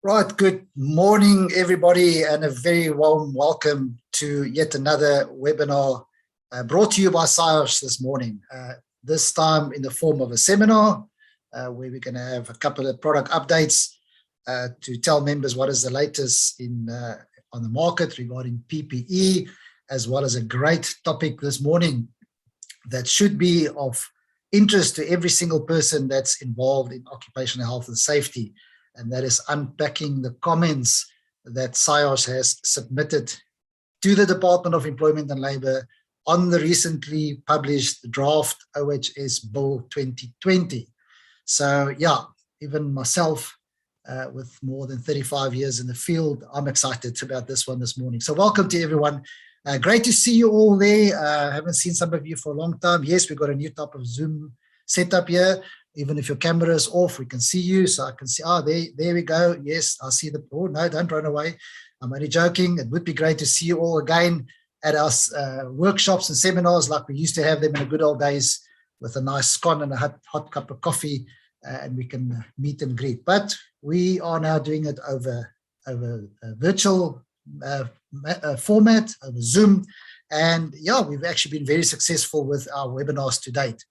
Right, good morning, everybody, and a very warm welcome to yet another webinar brought to you by Saiosh this morning. This time in the form of a seminar where we're going to have a couple of product updates to tell members what is the latest on the market regarding PPE, as well as a great topic this morning that should be of interest to every single person that's involved in occupational health and safety. And that is unpacking the comments that Saiosh has submitted to the Department of Employment and Labour on the recently published draft OHS Bill 2020. So yeah, even myself with more than 35 years in the field, I'm excited about this one this morning. So welcome to everyone. Great to see you all there. Haven't seen some of you for a long time. Yes, we've got a new type of Zoom setup here. Even if your camera is off, we can see you. So I can see, there we go. Yes, I see oh, no, don't run away. I'm only joking. It would be great to see you all again at our workshops and seminars like we used to have them in the good old days with a nice scone and a hot cup of coffee, and we can meet and greet. But we are now doing it over a virtual format, over Zoom. And yeah, we've actually been very successful with our webinars to date.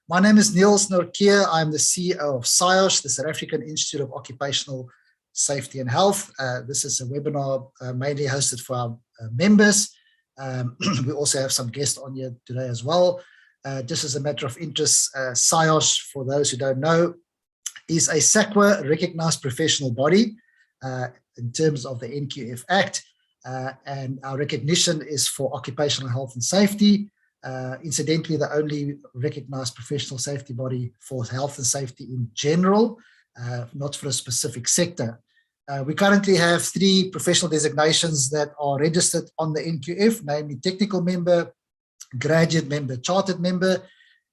My name is Niels Norkeer. I'm the CEO of Saiosh, the South African Institute of Occupational Safety and Health. This is a webinar mainly hosted for our members. We also have some guests on here today as well. Just as a matter of interest, Saiosh, for those who don't know, is a SAQA recognized professional body in terms of the NQF Act. And our recognition is for occupational health and safety. Incidentally, the only recognized professional safety body for health and safety in general, not for a specific sector. We currently have 3 professional designations that are registered on the NQF, namely technical member, graduate member, chartered member.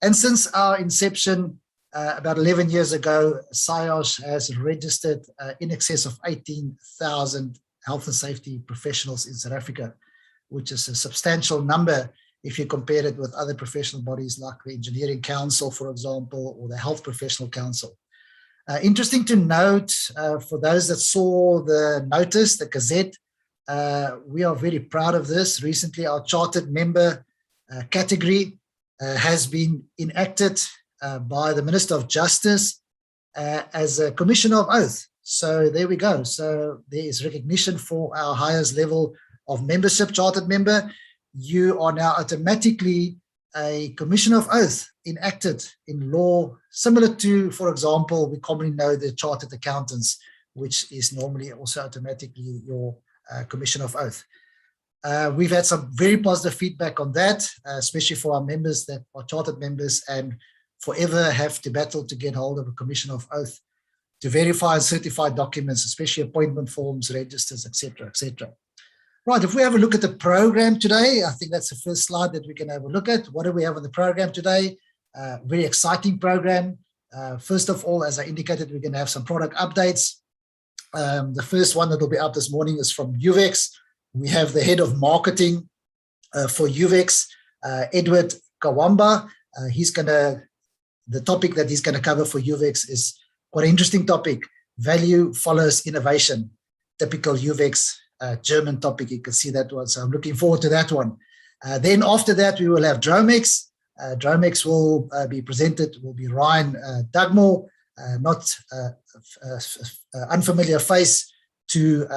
And since our inception about 11 years ago, Saiosh has registered in excess of 18,000 health and safety professionals in South Africa, which is a substantial number if you compare it with other professional bodies like the Engineering Council, for example, or the Health Professional Council. Interesting to note, for those that saw the notice, the Gazette, we are very proud of this. Recently, our chartered member category has been enacted by the Minister of Justice as a Commissioner of Oath. So there we go. So there is recognition for our highest level of membership, chartered member. You are now automatically a Commissioner of Oath enacted in law, similar to, for example, we commonly know the Chartered Accountants, which is normally also automatically your Commissioner of Oath. We've had some very positive feedback on that, especially for our members that are chartered members and forever have to battle to get hold of a Commissioner of Oath to verify and certify documents, especially appointment forms, registers, etc., etc. Right, if we have a look at the program today, I think that's the first slide that we can have a look at. What do we have on the program today? Very exciting program. First of all, as I indicated, we're going to have some product updates. The first one that will be out this morning is from UVEX. We have the head of marketing for UVEX, Edward Kawamba. The topic that he's going to cover for UVEX is quite an interesting topic. Value follows innovation. Typical UVEX German topic. You can see that one. So I'm looking forward to that one. Then after that, we will have Dromex. Dromex will be presented, will be Ryan Dugmore, not unfamiliar face to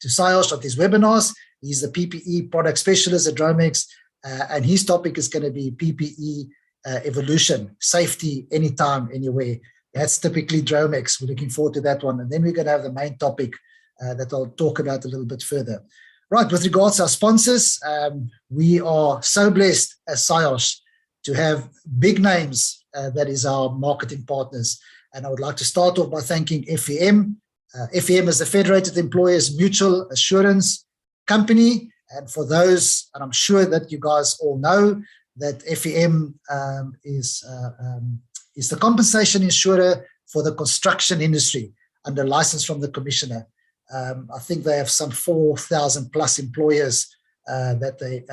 Saiosh of these webinars. He's the PPE product specialist at Dromex, and his topic is going to be PPE evolution, safety, anytime, anywhere. That's typically Dromex. We're looking forward to that one. And then we're going to have the main topic that I'll talk about a little bit further. Right, with regards to our sponsors, we are so blessed as Saiosh to have big names that is our marketing partners. And I would like to start off by thanking FEM. FEM is the Federated Employers Mutual Assurance Company. And for those, and I'm sure that you guys all know, that FEM is the compensation insurer for the construction industry under license from the Commissioner. I think they have some 4,000 plus employers that they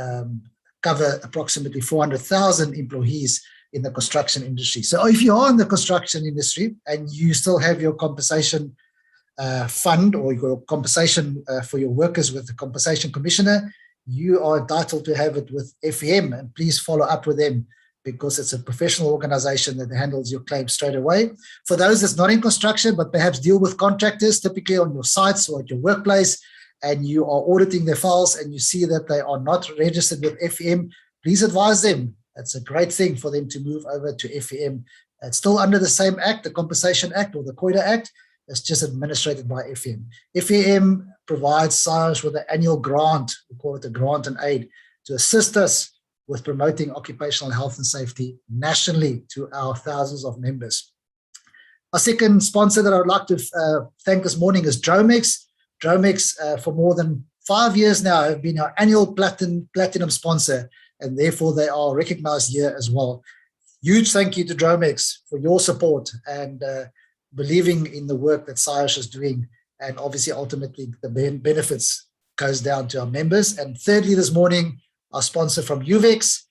cover approximately 400,000 employees in the construction industry. So if you are in the construction industry and you still have your compensation fund or your compensation for your workers with the compensation commissioner, you are entitled to have it with FEM, and please follow up with them because it's a professional organization that handles your claim straight away. For those that's not in construction but perhaps deal with contractors, typically on your sites or at your workplace, and you are auditing their files and you see that they are not registered with FEM, please advise them. It's a great thing for them to move over to FEM. It's still under the same act, the Compensation Act or the COIDA Act. It's just administrated by FEM. FEM provides Saiosh with an annual grant, we call it a grant and aid, to assist us with promoting occupational health and safety nationally to our thousands of members. Our second sponsor that I would like to thank this morning is Dromex. Dromex, for more than 5 years now, have been our annual platinum sponsor, and therefore they are recognized here as well. Huge thank you to Dromex for your support and believing in the work that Saiosh is doing, and obviously ultimately the benefits goes down to our members. And thirdly, this morning, our sponsor from UVEX,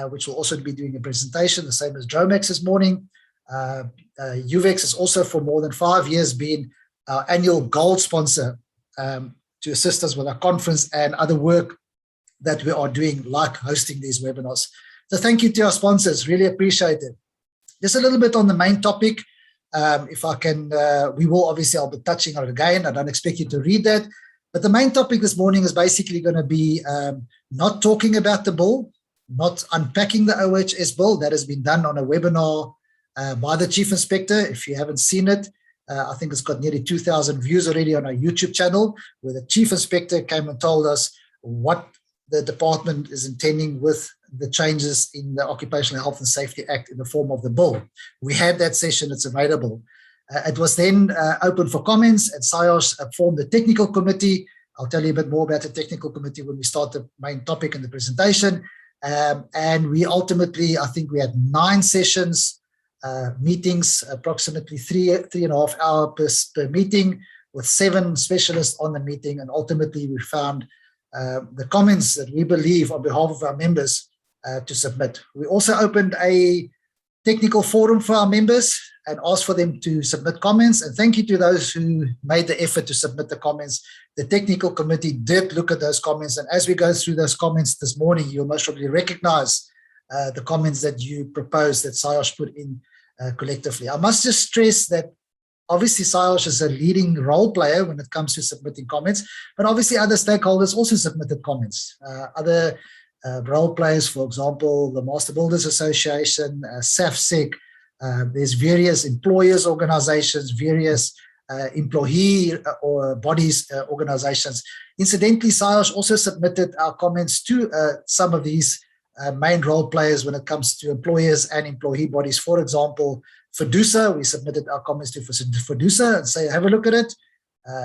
which will also be doing a presentation, the same as Dromex this morning. UVEX has also for more than 5 years been our annual gold sponsor to assist us with our conference and other work that we are doing, like hosting these webinars. So thank you to our sponsors, really appreciate it. Just a little bit on the main topic. If I can, I'll be touching on it again. I don't expect you to read that. But the main topic this morning is basically going to be not talking about the bill, not unpacking the OHS bill. That has been done on a webinar by the Chief Inspector. If you haven't seen it, I think it's got nearly 2,000 views already on our YouTube channel, where the Chief Inspector came and told us what the department is intending with the changes in the Occupational Health and Safety Act in the form of the bill. We had that session, it's available. It was then open for comments, and Saiosh formed the technical committee. I'll tell you a bit more about the technical committee when we start the main topic in the presentation. And we ultimately, I think we had 9 sessions, meetings, approximately three and a half hours per meeting, with 7 specialists on the meeting. And ultimately we found the comments that we believe on behalf of our members to submit. We also opened a technical forum for our members and asked for them to submit comments. And thank you to those who made the effort to submit the comments. The technical committee did look at those comments. And as we go through those comments this morning, you'll most probably recognize the comments that you proposed that Saiosh put in collectively. I must just stress that obviously Saiosh is a leading role player when it comes to submitting comments, but obviously other stakeholders also submitted comments. Other role players, for example, the Master Builders Association, SAFSEC, there's various employers organizations, various employee or bodies organizations. Incidentally, Saiosh also submitted our comments to some of these main role players when it comes to employers and employee bodies. For example, FEDUSA, we submitted our comments to FEDUSA and say, have a look at it,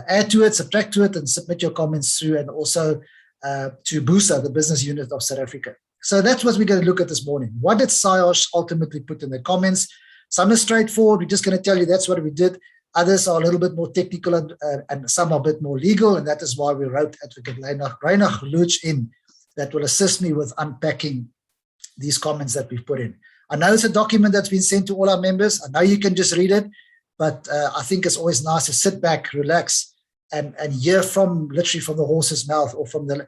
add to it, subtract to it, and submit your comments through, and also to BUSA, the business unit of South Africa. So that's what we're going to look at this morning. What did Saiosh ultimately put in the comments? Some is straightforward. We're just going to tell you that's what we did. Others are a little bit more technical and some are a bit more legal, and that is why we wrote Advocate Reinach Luch in that will assist me with unpacking these comments that we've put in. I know it's a document that's been sent to all our members. I know you can just read it, but I think it's always nice to sit back, relax, and hear from literally from the horse's mouth or from the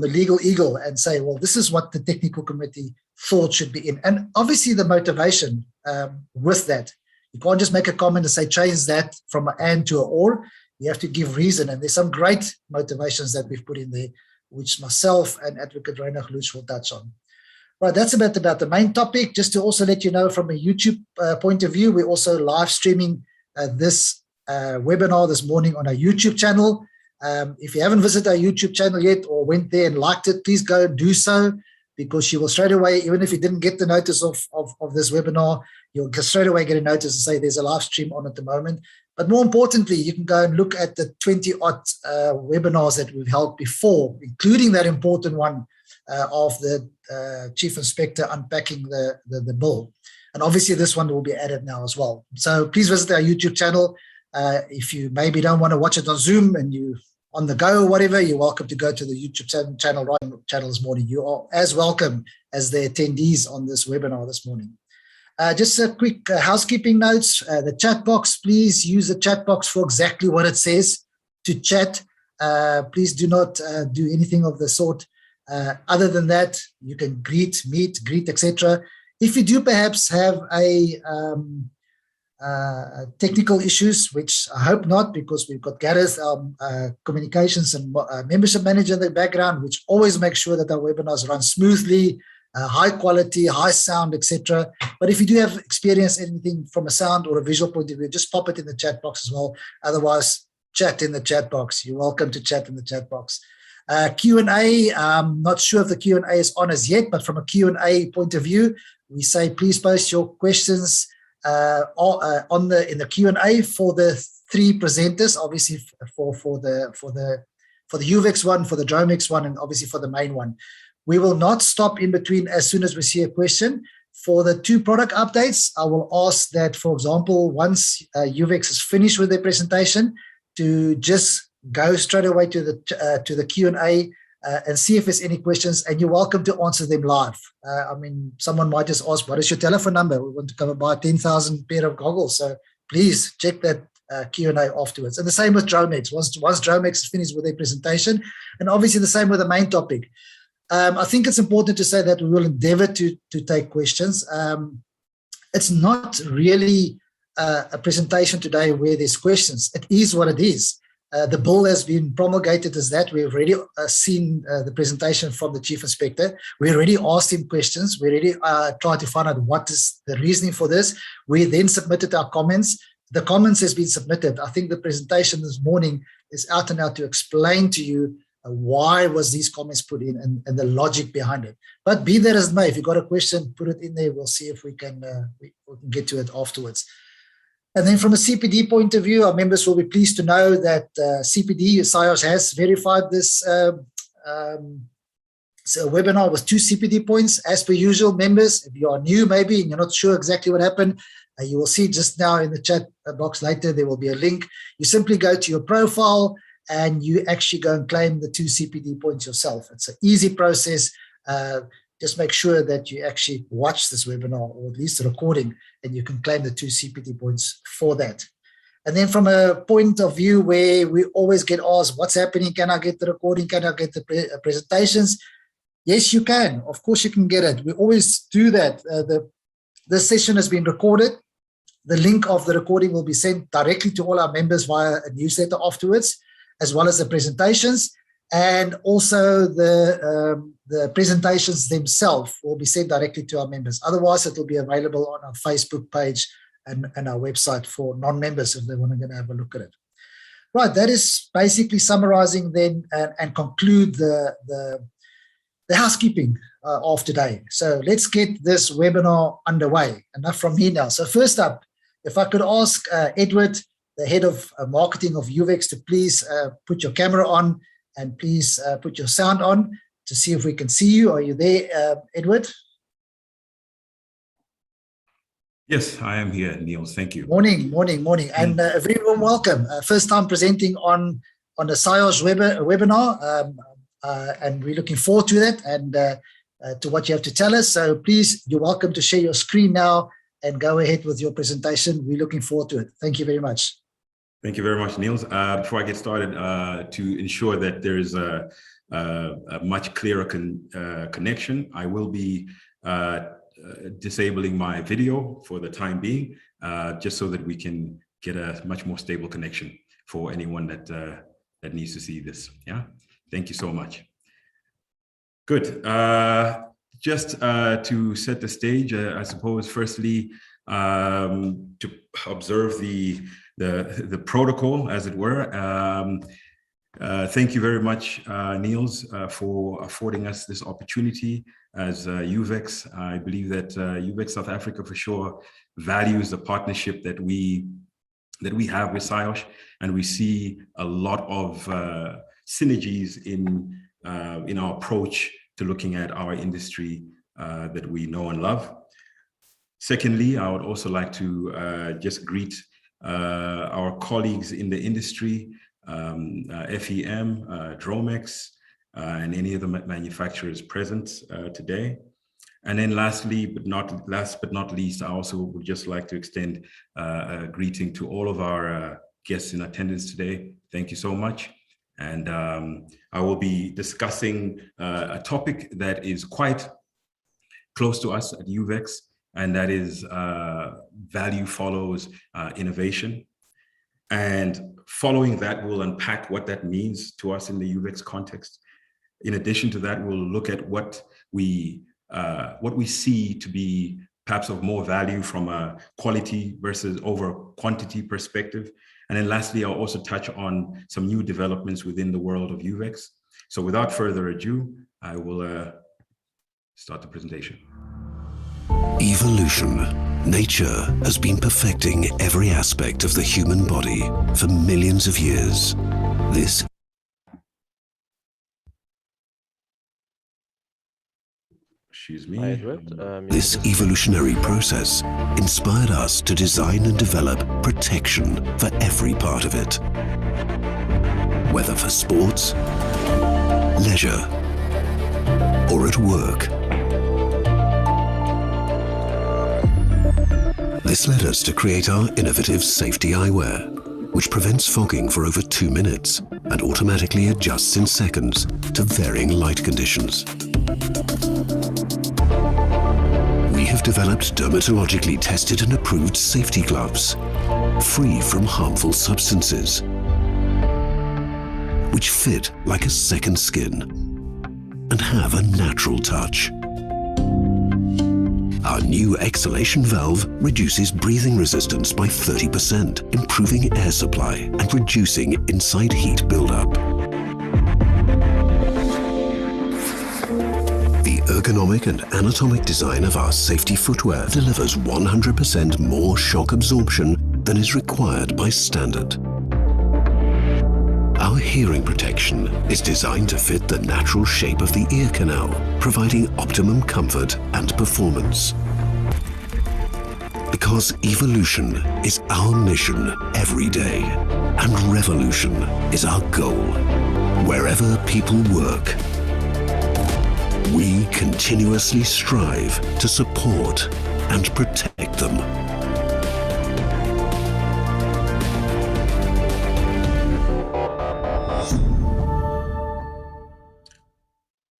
legal eagle and say, well, this is what the technical committee thought should be in. And obviously the motivation with that. You can't just make a comment and say, change that from an and to an or. You have to give reason. And there's some great motivations that we've put in there, which myself and Advocate Reinach Luch will touch on. Right, that's about the main topic. Just to also let you know from a YouTube point of view, we're also live streaming this webinar this morning on our YouTube channel. If you haven't visited our YouTube channel yet or went there and liked it, please go and do so, because you will straight away, even if you didn't get the notice of this webinar, you'll straight away get a notice and say there's a live stream on at the moment. But more importantly, you can go and look at the 20-odd webinars that we've held before, including that important one of the Chief Inspector unpacking the bill. And obviously this one will be added now as well. So please visit our YouTube channel. If you maybe don't want to watch it on Zoom and you on the go or whatever, you're welcome to go to the YouTube channel right channel this morning. You are as welcome as the attendees on this webinar this morning. Just a quick housekeeping notes. The chat box, please use the chat box for exactly what it says, to chat. Please do not do anything of the sort. Other than that, you can greet, etc. If you do perhaps have technical issues, which I hope not, because we've got Gareth, communications and membership manager in the background, which always makes sure that our webinars run smoothly, high quality, high sound, etc. But if you do have experienced anything from a sound or a visual point of view, just pop it in the chat box as well. Otherwise, chat in the chat box. You're welcome to chat in the chat box. Q&A, I'm not sure if the Q&A is on as yet, but from a Q&A point of view, we say please post your questions in the Q&A for the three presenters, obviously for the UVEX one, for the Dromex one, and obviously for the main one. We will not stop in between as soon as we see a question. For the two product updates, I will ask that, for example, once UVEX is finished with their presentation, to just go straight away to the Q&A and see if there's any questions, and you're welcome to answer them live. I mean, someone might just ask, what is your telephone number? We want to come and buy 10,000 pair of goggles. So please check that Q&A afterwards. And the same with Dromex. Once Dromex is finished with their presentation, and obviously the same with the main topic. I think it's important to say that we will endeavor to take questions. It's not really a presentation today where there's questions. It is what it is. The bill has been promulgated as that. We've already seen the presentation from the Chief Inspector. We already asked him questions. We already tried to find out what is the reasoning for this. We then submitted our comments. The comments has been submitted. I think the presentation this morning is out and out to explain to you why was these comments put in and the logic behind it. But be that as it may, if you've got a question, put it in there. We'll see if we can get to it afterwards. And then from a CPD point of view, our members will be pleased to know that CPD, Saiosh, has verified this webinar with 2 CPD points. As per usual, members, if you are new maybe and you're not sure exactly what happened, you will see just now in the chat box later, there will be a link. You simply go to your profile and you actually go and claim the 2 CPD points yourself. It's an easy process. Just make sure that you actually watch this webinar, or at least the recording, and you can claim the 2 CPD points for that. And then from a point of view where we always get asked, what's happening? Can I get the recording? Can I get the presentations? Yes, you can. Of course you can get it. We always do that. This session has been recorded. The link of the recording will be sent directly to all our members via a newsletter afterwards, as well as the presentations. And also the presentations themselves will be sent directly to our members. Otherwise, it will be available on our Facebook page and our website for non-members if they want to go and have a look at it. Right, that is basically summarizing then and conclude the housekeeping of today. So let's get this webinar underway. Enough from me now. So first up, if I could ask Edward, the head of marketing of UVEX, to please put your camera on and please put your sound on to see if we can see you. Are you there, Edward? Yes, I am here, Niels. Thank you. Morning. And a very warm welcome. First time presenting on the Saiosh webinar, and we're looking forward to that and to what you have to tell us. So please, you're welcome to share your screen now and go ahead with your presentation. We're looking forward to it. Thank you very much. Thank you very much, Niels. Before I get started, to ensure that there is a much clearer connection, I will be disabling my video for the time being, just so that we can get a much more stable connection for anyone that needs to see this. Yeah, thank you so much. Good. Just to set the stage, I suppose, firstly, to observe the protocol, as it were. Thank you very much, Niels, for affording us this opportunity as UVEX. I believe that UVEX South Africa for sure values the partnership that we have with Saiosh, and we see a lot of synergies in our approach to looking at our industry that we know and love. Secondly, I would also like to just greet our colleagues in the industry, FEM, Dromex, and any of the manufacturers present today. And then last but not least, I also would just like to extend a greeting to all of our guests in attendance today. Thank you so much. And I will be discussing a topic that is quite close to us at UVEX, and that is value follows innovation. And following that, we'll unpack what that means to us in the UVEX context. In addition to that, we'll look at what we see to be perhaps of more value from a quality versus over quantity perspective. And then lastly, I'll also touch on some new developments within the world of UVEX. So without further ado, I will start the presentation. Evolution. Nature has been perfecting every aspect of the human body for millions of years. This evolutionary process inspired us to design and develop protection for every part of it. Whether for sports, leisure, or at work. This led us to create our innovative safety eyewear, which prevents fogging for over 2 minutes and automatically adjusts in seconds to varying light conditions. We have developed dermatologically tested and approved safety gloves, free from harmful substances, which fit like a second skin and have a natural touch. Our new exhalation valve reduces breathing resistance by 30%, improving air supply and reducing inside heat buildup. The ergonomic and anatomic design of our safety footwear delivers 100% more shock absorption than is required by standard. Our hearing protection is designed to fit the natural shape of the ear canal, providing optimum comfort and performance. Because evolution is our mission every day, and revolution is our goal. Wherever people work, we continuously strive to support and protect them.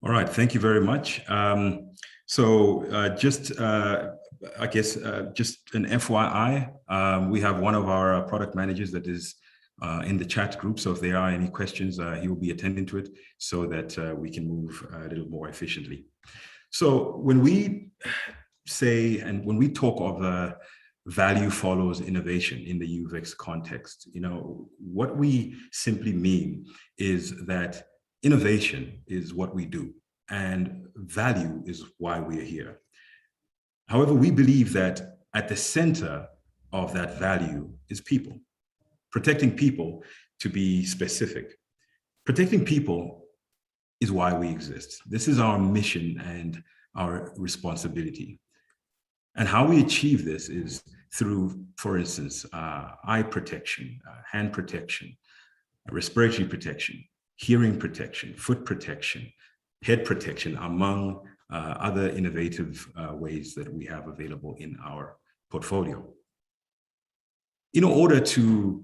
All right, thank you very much. Just an FYI, we have one of our product managers that is in the chat group. So if there are any questions, he will be attending to it so that we can move a little more efficiently. So when we say, and when we talk of value follows innovation in the UVEX context, what we simply mean is that innovation is what we do and value is why we are here. However, we believe that at the center of that value is people. Protecting people, to be specific. Protecting people is why we exist. This is our mission and our responsibility. And how we achieve this is through, for instance, eye protection, hand protection, respiratory protection, hearing protection, foot protection, head protection, among other innovative ways that we have available in our portfolio. In order to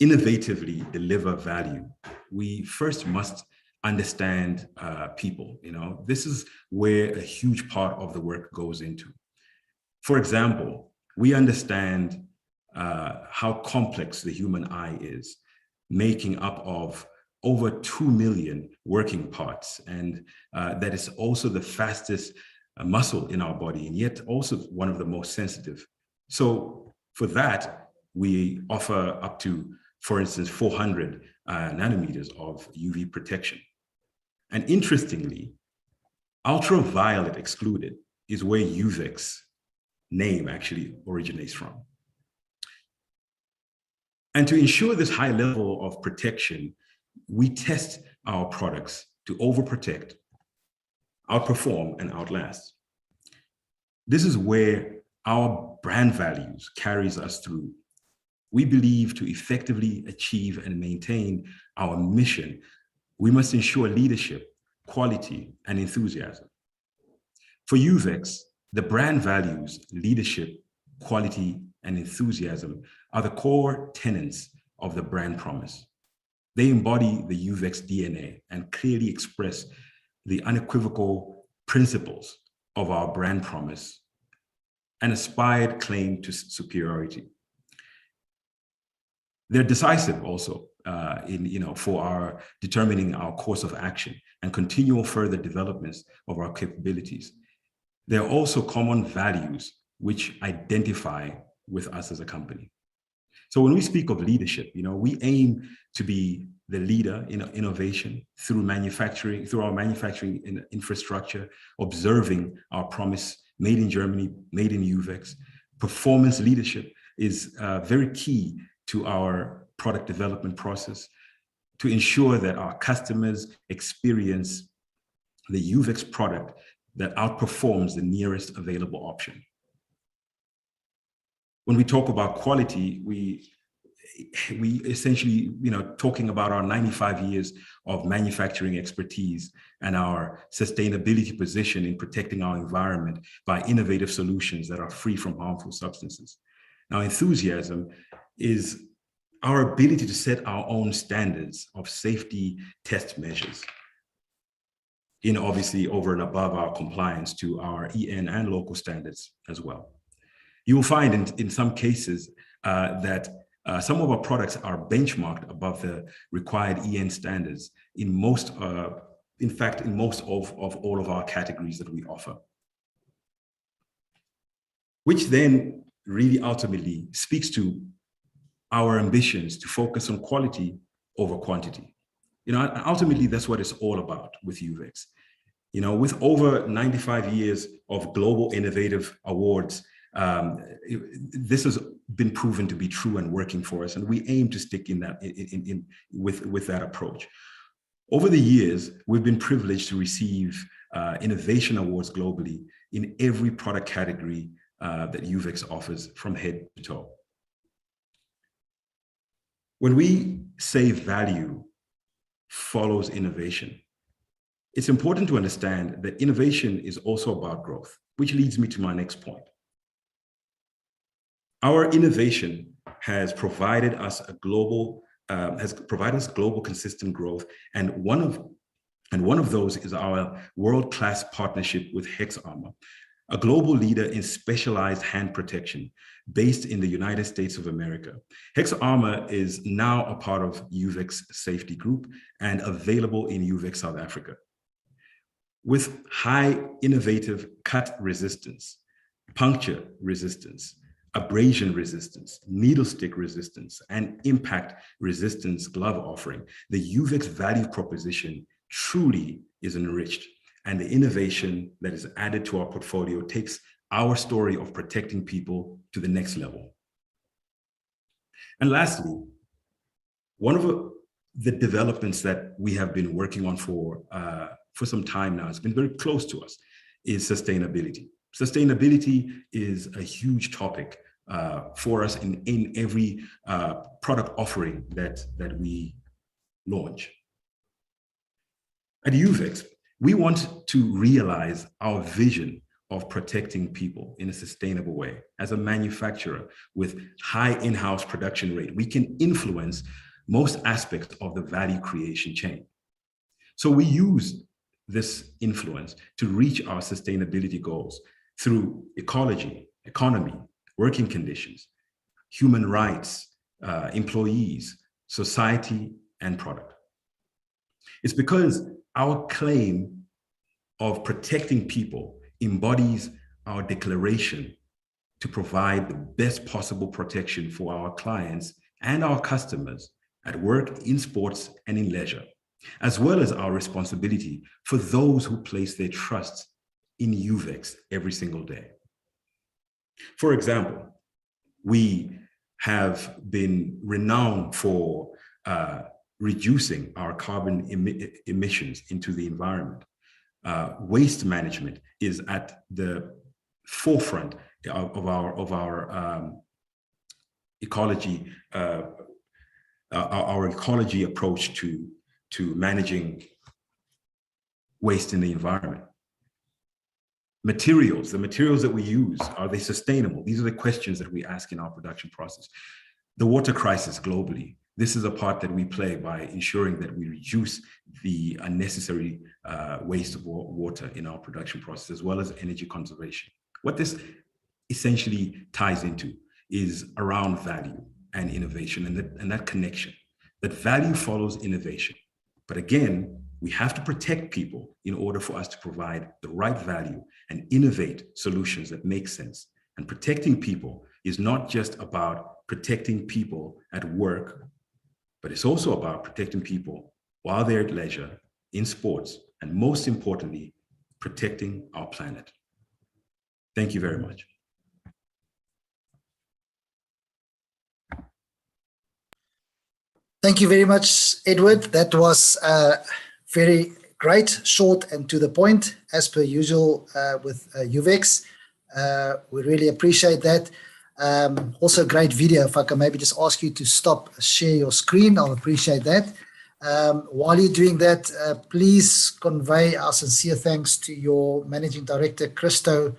innovatively deliver value, we first must understand people. This is where a huge part of the work goes into. For example, we understand how complex the human eye is, making up of over 2 million working parts. And that is also the fastest muscle in our body, and yet also one of the most sensitive. So for that, we offer up to, for instance, 400 nanometers of UV protection. And interestingly, ultraviolet excluded is where UVEX name actually originates from. And to ensure this high level of protection, we test our products to overprotect, outperform, and outlast. This is where our brand values carries us through. We believe to effectively achieve and maintain our mission, we must ensure leadership, quality, and enthusiasm. For UVEX, the brand values, leadership, quality, and enthusiasm are the core tenets of the brand promise. They embody the UVEX DNA and clearly express the unequivocal principles of our brand promise and aspired claim to superiority. They're decisive also for our determining our course of action and continual further developments of our capabilities. There are also common values which identify with us as a company. So when we speak of leadership, we aim to be the leader in innovation through our manufacturing infrastructure, observing our promise, made in Germany, made in UVEX. Performance leadership is very key to our product development process to ensure that our customers experience the UVEX product that outperforms the nearest available option. When we talk about quality, we essentially, talking about our 95 years of manufacturing expertise and our sustainability position in protecting our environment by innovative solutions that are free from harmful substances. Now, enthusiasm is our ability to set our own standards of safety test measures, obviously over and above our compliance to our EN and local standards as well. You will find in some cases that some of our products are benchmarked above the required EN standards in most of all of our categories that we offer. Which then really ultimately speaks to our ambitions to focus on quality over quantity. Ultimately, that's what it's all about with UVEX. With over 95 years of global innovative awards, this has been proven to be true and working for us, and we aim to stick with that approach. Over the years, we've been privileged to receive innovation awards globally in every product category that UVEX offers from head to toe. When we say value follows innovation, it's important to understand that innovation is also about growth, which leads me to my next point. Our innovation has provided us global consistent growth, and one of those is our world-class partnership with Hexarmor, a global leader in specialized hand protection based in the United States of America. Hexarmor is now a part of UVEX Safety Group and available in UVEX South Africa. With high innovative cut resistance, puncture resistance, abrasion resistance, needle stick resistance, and impact resistance glove offering, the UVEX value proposition truly is enriched, and the innovation that is added to our portfolio takes our story of protecting people to the next level. And lastly, one of the developments that we have been working on for some time now, it's been very close to us, is sustainability. Sustainability is a huge topic for us in every product offering that we launch. At UVEX, we want to realize our vision of protecting people in a sustainable way. As a manufacturer with high in-house production rate, we can influence most aspects of the value creation chain. So we use this influence to reach our sustainability goals through ecology, economy, working conditions, human rights, employees, society, and product. It's because our claim of protecting people embodies our declaration to provide the best possible protection for our clients and our customers at work, in sports, and in leisure, as well as our responsibility for those who place their trust in UVEX every single day. For example, we have been renowned for reducing our carbon emissions into the environment. Waste management is at the forefront of our ecology, our ecology approach to managing waste in the environment. materials, the materials that we use, are they sustainable? These are the questions that we ask in our production process. The water crisis globally, this is a part that we play by ensuring that we reduce the unnecessary waste of water in our production process, as well as energy conservation. What this essentially ties into is around value and innovation, and that connection, that value follows innovation. But again, we have to protect people in order for us to provide the right value and innovate solutions that make sense. And protecting people is not just about protecting people at work, but it's also about protecting people while they're at leisure, in sports, and most importantly, protecting our planet. Thank you very much. Thank you very much, Edward. That was very great, short and to the point, as per usual with UVEX. We really appreciate that. Also great video. If I can maybe just ask you to stop, share your screen, I'll appreciate that. While you're doing that, please convey our sincere thanks to your Managing Director, Christo,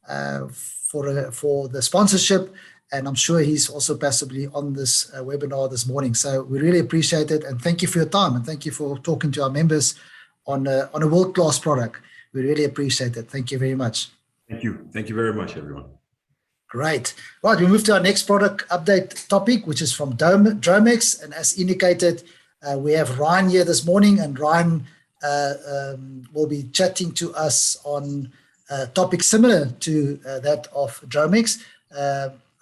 for the sponsorship. And I'm sure he's also passively on this webinar this morning. So we really appreciate it. And thank you for your time. And thank you for talking to our members on a world-class product. We really appreciate it. Thank you very much. Thank you. Thank you very much, everyone. Great. Right, we move to our next product update topic, which is from Dromex. And as indicated, we have Ryan here this morning, and Ryan will be chatting to us on a topic similar to that of Dromex.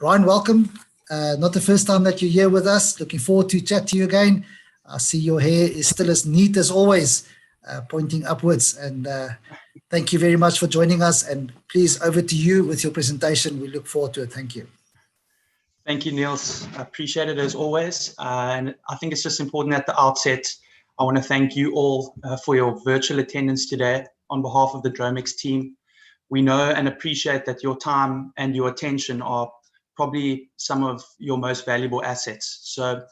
Ryan, welcome. Not the first time that you're here with us. Looking forward to chat to you again. I see your hair is still as neat as always, pointing upwards. And thank you very much for joining us. And please, over to you with your presentation. We look forward to it. Thank you. Thank you, Niels. I appreciate it as always. And I think it's just important at the outset, I want to thank you all for your virtual attendance today on behalf of the Dromex team. We know and appreciate that your time and your attention are probably some of your most valuable assets. So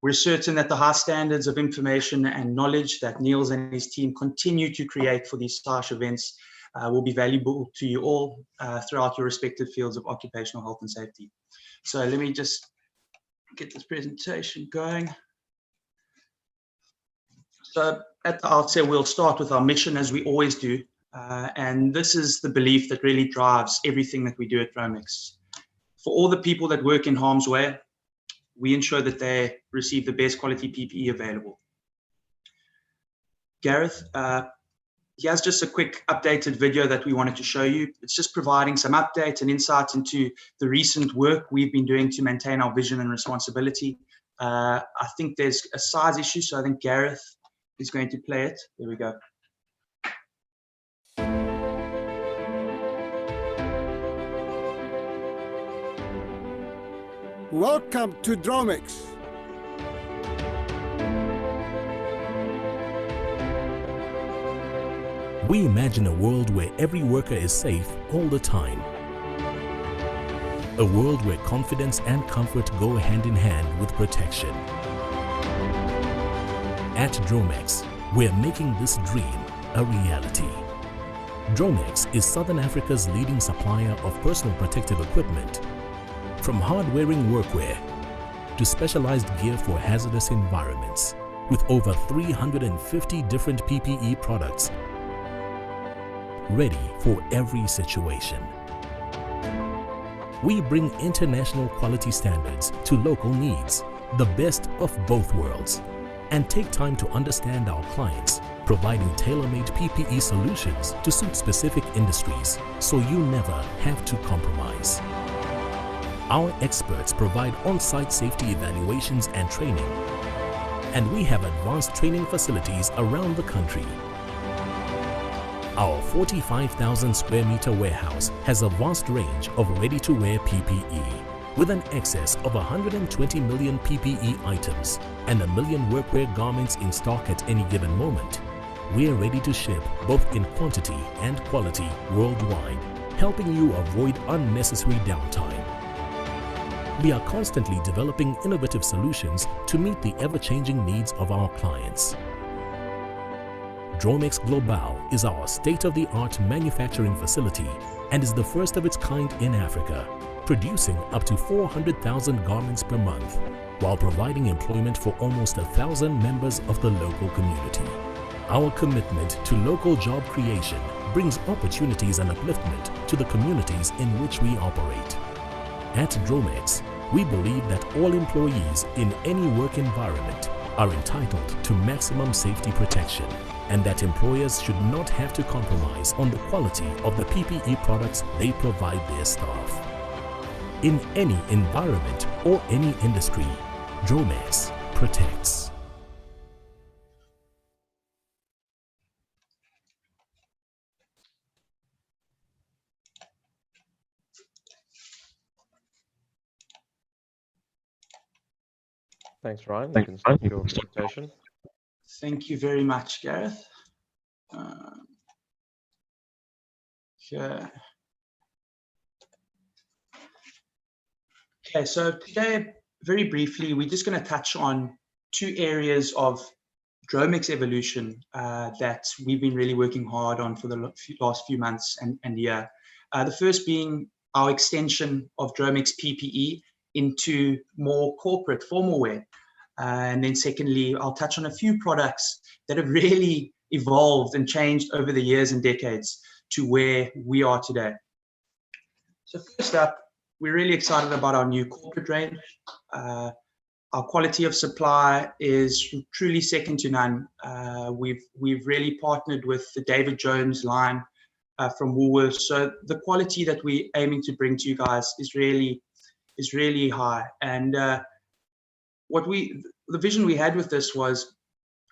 we're certain that the high standards of information and knowledge that Niels and his team continue to create for these Saiosh events will be valuable to you all throughout your respective fields of occupational health and safety. So let me just get this presentation going. So at the outset, we'll start with our mission, as we always do. And this is the belief that really drives everything that we do at Dromex. For all the people that work in harm's way, we ensure that they receive the best quality PPE available. Gareth, here's just a quick updated video that we wanted to show you. It's just providing some updates and insights into the recent work we've been doing to maintain our vision and responsibility. I think there's a size issue, so I think Gareth is going to play it. There we go. Welcome to Dromex. We imagine a world where every worker is safe all the time. A world where confidence and comfort go hand in hand with protection. At Dromex, we're making this dream a reality. Dromex is Southern Africa's leading supplier of personal protective equipment. From hard-wearing workwear to specialized gear for hazardous environments, with over 350 different PPE products ready for every situation. We bring international quality standards to local needs, the best of both worlds, and take time to understand our clients, providing tailor-made PPE solutions to suit specific industries, so you never have to compromise. Our experts provide on-site safety evaluations and training, and we have advanced training facilities around the country. Our 45,000 square meter warehouse has a vast range of ready-to-wear PPE, with an excess of 120 million PPE items and 1 million workwear garments in stock at any given moment. We're ready to ship both in quantity and quality worldwide, helping you avoid unnecessary downtime. We are constantly developing innovative solutions to meet the ever-changing needs of our clients. Dromex Global is our state-of-the-art manufacturing facility and is the first of its kind in Africa, producing up to 400,000 garments per month, while providing employment for almost 1,000 members of the local community. Our commitment to local job creation brings opportunities and upliftment to the communities in which we operate. At Dromex, we believe that all employees in any work environment are entitled to maximum safety protection, and that employers should not have to compromise on the quality of the PPE products they provide their staff. In any environment or any industry, Dromex protects. Thanks, Ryan. You can start your presentation. Thank you very much, Gareth. Okay, so today, very briefly, we're just going to touch on two areas of Dromex evolution that we've been really working hard on for the last few months and year. The first being our extension of Dromex PPE into more corporate formal wear. And then secondly, I'll touch on a few products that have really evolved and changed over the years and decades to where we are today. So first up, we're really excited about our new corporate range. Our quality of supply is truly second to none. We've really partnered with the David Jones line from Woolworths. So the quality that we're aiming to bring to you guys is really high. And the vision we had with this was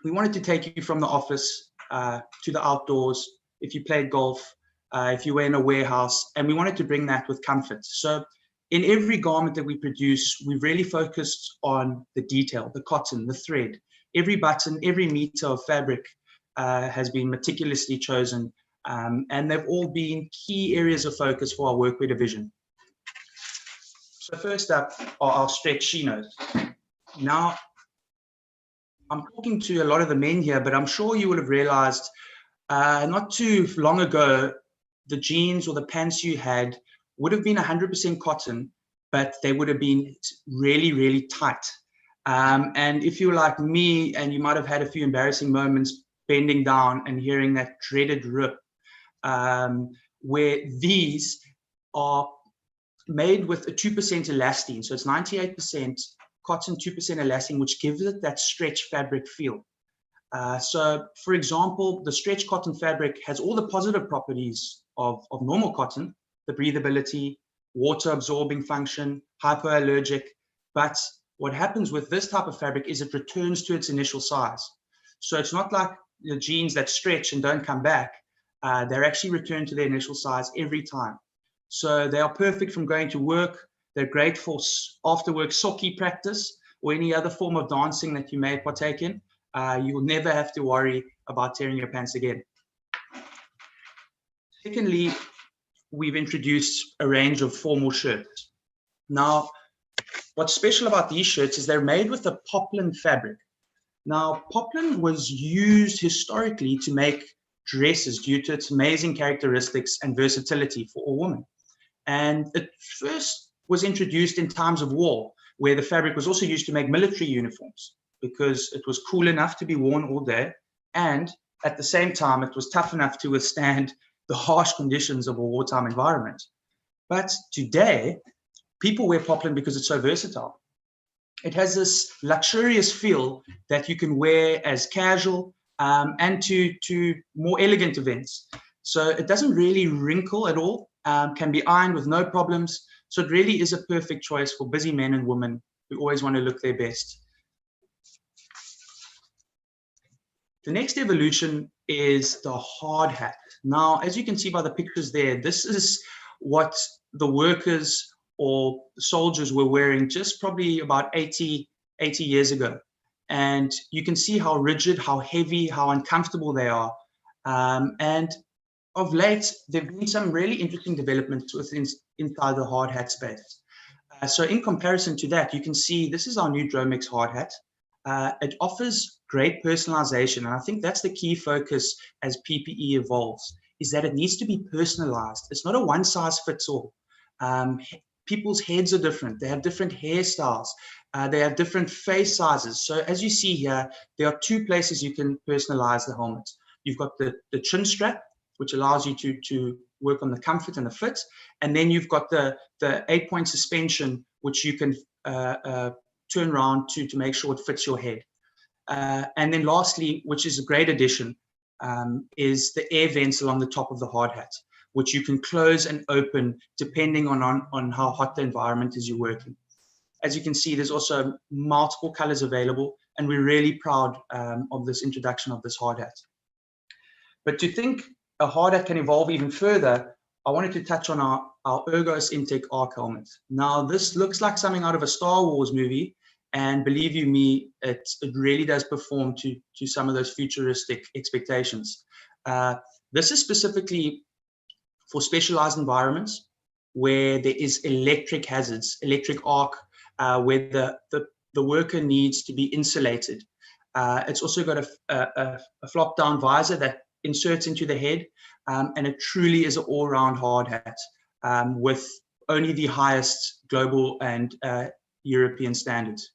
we wanted to take you from the office to the outdoors, if you played golf, if you were in a warehouse, and we wanted to bring that with comfort. So in every garment that we produce, we've really focused on the detail, the cotton, the thread. Every button, every meter of fabric has been meticulously chosen, and they've all been key areas of focus for our workwear division. So first up are our stretch chinos. Now, I'm talking to a lot of the men here, but I'm sure you would have realized not too long ago, the jeans or the pants you had would have been 100% cotton, but they would have been really, really tight. And if you're like me and you might have had a few embarrassing moments bending down and hearing that dreaded rip, where these are made with a 2% elastane. So it's 98% cotton, 2% elastane, which gives it that stretch fabric feel. So for example, the stretch cotton fabric has all the positive properties of normal cotton, the breathability, water absorbing function, hypoallergic. But what happens with this type of fabric is it returns to its initial size. So it's not like the jeans that stretch and don't come back. They're actually returned to their initial size every time. So they are perfect from going to work. They're great for after work socky practice or any other form of dancing that you may partake in. You will never have to worry about tearing your pants again. Secondly, we've introduced a range of formal shirts. Now, what's special about these shirts is they're made with a poplin fabric. Now, poplin was used historically to make dresses due to its amazing characteristics and versatility for all women. And it first was introduced in times of war, where the fabric was also used to make military uniforms because it was cool enough to be worn all day. And at the same time, it was tough enough to withstand the harsh conditions of a wartime environment. But today, people wear poplin because it's so versatile. It has this luxurious feel that you can wear as casual and to more elegant events. So it doesn't really wrinkle at all, can be ironed with no problems. So it really is a perfect choice for busy men and women who always want to look their best. The next evolution is the hard hat. Now, as you can see by the pictures there, this is what the workers or soldiers were wearing just probably about 80 years ago. And you can see how rigid, how heavy, how uncomfortable they are. And of late, there have been some really interesting developments inside the hard hat space. So in comparison to that, you can see this is our new Dromex hard hat. It offers great personalization, and I think that's the key focus as PPE evolves, is that it needs to be personalized. It's not a one-size-fits-all. People's heads are different. They have different hairstyles. They have different face sizes. So as you see here, there are two places you can personalize the helmet. You've got the chin strap, which allows you to work on the comfort and the fit. And then you've got the 8-point suspension, which you can turn around to make sure it fits your head. And then lastly, which is a great addition, is the air vents along the top of the hard hat, which you can close and open depending on how hot the environment is you're working. As you can see, there's also multiple colors available, and we're really proud of this introduction of this hard hat. But to think a hard hat can evolve even further, I wanted to touch on our Ergos Intake Arc helmet. Now, this looks like something out of a Star Wars movie, and believe you me, it really does perform to some of those futuristic expectations. This is specifically for specialized environments where there is electric hazards, electric arc, where the worker needs to be insulated. It's also got a flop down visor that inserts into the head, and it truly is an all-round hard hat with only the highest global and European standards.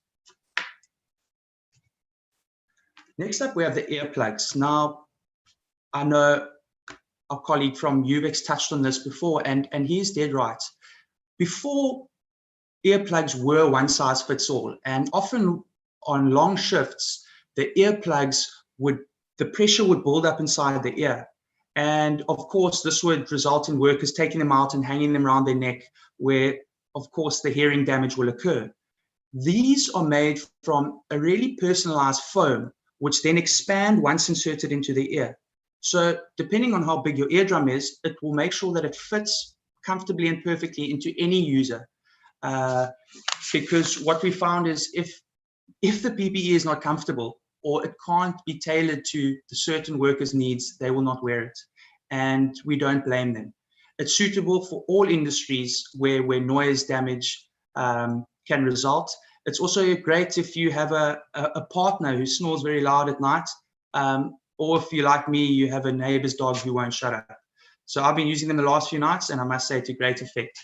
Next up, we have the earplugs. Now, I know our colleague from UVEX touched on this before, and he's dead right. Before, earplugs were one size fits all, and often on long shifts, the earplugs the pressure would build up inside the ear. And of course, this would result in workers taking them out and hanging them around their neck, where of course the hearing damage will occur. These are made from a really personalized foam, which then expand once inserted into the ear. So depending on how big your eardrum is, it will make sure that it fits comfortably and perfectly into any user. Because what we found is if the PPE is not comfortable or it can't be tailored to the certain workers' needs, they will not wear it. And we don't blame them. It's suitable for all industries where noise damage can result. It's also great if you have a partner who snores very loud at night, or if you're like me, you have a neighbor's dog who won't shut up. So I've been using them the last few nights, and I must say to great effect.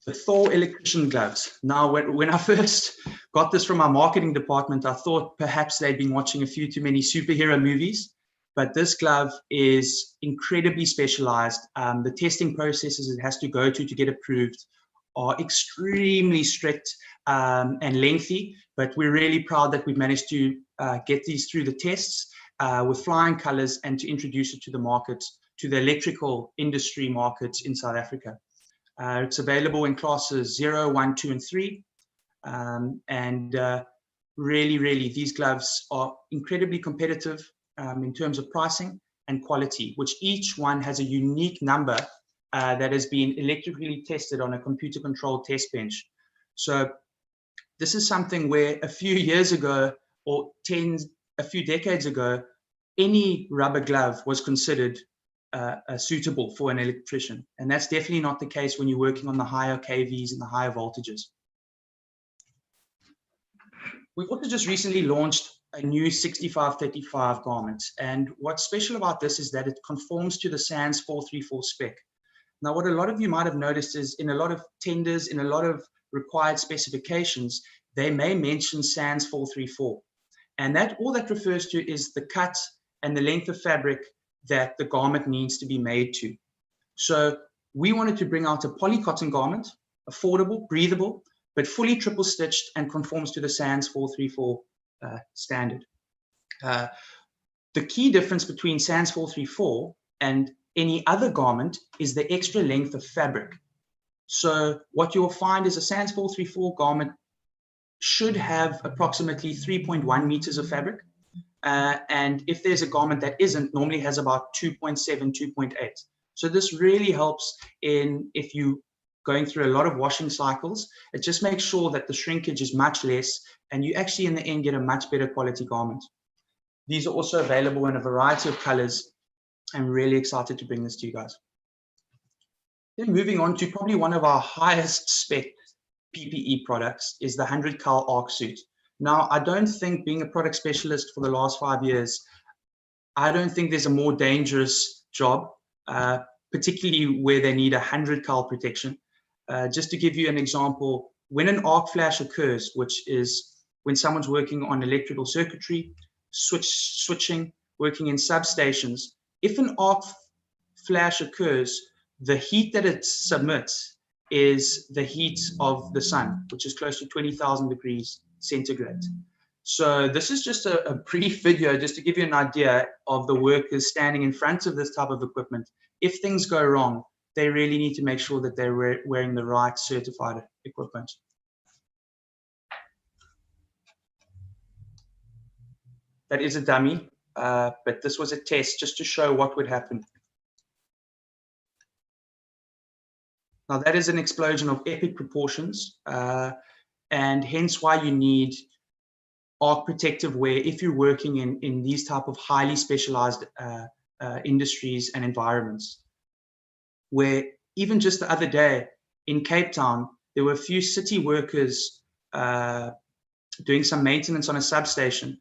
The Thor electrician gloves. Now, when I first got this from our marketing department, I thought perhaps they'd been watching a few too many superhero movies, but this glove is incredibly specialized. The testing processes it has to go to get approved are extremely strict and lengthy, but we're really proud that we've managed to get these through the tests with flying colors and to introduce it to the market, to the electrical industry markets in South Africa. It's available in classes 0, 1, 2, and 3. Really, these gloves are incredibly competitive in terms of pricing and quality, which each one has a unique number that has been electrically tested on a computer-controlled test bench. So this is something where a few years ago, or a few decades ago, any rubber glove was considered suitable for an electrician. And that's definitely not the case when you're working on the higher kVs and the higher voltages. We've also just recently launched a new 6535 garment. And what's special about this is that it conforms to the SANS 434 spec. Now, what a lot of you might have noticed is in a lot of tenders, in a lot of required specifications, they may mention SANS 434. And all that refers to is the cut and the length of fabric that the garment needs to be made to. So we wanted to bring out a polycotton garment, affordable, breathable, but fully triple stitched and conforms to the SANS 434 standard. The key difference between SANS 434 and any other garment is the extra length of fabric. So what you'll find is a SANS 434 garment should have approximately 3.1 meters of fabric. And if there's a garment that isn't, normally has about 2.7, 2.8. So this really helps if you going through a lot of washing cycles. It just makes sure that the shrinkage is much less, and you actually in the end get a much better quality garment. These are also available in a variety of colors. I'm really excited to bring this to you guys. Then moving on to probably one of our highest spec PPE products is the 100 cal arc suit. Now, I don't think, being a product specialist for the last 5 years, I don't think there's a more dangerous job, particularly where they need 100 cal protection. Just to give you an example, when an arc flash occurs, which is when someone's working on electrical circuitry, switching, working in substations, if an arc flash occurs, the heat that it submits is the heat of the sun, which is close to 20,000 degrees centigrade. So this is just a brief video just to give you an idea of the workers standing in front of this type of equipment. If things go wrong, they really need to make sure that they're wearing the right certified equipment. That is a dummy, but this was a test just to show what would happen. Now that is an explosion of epic proportions, and hence why you need arc protective wear if you're working in these type of highly specialized industries and environments. Where even just the other day in Cape Town, there were a few city workers doing some maintenance on a substation.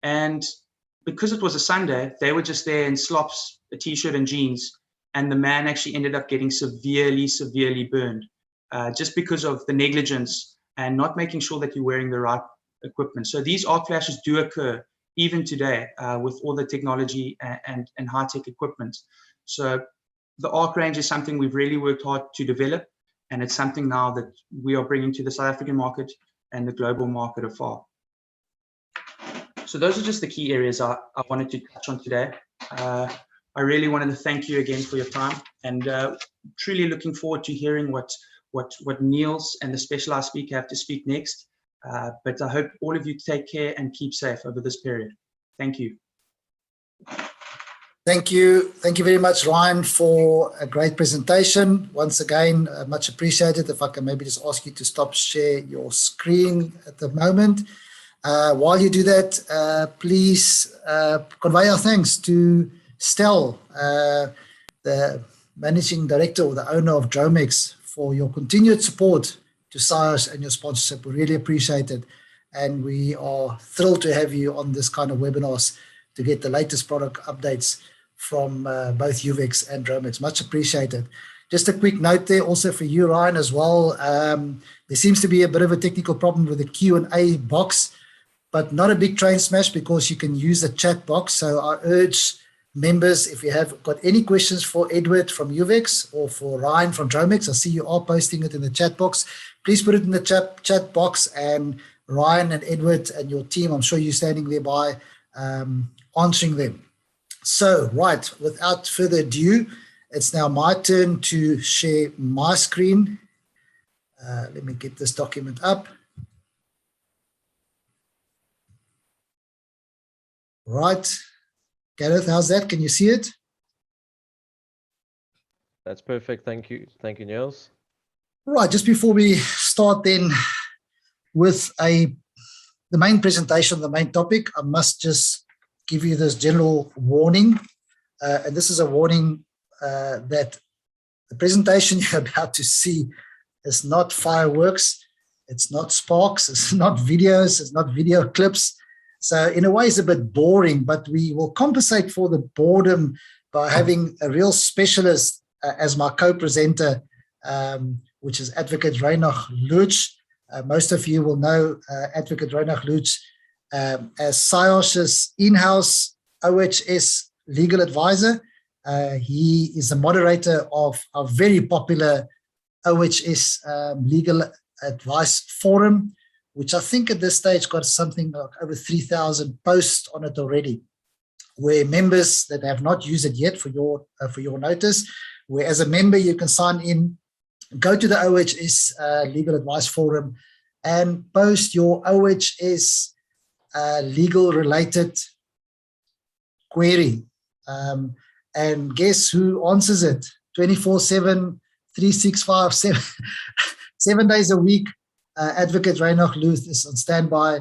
And because it was a Sunday, they were just there in slops, a t-shirt and jeans. And the man actually ended up getting severely burned just because of the negligence and not making sure that you're wearing the right equipment. So these arc flashes do occur even today with all the technology and high-tech equipment. So the arc range is something we've really worked hard to develop, and it's something now that we are bringing to the South African market and the global market afar. So those are just the key areas I wanted to touch on today. I really wanted to thank you again for your time, and truly looking forward to hearing what Niels and the specialized speaker have to speak next. But I hope all of you take care and keep safe over this period. Thank you. Thank you. Thank you very much, Ryan, for a great presentation. Once again, much appreciated. If I can maybe just ask you to stop share your screen at the moment. While you do that, please convey our thanks to Stel, the Managing Director or the owner of Dromex, for your continued support to Saiosh and your sponsorship. We really appreciate it. And we are thrilled to have you on this kind of webinars to get the latest product updates from both UVEX and Dromex. Much appreciated. Just a quick note there also for you, Ryan, as well. There seems to be a bit of a technical problem with the Q&A box, but not a big train smash because you can use the chat box. So I urge members, if you have got any questions for Edward from UVEX or for Ryan from Dromex, I see you are posting it in the chat box. Please put it in the chat box, and Ryan and Edward and your team, I'm sure you're standing there by answering them. So, right, without further ado, it's now my turn to share my screen. Let me get this document up. Right. Gareth, how's that? Can you see it? That's perfect. Thank you. Thank you, Niels. Right. Just before we start then with the main presentation, the main topic, I must just give you this general warning. And this is a warning that the presentation you're about to see is not fireworks. It's not sparks. It's not videos. It's not video clips. So in a way, it's a bit boring, but we will compensate for the boredom by having a real specialist as my co-presenter, which is Advocate Reinhard Lutz. Most of you will know Advocate Reinhard Lutz as Saiosh's in-house OHS legal advisor. He is the moderator of a very popular OHS legal advice forum, which I think at this stage got something like over 3,000 posts on it already, where members that have not used it yet, for your notice, where as a member you can sign in, go to the OHS legal advice forum and post your OHS legal related query. And guess who answers it? 24/7, 365, 7 days a week. Advocate Reinhard Lutz is on standby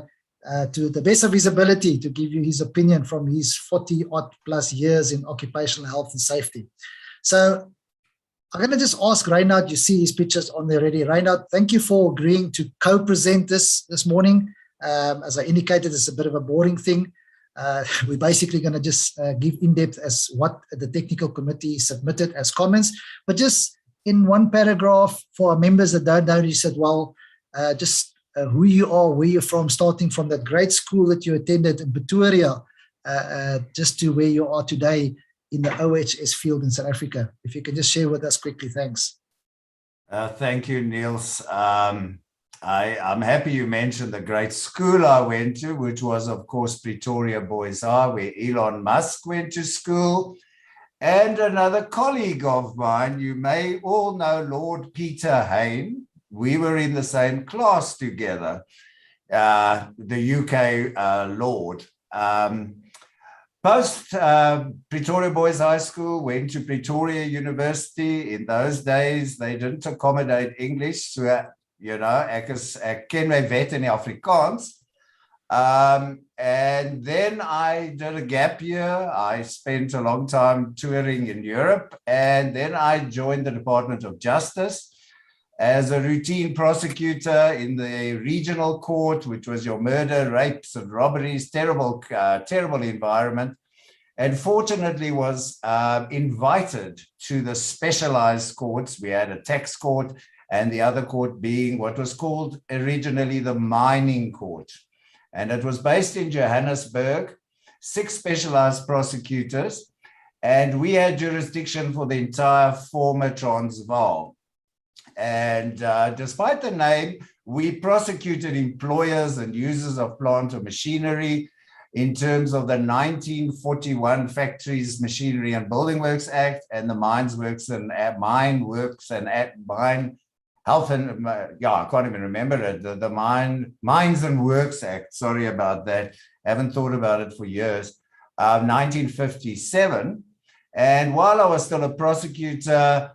to the best of his ability to give you his opinion from his 40-odd plus years in occupational health and safety. So I'm going to just ask Reinhard, you see his pictures on there already. Reinhard, thank you for agreeing to co-present this morning. As I indicated, it's a bit of a boring thing. We're basically going to just give in-depth as what the technical committee submitted as comments, but just in one paragraph for our members that don't know, you said, well, just who you are, where you're from, starting from that great school that you attended in Pretoria, just to where you are today in the OHS field in South Africa. If you can just share with us quickly, thanks. Thank you, Niels. I'm happy you mentioned the great school I went to, which was, of course, Pretoria Boys High, where Elon Musk went to school. And another colleague of mine, you may all know Lord Peter Hain. We were in the same class together, the UK Lord. Post Pretoria Boys High School, went to Pretoria University. In those days, they didn't accommodate English, so ek ken my wet in Afrikaans. And then I did a gap year. I spent a long time touring in Europe, and then I joined the Department of Justice as a routine prosecutor in the regional court, which was your murder, rapes, and robberies. Terrible environment. And fortunately was invited to the specialized courts. We had a tax court, and the other court being what was called originally the mining court. And it was based in Johannesburg, 6 specialized prosecutors, and we had jurisdiction for the entire former Transvaal. And despite the name, we prosecuted employers and users of plant or machinery in terms of the 1941 Factories, Machinery and Building Works Act and the Mine Health and, I can't even remember it, the Mines and Works Act, sorry about that, haven't thought about it for years, 1957. And while I was still a prosecutor,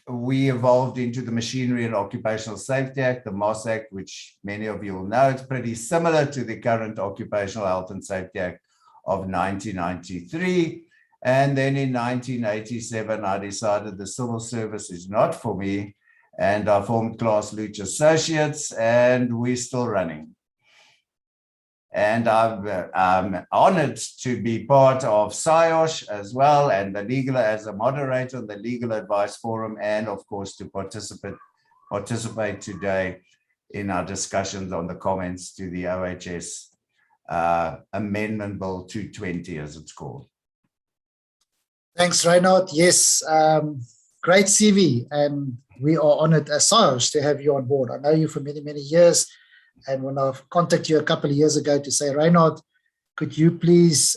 we evolved into the Machinery and Occupational Safety Act, the MOS Act, which many of you will know. It's pretty similar to the current Occupational Health and Safety Act of 1993. And then in 1987, I decided the civil service is not for me, and I formed Class Luch Associates, and we're still running. And I'm honored to be part of Saiosh as well, and the legal, as a moderator of the Legal Advice Forum, and of course to participate today in our discussions on the comments to the OHS Amendment Bill 220, as it's called. Thanks, Reinhard. Yes, great CV, and we are honored as Saiosh to have you on board. I know you for many, many years. And when I contacted you a couple of years ago to say, Reinhard, could you please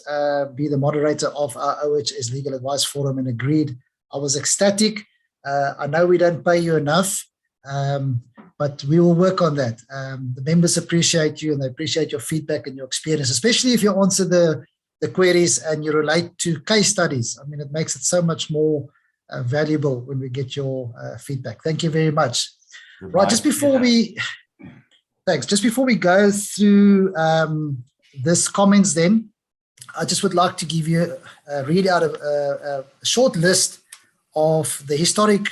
be the moderator of our OHS Legal Advice Forum, and agreed, I was ecstatic. I know we don't pay you enough, but we will work on that. The members appreciate you, and they appreciate your feedback and your experience, especially if you answer the queries and you relate to case studies. I mean, it makes it so much more valuable when we get your feedback. Thank you very much. Goodbye. Right, just before we... Thanks. Just before we go through this comments then, I just would like to give you read out a short list of the historic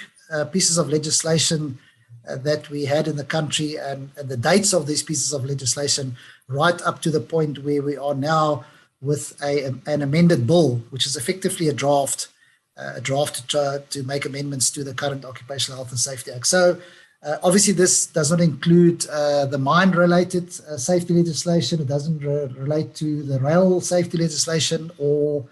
pieces of legislation that we had in the country, and the dates of these pieces of legislation right up to the point where we are now with an amended bill, which is effectively a draft to try to make amendments to the current Occupational Health and Safety Act. So obviously, this does not include the mine-related safety legislation. It doesn't relate to the rail safety legislation or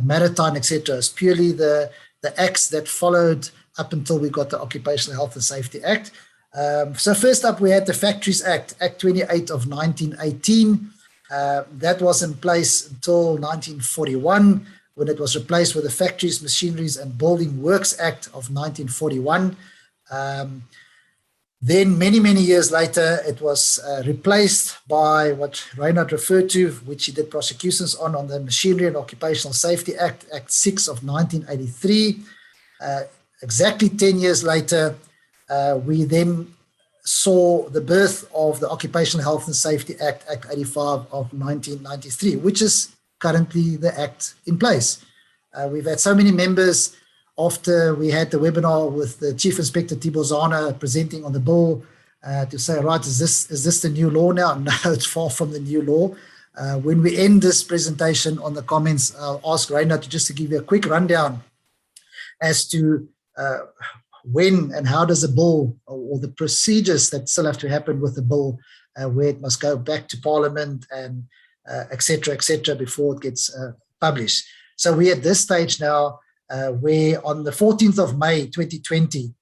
maritime, etc. It's purely the acts that followed up until we got the Occupational Health and Safety Act. So first up, we had the Factories Act, Act 28 of 1918. That was in place until 1941, when it was replaced with the Factories, Machineries and Building Works Act of 1941. Then many, many years later, it was replaced by what Reinhard referred to, which he did prosecutions on the Machinery and Occupational Safety Act, Act 6 of 1983. Exactly 10 years later, we then saw the birth of the Occupational Health and Safety Act, Act 85 of 1993, which is currently the act in place. We've had so many members after we had the webinar with the Chief Inspector Tibozana presenting on the bill to say, right, is this the new law now? No, it's far from the new law. When we end this presentation on the comments, I'll ask Reina to give you a quick rundown as to when and how does a bill or the procedures that still have to happen with the bill, where it must go back to Parliament and et cetera, before it gets published. So we're at this stage now where on the 14th of May 2020,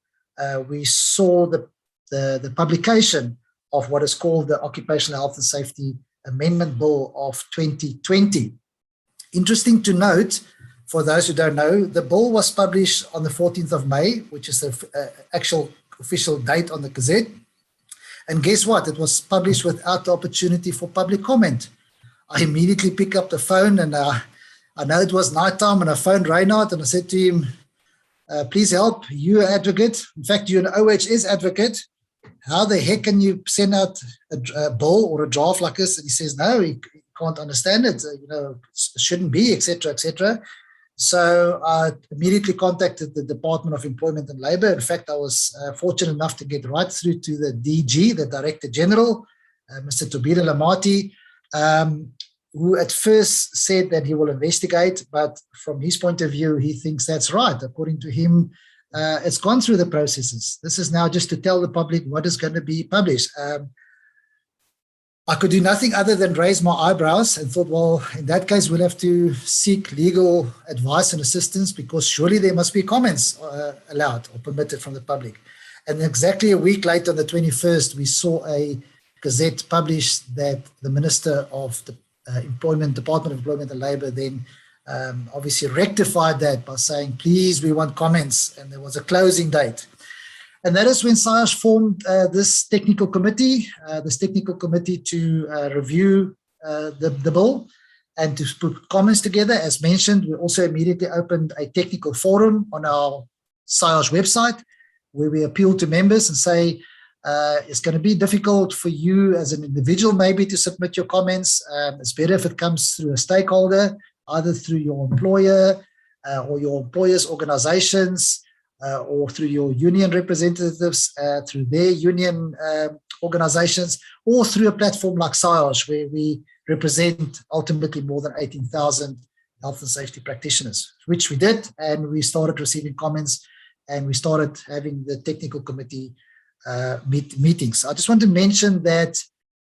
we saw the publication of what is called the Occupational Health and Safety Amendment Bill of 2020. Interesting to note, for those who don't know, the bill was published on the 14th of May, which is the actual official date on the Gazette. And guess what? It was published without the opportunity for public comment. I immediately picked up the phone, and I know it was nighttime, and I phoned Reinhard and I said to him, please help, you're an advocate. In fact, you're an OHS advocate. How the heck can you send out a bill or a draft like this? And he says, no, he can't understand it. It shouldn't be, etc., etc. So I immediately contacted the Department of Employment and Labour. In fact, I was fortunate enough to get right through to the DG, the Director General, Mr. Tobira Lamati, who at first said that he will investigate, but from his point of view, he thinks that's right. According to him, it's gone through the processes. This is now just to tell the public what is going to be published. I could do nothing other than raise my eyebrows and thought, well, in that case, we'll have to seek legal advice and assistance, because surely there must be comments allowed or permitted from the public. And exactly a week later, on the 21st, we saw a Gazette published that the Minister of the Department of Employment and Labour then obviously rectified that by saying, please, we want comments, and there was a closing date. And that is when Saiosh formed this technical committee to review the bill and to put comments together. As mentioned, we also immediately opened a technical forum on our Saiosh website, where we appeal to members and say, it's going to be difficult for you as an individual maybe to submit your comments. It's better if it comes through a stakeholder, either through your employer or your employer's organizations, or through your union representatives, through their union organizations, or through a platform like Saiosh, where we represent ultimately more than 18,000 health and safety practitioners, which we did, and we started receiving comments, and we started having the technical committee meetings. I just want to mention that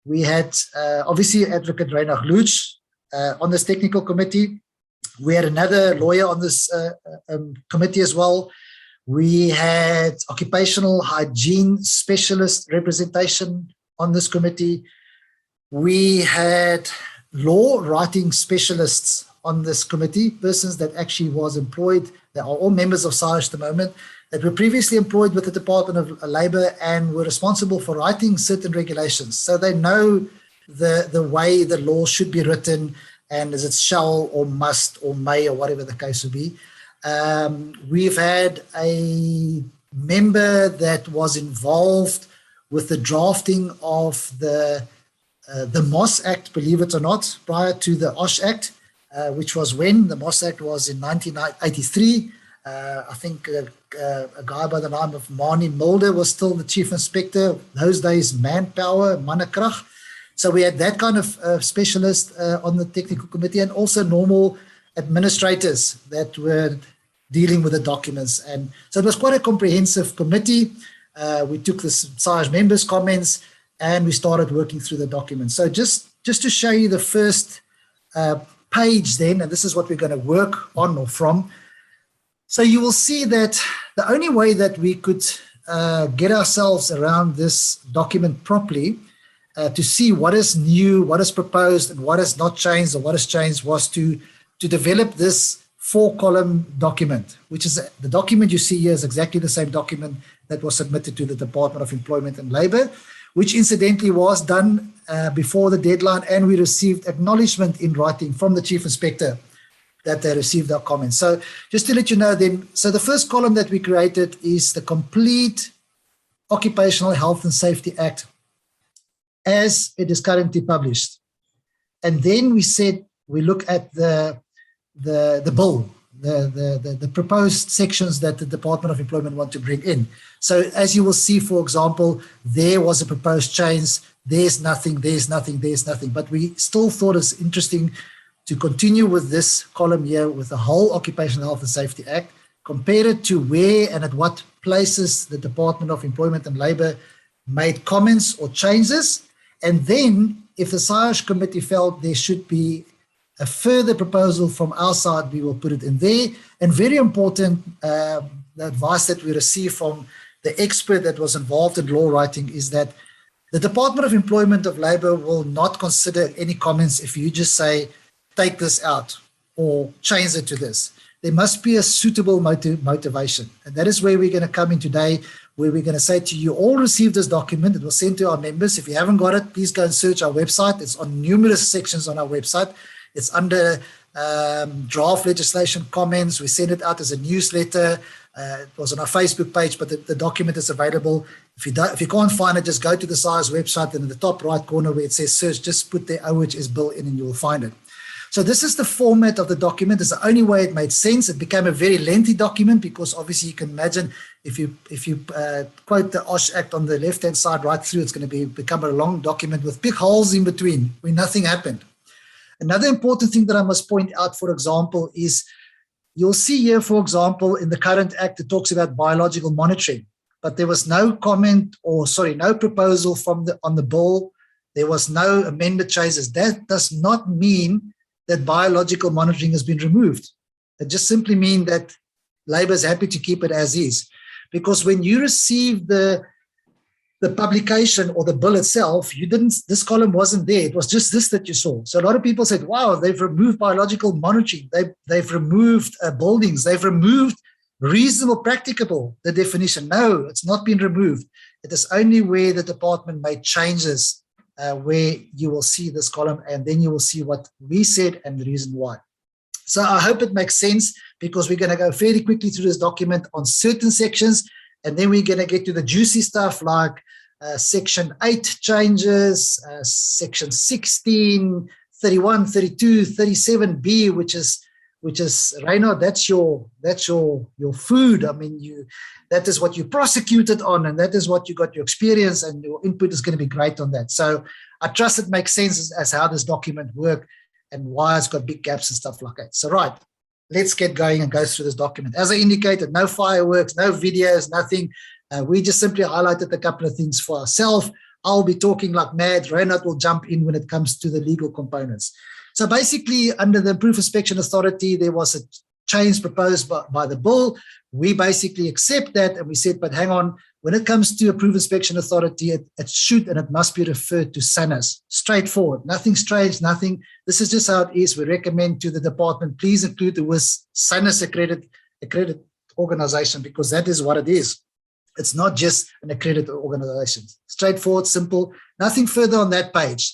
we had obviously Advocate Reinhard Lutsch on this technical committee. We had another lawyer on this committee as well. We had occupational hygiene specialist representation on this committee. We had law writing specialists on this committee, persons that actually was employed, that are all members of Saiosh at the moment, that were previously employed with the Department of Labour and were responsible for writing certain regulations. So they know the way the law should be written, and is it shall or must or may or whatever the case will be. We've had a member that was involved with the drafting of the MOS Act, believe it or not, prior to the OSH Act, which was when the MOS Act was in 1983. I think a guy by the name of Mani Mulder was still the chief inspector. Those days, manpower, mannekracht. So we had that kind of specialist on the technical committee, and also normal administrators that were dealing with the documents. And so it was quite a comprehensive committee. We took the Saiosh members' comments and we started working through the documents. So just to show you the first page then, and this is what we're going to work on or from. So you will see that the only way that we could get ourselves around this document properly to see what is new, what is proposed, and what has not changed or what has changed was to develop this 4-column document, which is the document you see here is exactly the same document that was submitted to the Department of Employment and Labour, which incidentally was done before the deadline, and we received acknowledgement in writing from the Chief Inspector that they received our comments. So just to let you know then, so the first column that we created is the complete Occupational Health and Safety Act as it is currently published. And then we said, we look at the bill, the proposed sections that the Department of Employment want to bring in. So as you will see, for example, there was a proposed change. There's nothing, there's nothing, there's nothing. But we still thought it's interesting to continue with this column here with the whole Occupational Health and Safety Act, compare it to where and at what places the Department of Employment and Labour made comments or changes. And then if the Saiosh committee felt there should be a further proposal from our side, we will put it in there. And very important, the advice that we received from the expert that was involved in law writing is that the Department of Employment of Labour will not consider any comments if you just say, take this out or change it to this. There must be a suitable motivation. And that is where we're going to come in today, where we're going to say to you, all receive this document. It was sent to our members. If you haven't got it, please go and search our website. It's on numerous sections on our website. It's under draft legislation comments. We send it out as a newsletter. It was on our Facebook page, but the document is available. If you can't find it, just go to the Saiosh website, and in the top right corner where it says search, just put the OHS bill in and you will find it. So this is the format of the document. It's the only way it made sense. It became a very lengthy document because obviously you can imagine if you quote the OHS Act on the left-hand side right through, it's going to become a long document with big holes in between where nothing happened. Another important thing that I must point out, for example, is you'll see here, for example, in the current act, it talks about biological monitoring, but there was no comment no proposal on the bill. There was no amended changes. That does not mean that biological monitoring has been removed. It just simply means that Labour is happy to keep it as is. Because when you receive the publication or the bill itself, this column wasn't there. It was just this that you saw. So a lot of people said, wow, they've removed biological monitoring. They've removed buildings. They've removed reasonable, practicable, the definition. No, it's not been removed. It is only where the department made changes where you will see this column, and then you will see what we said and the reason why. So I hope it makes sense, because we're going to go fairly quickly through this document on certain sections, and then we're going to get to the juicy stuff like Section 8 changes, Section 16, 31, 32, 37B, which is Reino, that's your food. I mean, that is what you prosecuted on, and that is what you got your experience, and your input is going to be great on that. So I trust it makes sense as how this document worked and why it's got big gaps and stuff like that. So right, let's get going and go through this document. As I indicated, no fireworks, no videos, nothing. We just simply highlighted a couple of things for ourselves. I'll be talking like mad. Reinhard will jump in when it comes to the legal components. So basically, under the Proof Inspection Authority, there was a change proposed by the bill. We basically accept that, and we said, but hang on, when it comes to a Proof Inspection Authority, it should and it must be referred to SANAS. Straightforward, nothing strange, nothing. This is just how it is. We recommend to the department, please include the word SANAS accredited organization, because that is what it is. It's not just an accredited organization. Straightforward, simple, nothing further on that page.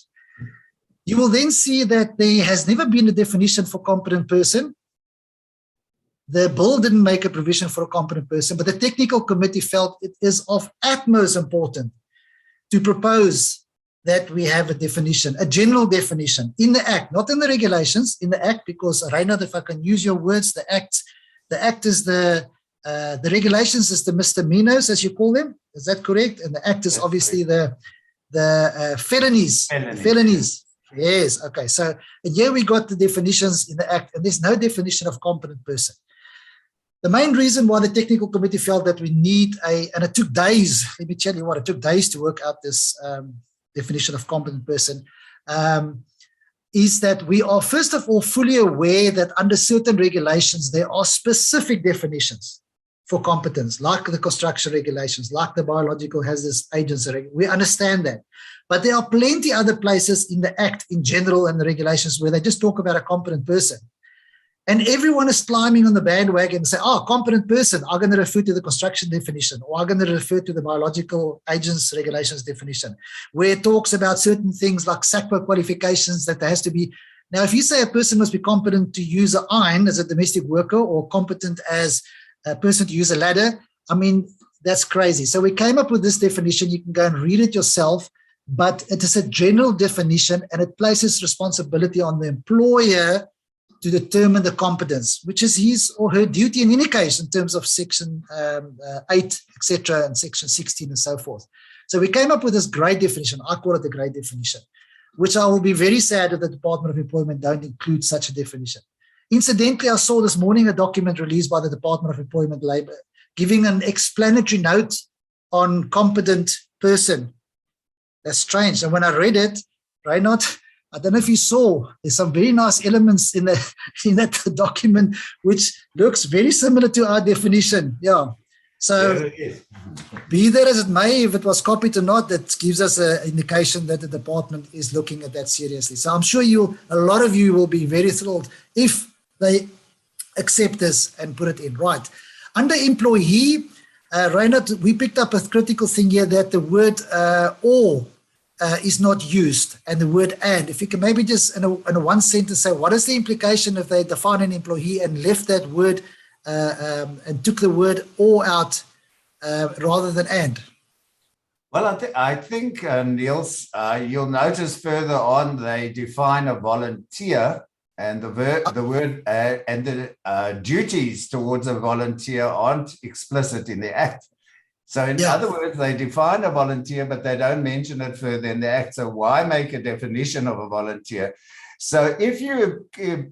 You will then see that there has never been a definition for competent person. The bill didn't make a provision for a competent person, but the technical committee felt it is of utmost importance to propose that we have a definition, a general definition in the Act, not in the regulations, in the Act, because Reinhard, if I can use your words, the Act is the regulations is the misdemeanors, as you call them. Is that correct? And the Act is obviously the felonies. Felonies. Yes. Okay. So here we got the definitions in the Act, and there's no definition of competent person. The main reason why the technical committee felt that we need and it took days, let me tell you what, it took days to work out this definition of competent person, is that we are, first of all, fully aware that under certain regulations, there are specific definitions for competence, like the construction regulations, like the biological hazardous agents. We understand that. But there are plenty other places in the Act in general and the regulations where they just talk about a competent person. And everyone is climbing on the bandwagon and say, oh, competent person, I'm going to refer to the construction definition, or I'm going to refer to the biological agents regulations definition, where it talks about certain things like SACPO qualifications that there has to be. Now, if you say a person must be competent to use an iron as a domestic worker, or competent as a person to use a ladder, I mean, that's crazy. So we came up with this definition. You can go and read it yourself, but it is a general definition, and it places responsibility on the employer to determine the competence, which is his or her duty in any case in terms of section 8, etc., and section 16 and so forth. So we came up with this great definition. I call it the great definition, which I will be very sad if the Department of Employment don't include such a definition. Incidentally, I saw this morning a document released by the Department of Employment Labour giving an explanatory note on competent person. That's strange. And when I read it, Reinhard, I don't know if you saw, there's some very nice elements in that document which looks very similar to our definition. Yeah. So be that as it may, if it was copied or not, that gives us an indication that the department is looking at that seriously. So I'm sure a lot of you will be very thrilled if they accept this and put it in. Right. Under employee, Reinhard, we picked up a critical thing here that the word or is not used, and the word and. If you can maybe just in a one sentence say, what is the implication if they define an employee and left that word and took the word or out rather than and? Well, I think Niels, you'll notice further on they define a volunteer, and the word and the duties towards a volunteer aren't explicit in the Act. So in other words, they define a volunteer, but they don't mention it further in the Act. So why make a definition of a volunteer? So if you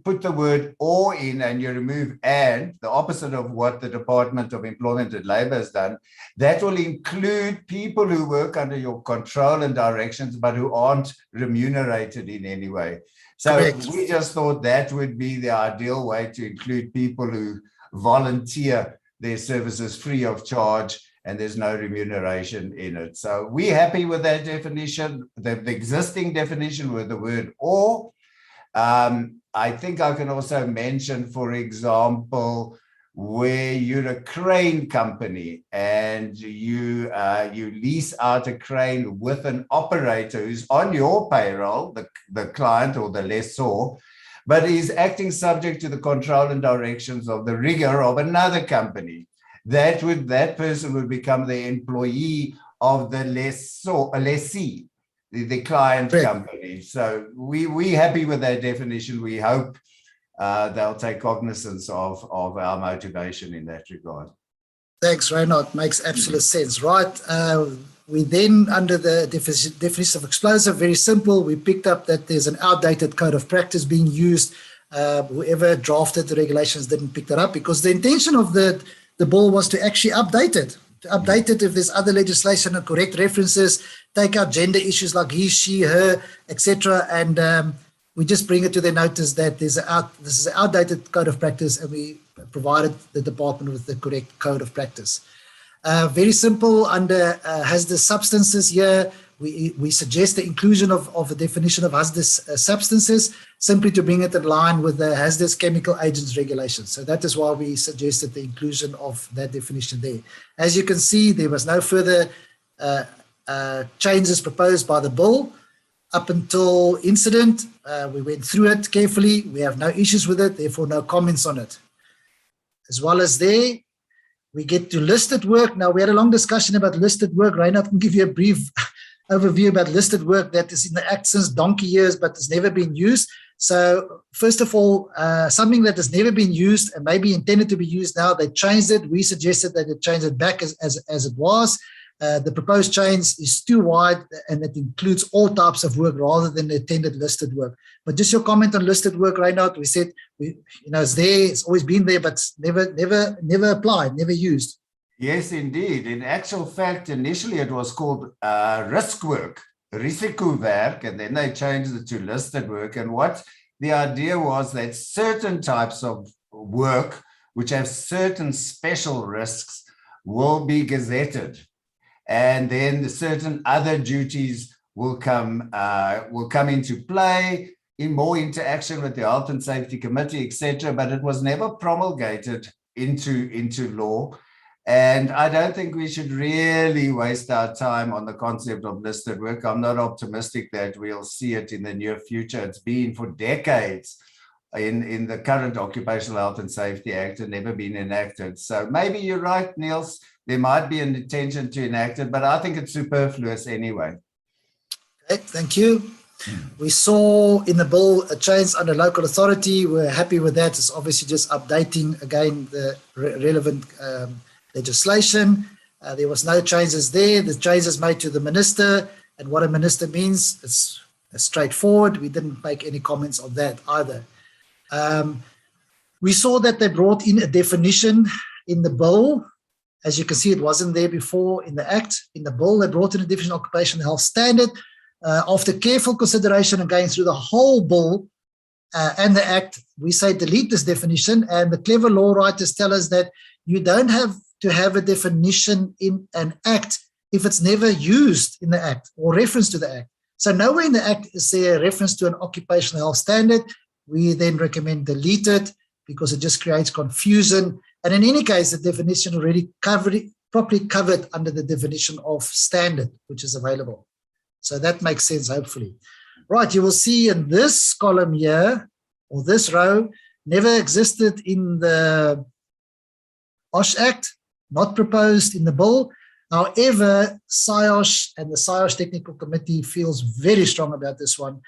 put the word or in and you remove and, the opposite of what the Department of Employment and Labour has done, that will include people who work under your control and directions, but who aren't remunerated in any way. So we just thought that would be the ideal way to include people who volunteer their services free of charge, and there's no remuneration in it. So we're happy with that definition, the existing definition with the word or. I think I can also mention, for example, where you're a crane company and you lease out a crane with an operator who's on your payroll, the client or the lessor, but is acting subject to the control and directions of the rigger of another company. That person would become the employee of the lessee, the client company. So we're happy with that definition. We hope they'll take cognizance of our motivation in that regard. Thanks, Reinhard. Makes absolute sense. Right. We then, under the definition of explosive, very simple, we picked up that there's an outdated code of practice being used. Whoever drafted the regulations didn't pick that up, because the intention of the bill was to actually update it. To update it if there's other legislation and correct references, take out gender issues like he, she, her, etc. And we just bring it to their notice that this is an outdated code of practice, and we provided the department with the correct code of practice. Very simple. Under hazardous substances here, we suggest the inclusion of a definition of hazardous substances, simply to bring it in line with the hazardous chemical agents regulations. So that is why we suggested the inclusion of that definition there. As you can see, there was no further changes proposed by the bill up until incident. We went through it carefully. We have no issues with it, therefore no comments on it. As well as there, we get to listed work. Now, we had a long discussion about listed work. Reinhard can give you a brief overview about listed work that is in the Act since donkey years, but has never been used. So first of all, something that has never been used and maybe intended to be used now, they changed it. We suggested that they change it back as it was. The proposed change is too wide, and it includes all types of work rather than the intended listed work. But just your comment on listed work, Reinhard, we said, it's there, it's always been there, but never applied, never used. Yes, indeed. In actual fact, initially it was called risk work, risikowerk, and then they changed it to listed work. And what the idea was that certain types of work, which have certain special risks, will be gazetted. And then certain other duties will come into play in more interaction with the Health and Safety Committee, etc. But it was never promulgated into law. And I don't think we should really waste our time on the concept of listed work. I'm not optimistic that we'll see it in the near future. It's been for decades in the current Occupational Health and Safety Act and never been enacted. So maybe you're right, Niels. There might be an intention to enact it, but I think it's superfluous anyway. Okay, thank you. We saw in the bill a change under local authority. We're happy with that. It's obviously just updating again the relevant legislation. There was no changes there. The changes made to the minister, and what a minister means, it's straightforward. We didn't make any comments on that either. We saw that they brought in a definition in the bill. As you can see, it wasn't there before in the Act. In the bill, they brought in a definition of occupational health standard. After careful consideration and going through the whole bill and the Act, we say delete this definition, and the clever law writers tell us that you don't have to have a definition in an Act if it's never used in the Act or reference to the Act. So nowhere in the Act is there a reference to an occupational health standard. We then recommend delete it because it just creates confusion. And in any case, the definition already properly covered under the definition of standard, which is available. So that makes sense, hopefully. Right, you will see in this column here, or this row, never existed in the OHS Act, not proposed in the bill. However, Saiosh and the Saiosh Technical Committee feels very strong about this one.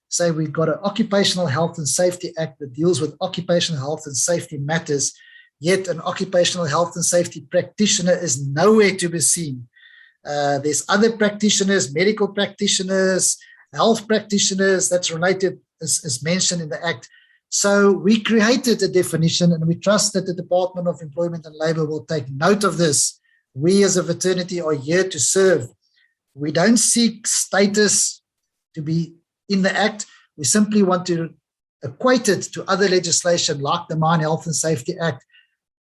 Say we've got an Occupational Health and Safety Act that deals with occupational health and safety matters, yet an occupational health and safety practitioner is nowhere to be seen. There's other practitioners, medical practitioners, health practitioners that's related, is mentioned in the Act. So we created a definition, and we trust that the Department of Employment and Labour will take note of this. We as a fraternity are here to serve. We don't seek status to be in the Act. We simply want to equate it to other legislation like the Mine Health and Safety Act,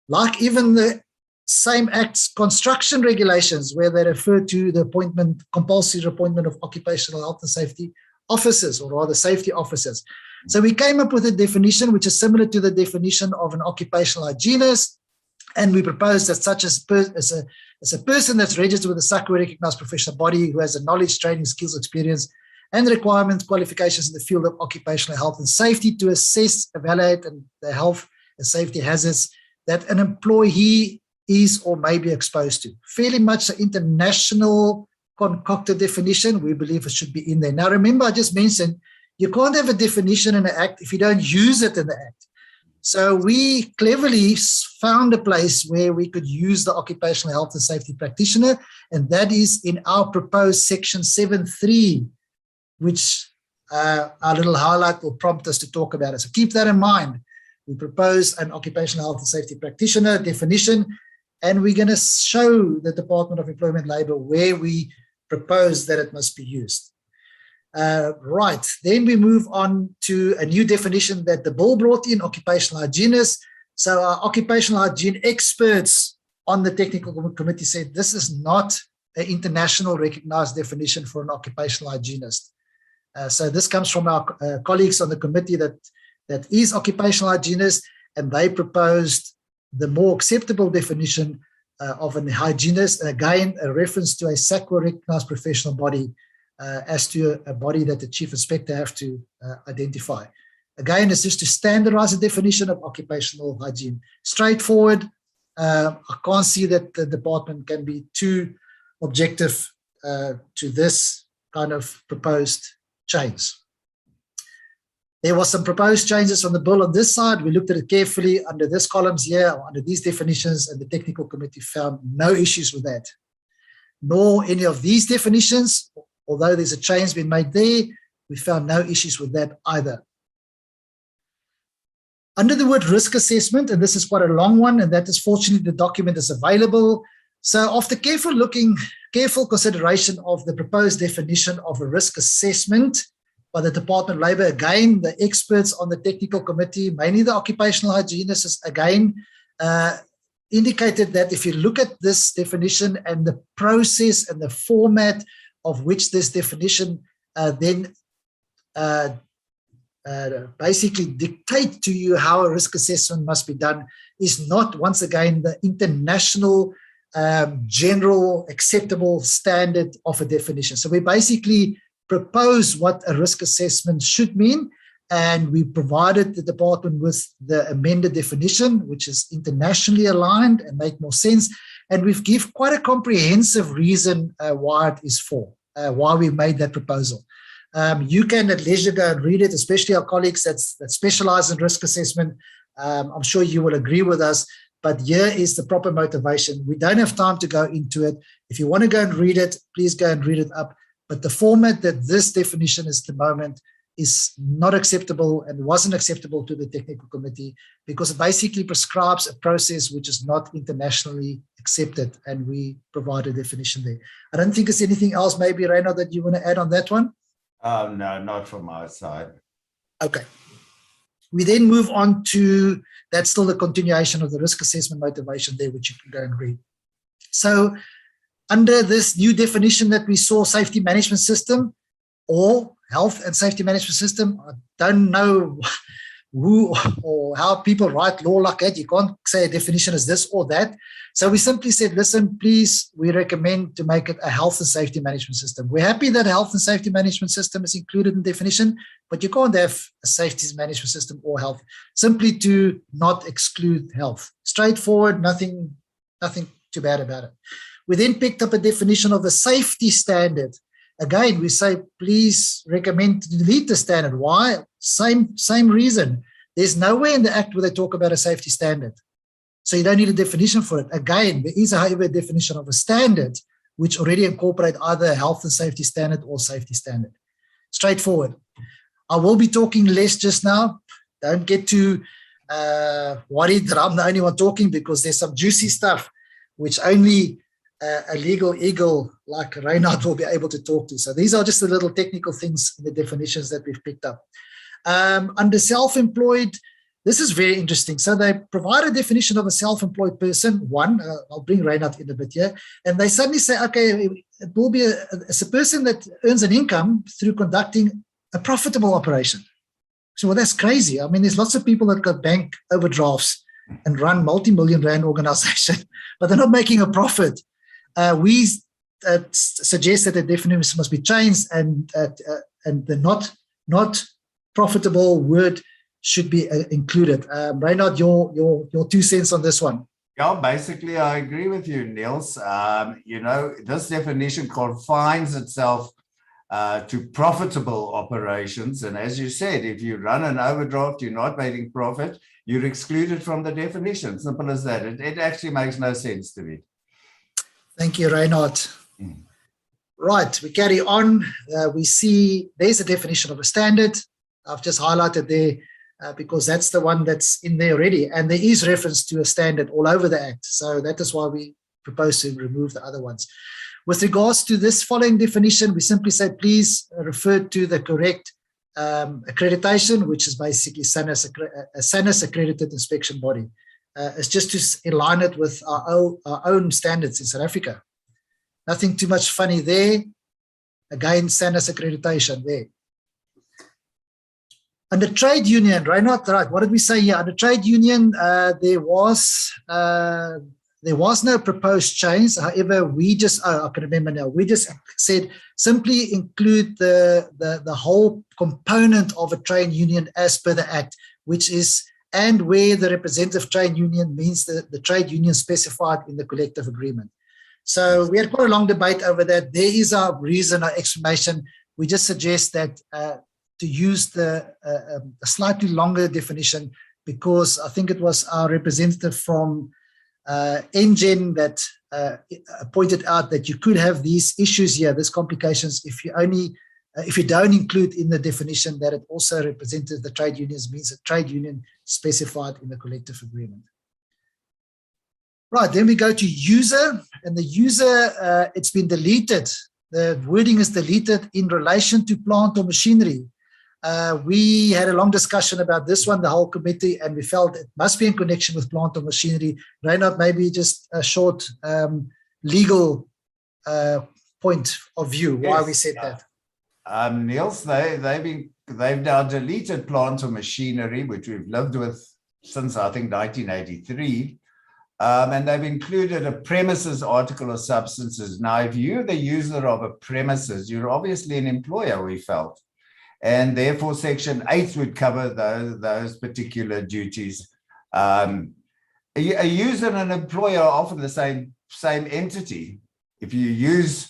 like even the same Act's construction regulations, where they refer to the appointment, compulsory appointment of occupational health and safety officers, or rather safety officers. So we came up with a definition which is similar to the definition of an occupational hygienist, and we propose that such as a person that's registered with a SACU recognized professional body who has a knowledge, training, skills, experience, and requirements, qualifications in the field of occupational health and safety to assess, evaluate, and the health and safety hazards that an employee is or may be exposed to. Fairly much an international concocted definition. We believe it should be in there. Now, remember, I just mentioned you can't have a definition in an Act if you don't use it in the Act. So we cleverly found a place where we could use the occupational health and safety practitioner, and that is in our proposed section 7.3, which our little highlight will prompt us to talk about it. So keep that in mind. We propose an occupational health and safety practitioner definition, and we're going to show the Department of Employment and Labour where we propose that it must be used. Right, then we move on to a new definition that the bill brought in, occupational hygienist. So our occupational hygiene experts on the technical committee said this is not an international recognized definition for an occupational hygienist. So this comes from our colleagues on the committee that is occupational hygienist, and they proposed the more acceptable definition of an hygienist, and again, a reference to a SACU recognized professional body as to a body that the chief inspector have to identify. Again, it's just to standardize the definition of occupational hygiene. Straightforward. I can't see that the department can be too objective to this kind of proposed change. There was some proposed changes on the bill on this side. We looked at it carefully under this columns here, or under these definitions, and the technical committee found no issues with that, nor any of these definitions. Although there's a change been made there, we found no issues with that either. Under the word risk assessment, and this is quite a long one, and that is fortunately the document is available. So after careful consideration of the proposed definition of a risk assessment by the Department of Labour, again, the experts on the technical committee, mainly the occupational hygienists, again, indicated that if you look at this definition and the process and the format of which this definition then basically dictate to you how a risk assessment must be done, is not, once again, the international general acceptable standard of a definition. So we basically propose what a risk assessment should mean, and we provided the department with the amended definition, which is internationally aligned and make more sense. And we've given quite a comprehensive reason why it is for, why we made that proposal. You can at leisure go and read it, especially our colleagues that specialize in risk assessment. I'm sure you will agree with us, but here is the proper motivation. We don't have time to go into it. If you want to go and read it, please go and read it up. But the format that this definition is at the moment is not acceptable and wasn't acceptable to the technical committee, because it basically prescribes a process which is not internationally accepted, and we provide a definition there. I don't think there's anything else, maybe, Reynard, that you want to add on that one? No, not from our side. Okay. We then move on to, that's still the continuation of the risk assessment motivation there, which you can go and read. So under this new definition that we saw, safety management system or health and safety management system, I don't know who or how people write law like that. You can't say a definition is this or that. So we simply said, listen, please, we recommend to make it a health and safety management system. We're happy that a health and safety management system is included in the definition, but you can't have a safety management system or health, simply to not exclude health. Straightforward, nothing too bad about it. We then picked up a definition of a safety standard. Again, we say, please recommend to delete the standard. Why? Same reason. There's nowhere in the Act where they talk about a safety standard. So you don't need a definition for it. Again, there is, however, a definition of a standard which already incorporate either a health and safety standard or safety standard. Straightforward. I will be talking less just now. Don't get too worried that I'm the only one talking, because there's some juicy stuff which only a legal eagle like Reynard will be able to talk to. So these are just the little technical things in the definitions that we've picked up. Under self-employed, this is very interesting. So they provide a definition of a self-employed person. One, I'll bring Reynard in a bit here, and they suddenly say, okay, it will be it's a person that earns an income through conducting a profitable operation. So, well, that's crazy. I mean, there's lots of people that got bank overdrafts and run multi-million rand organization, but they're not making a profit. We suggest that the definition must be changed, and the not profitable word should be included. Reynard, your 2 cents on this one. Yeah, basically, I agree with you, Niels. This definition confines itself to profitable operations. And as you said, if you run an overdraft, you're not making profit, you're excluded from the definition. Simple as that. It actually makes no sense to me. Thank you, Reynard. Right, we carry on. We see there's a definition of a standard. I've just highlighted there because that's the one that's in there already. And there is reference to a standard all over the Act. So that is why we propose to remove the other ones. With regards to this following definition, we simply say, please refer to the correct accreditation, which is basically a SANIS accredited inspection body. It's just to align it with our own standards in South Africa. Nothing too much funny there. Again, SANIS accreditation there. Under trade union, Reynard, right? What did we say here? Under trade union, there was no proposed change. However, we just, I can remember now, we just said simply include the whole component of a trade union as per the Act, which is, and where the representative trade union means the trade union specified in the collective agreement. So we had quite a long debate over that. There is our reason, our explanation. We just suggest that to use a slightly longer definition, because I think it was our representative from NGen that pointed out that you could have these issues here, these complications, if you don't include in the definition that it also represented the trade unions, means a trade union specified in the collective agreement. Right, then we go to user, and the user, it's been deleted. The wording is deleted in relation to plant or machinery. We had a long discussion about this one, the whole committee, and we felt it must be in connection with plant or machinery. Reynard, maybe just a short legal point of view why we said that. Niels, they've now deleted plant or machinery, which we've lived with since I think 1983. And they've included a premises article or substances. Now, if you're the user of a premises, you're obviously an employer, we felt. And therefore, Section 8 would cover those particular duties. A user and an employer are often the same entity. If you use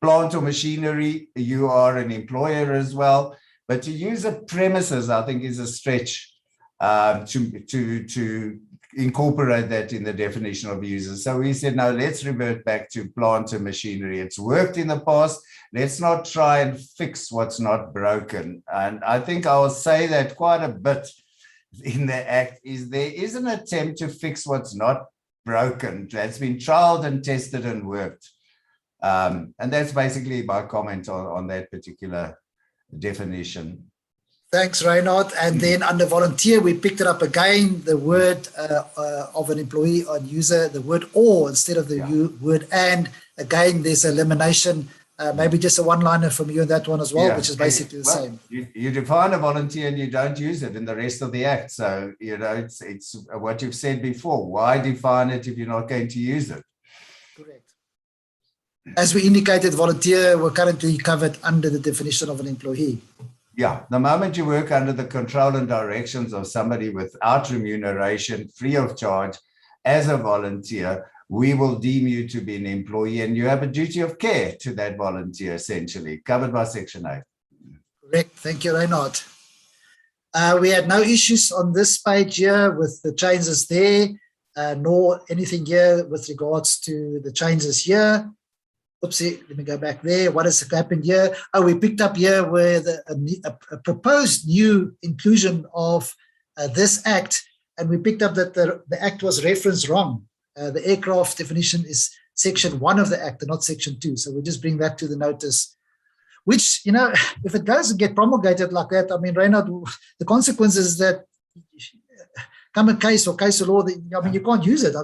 plant or machinery, you are an employer as well. But to use a premises, I think, is a stretch to incorporate that in the definition of users. So we said, no, let's revert back to plant and machinery. It's worked in the past. Let's not try and fix what's not broken. And I think I'll say that quite a bit in the Act, is there is an attempt to fix what's not broken. That's been trialed and tested and worked. And that's basically my comment on that particular definition. Thanks, Reinhard. And then under volunteer, we picked it up again, the word of an employee on user, the word or instead of the word and. Again, there's elimination. Maybe just a one-liner from you on that one as well, which is basically the same. You define a volunteer and you don't use it in the rest of the Act. So, you know, it's what you've said before. Why define it if you're not going to use it? Correct. As we indicated, volunteer, we're currently covered under the definition of an employee. Yeah, the moment you work under the control and directions of somebody without remuneration, free of charge, as a volunteer, we will deem you to be an employee and you have a duty of care to that volunteer, essentially, covered by Section 8. Correct. Thank you, Reinhard. We had no issues on this page here with the changes there, nor anything here with regards to the changes here. Oopsie, let me go back there. What has happened here? Oh, we picked up here where a proposed new inclusion of this Act, and we picked up that the Act was referenced wrong. The aircraft definition is Section 1 of the Act and not Section 2. So we'll just bring that to the notice, which, you know, if it does get promulgated like that, I mean, Reinhard, the consequences is that come a case or case of law, I mean, you can't use it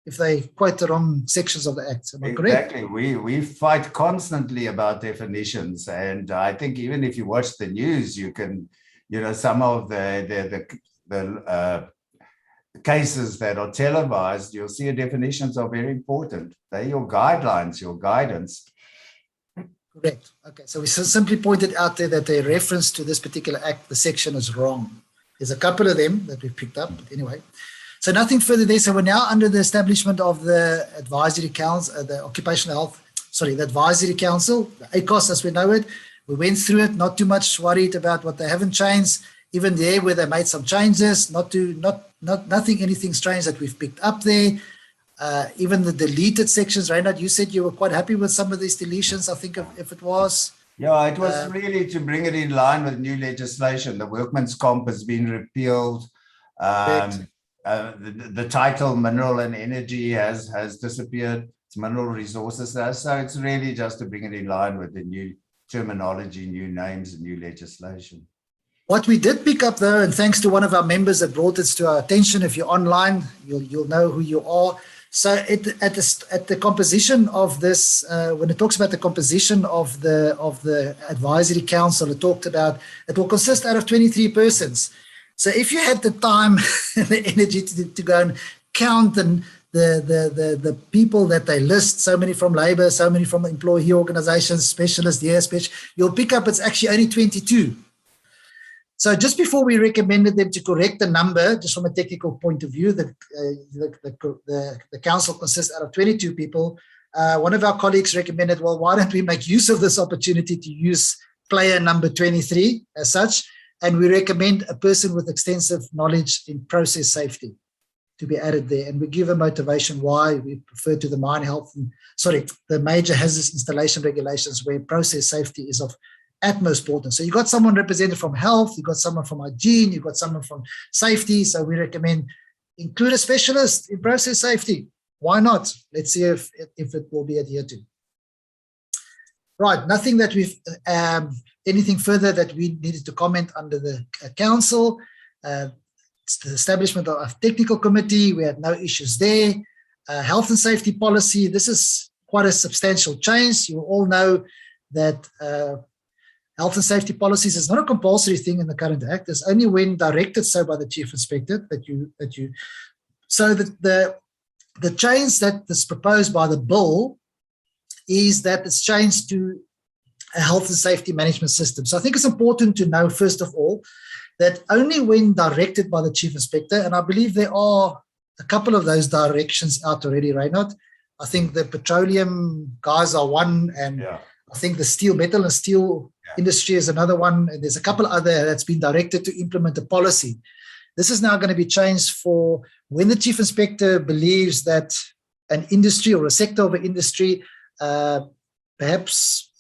if they quote the wrong sections of the Act. Am I correct? Exactly. We fight constantly about definitions. And I think even if you watch the news, you can, you know, some of the cases that are televised, you'll see definitions are very important. They're your guidelines, your guidance. Correct. Okay. So we simply pointed out there that the reference to this particular Act, the section is wrong. There's a couple of them that we picked up, but anyway. So nothing further there. So we're now under the establishment of the Advisory Council, the Occupational Health, the Advisory Council, the ACOS as we know it. We went through it, not too much worried about what they haven't changed. Even there where they made some changes, anything strange that we've picked up there. Even the deleted sections, Reinhard, you said you were quite happy with some of these deletions, I think, if it was. Yeah, it was really to bring it in line with new legislation. The workman's comp has been repealed. The title mineral and energy has disappeared. It's mineral resources. So it's really just to bring it in line with the new terminology, new names, and new legislation. What we did pick up, though, and thanks to one of our members that brought this to our attention, if you're online, you'll know who you are. So at the composition of this, when it talks about the composition of the Advisory Council, it talked about it will consist out of 23 persons. So if you had the time and the energy to go and count the people that they list, so many from labor, so many from employee organizations, specialists, you'll pick up it's actually only 22. So just before we recommended them to correct the number, just from a technical point of view, the council consists out of 22 people. One of our colleagues recommended, well, why don't we make use of this opportunity to use player number 23 as such? And we recommend a person with extensive knowledge in process safety to be added there. And we give a motivation why we prefer to the the major hazardous installation regulations where process safety is of utmost importance. So you got someone represented from health, you got someone from hygiene, you got someone from safety. So we recommend include a specialist in process safety. Why not? Let's see if it will be adhered to. Right, nothing that we've anything further that we needed to comment under the council. It's the establishment of a technical committee. We had no issues there. Health and safety policy. This is quite a substantial change. You all know that health and safety policies is not a compulsory thing in the current Act. It's only when directed so by the Chief Inspector that you. So the change that is proposed by the bill is that it's changed to a health and safety management system. So I think it's important to know, first of all, that only when directed by the Chief Inspector, and I believe there are a couple of those directions out already, Reinhard. I think the petroleum guys are one, and I think the steel, metal and steel industry is another one. And there's a couple other that's been directed to implement a policy. This is now going to be changed for when the chief inspector believes that an industry or a sector of an industry perhaps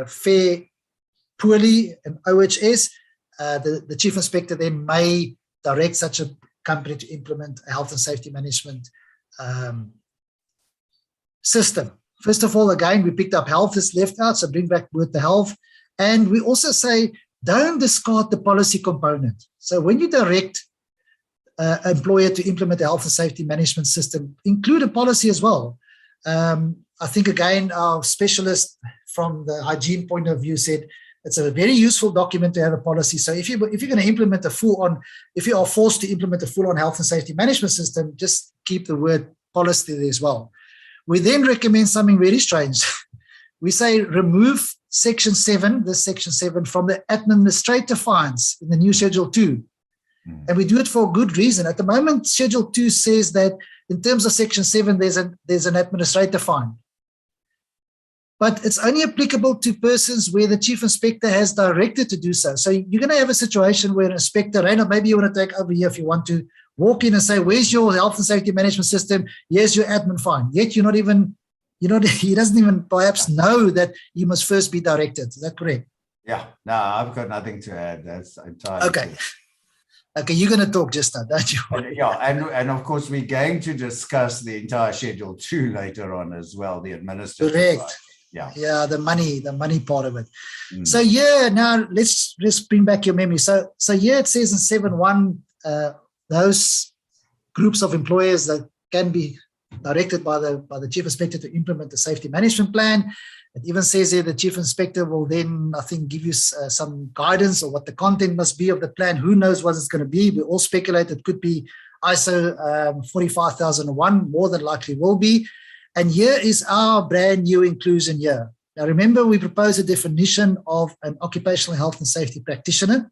fare poorly in OHS, the chief inspector then may direct such a company to implement a health and safety management system. First of all, again, we picked up health is left out, so bring back word the health. And we also say, don't discard the policy component. So when you direct an employer to implement a health and safety management system, include a policy as well. I think, again, our specialist from the hygiene point of view said, it's a very useful document to have a policy. So if you're going to implement if you are forced to implement a full-on health and safety management system, just keep the word policy there as well. We then recommend something very strange. We say remove Section 7, this Section 7, from the administrative fines in the new Schedule 2. And we do it for a good reason. At the moment, Schedule 2 says that in terms of Section 7, there's an administrative fine. But it's only applicable to persons where the chief inspector has directed to do so. So you're going to have a situation where an inspector, Reynald, maybe you want to take over here if you want to, walk in and say, where's your health and safety management system? Here's your admin fine. Yet you're not even, he doesn't even perhaps know that you must first be directed. Is that correct? Yeah, no, I've got nothing to add. That's entirely okay. True. Okay, you're going to talk just now, don't you? And of course, we're going to discuss the entire Schedule 2 later on as well, the administrative correct. Side. Yeah, the money part of it. So now let's bring back your memory. So here it says in 7.1, those groups of employers that can be directed by the chief inspector to implement the safety management plan. It even says here the chief inspector will then, I think, give you some guidance on what the content must be of the plan. Who knows what it's going to be? We all speculate it could be ISO 45001, more than likely will be. And here is our brand new inclusion here. Now, remember, we propose a definition of an occupational health and safety practitioner.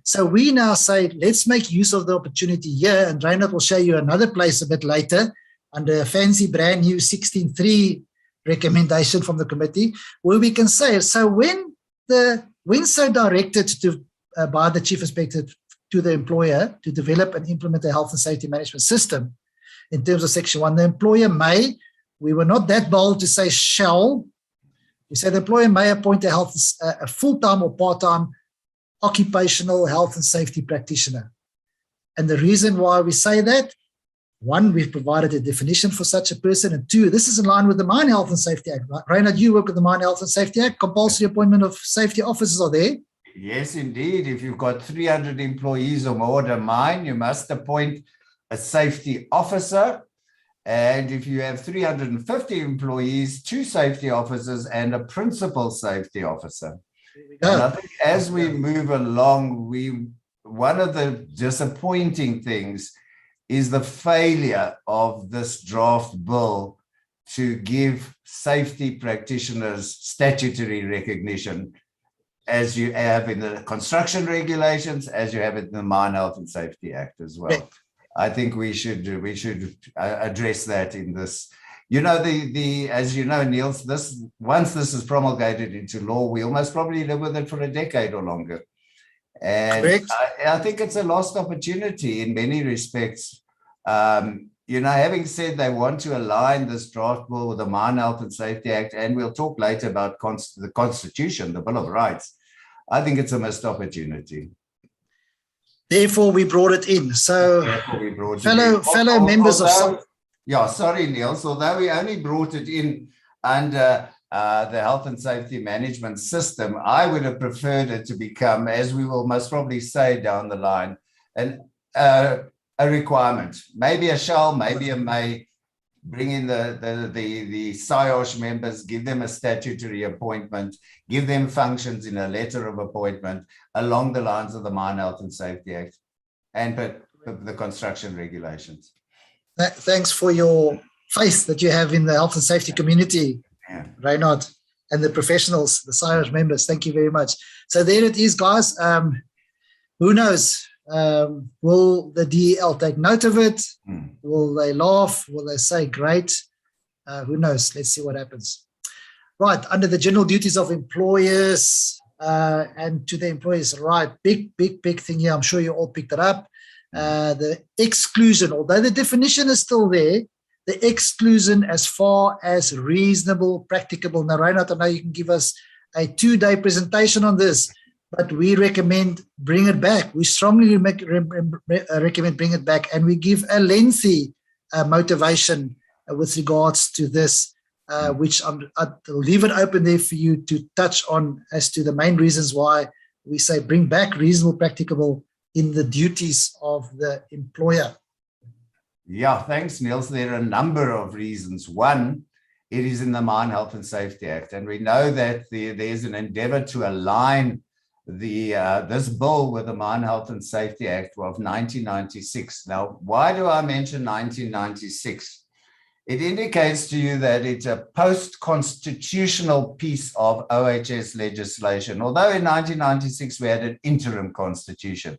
So we now say, let's make use of the opportunity here, and Reinhard will show you another place a bit later under a fancy brand new 16.3 recommendation from the committee, where we can say, so when so directed to by the chief inspector to the employer to develop and implement a health and safety management system, in terms of Section 1, the employer may, we were not that bold to say shall, we said the employer may appoint a full-time or part-time occupational health and safety practitioner. And the reason why we say that, one, we've provided a definition for such a person, and two, this is in line with the Mine Health and Safety Act. Right? Reinhard, you work with the Mine Health and Safety Act. Compulsory appointment of safety officers are there. Yes, indeed. If you've got 300 employees or more at a mine, you must appoint a safety officer. And if you have 350 employees, 2 safety officers and a principal safety officer. And I think as we move along, one of the disappointing things is the failure of this draft bill to give safety practitioners statutory recognition, as you have in the construction regulations, as you have in the Mine Health and Safety Act as well. Right. I think we should address that in this. You know, as you know, Niels, once this is promulgated into law, we'll most probably live with it for a decade or longer. And I think it's a lost opportunity in many respects. You know, having said they want to align this draft bill with the Mine Health and Safety Act, and we'll talk later about the Constitution, the Bill of Rights, I think it's a missed opportunity. Therefore, we brought it in. So, fellow members of... Yeah, sorry, Niels, although we only brought it in under the health and safety management system, I would have preferred it to become, as we will most probably say down the line, a requirement, maybe a shall, maybe a may. Bring in the Saiosh members, give them a statutory appointment, give them functions in a letter of appointment along the lines of the Mine Health and Safety Act and the construction regulations. Thanks for your faith that you have in the health and safety community, Reinhard, and the professionals, the Saiosh members. Thank you very much. So there it is, guys. Who knows? Will the DEL take note of it? Will they laugh? Will they say, great? Who knows? Let's see what happens. Right, under the general duties of employers and to the employees, right, big thing here. I'm sure you all picked it up. The exclusion, although the definition is still there, the exclusion as far as reasonable, practicable. Now, Reinhard, I know you can give us a 2-day presentation on this, but we recommend bring it back. We strongly recommend bring it back, and we give a lengthy motivation with regards to this, which I'll leave it open there for you to touch on as to the main reasons why we say bring back reasonable, practicable in the duties of the employer. Yeah, thanks, Niels. There are a number of reasons. One, it is in the Mine Health and Safety Act, and we know that there's an endeavor to align this bill with the Mine Health and Safety Act of 1996. Now, why do I mention 1996? It indicates to you that it's a post-constitutional piece of OHS legislation, although in 1996 we had an interim constitution.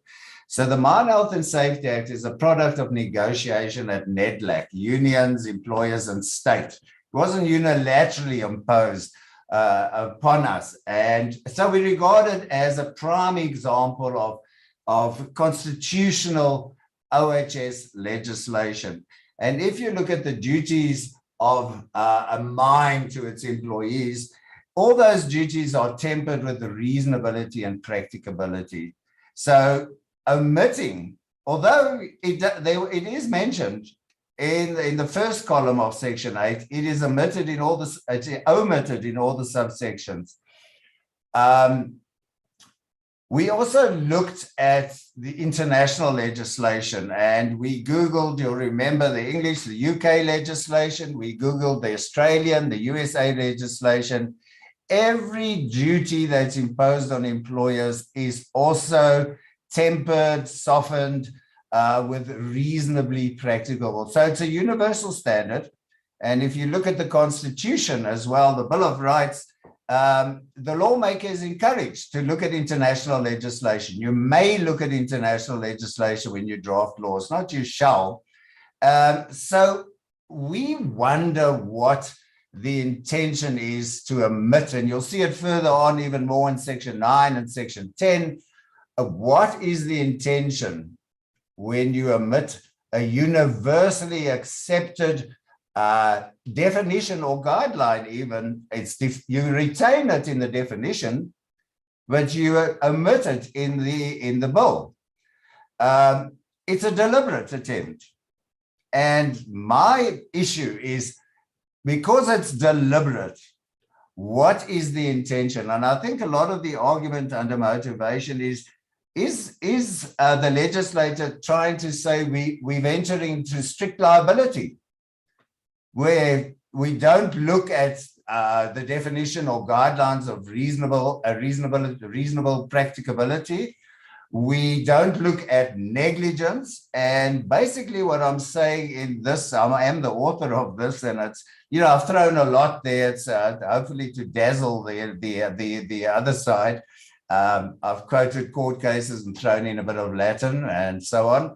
So the Mine Health and Safety Act is a product of negotiation at NEDLAC, unions, employers, and state. It wasn't unilaterally imposed upon us. And so we regard it as a prime example of constitutional OHS legislation. And if you look at the duties of a mine to its employees, all those duties are tempered with the reasonability and practicability. So omitting, although it is mentioned in the first column of Section 8, it is omitted in all the subsections. We also looked at the international legislation, and we Googled, you'll remember the English, the UK legislation, we Googled the Australian, the USA legislation. Every duty that's imposed on employers is also tempered, softened, with reasonably practicable. So it's a universal standard. And if you look at the Constitution as well, the Bill of Rights, the lawmaker is encouraged to look at international legislation. You may look at international legislation when you draft laws, not you shall. So we wonder what the intention is to omit, and you'll see it further on even more in Section 9 and Section 10. What is the intention when you omit a universally accepted definition or guideline? Even you retain it in the definition, but you omit it in the bill. It's a deliberate attempt, and my issue is, because it's deliberate, what is the intention? And I think a lot of the argument under motivation is the legislator trying to say we've entered into strict liability, where we don't look at the definition or guidelines of reasonable practicability. We don't look at negligence. And basically what I'm saying in this, I am the author of this, and it's, I've thrown a lot there. It's hopefully to dazzle the other side. I've quoted court cases and thrown in a bit of Latin and so on.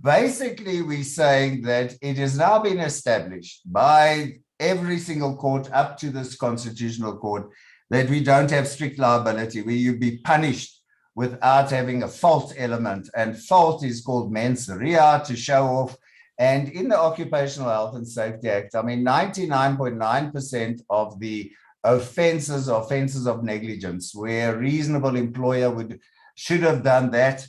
Basically, we're saying that it has now been established by every single court up to this constitutional court that we don't have strict liability, where you'd be punished without having a fault element. And fault is called mens rea, to show off. And in the Occupational Health and Safety Act, 99.9% of the offenses are offenses of negligence, where a reasonable employer should have done that.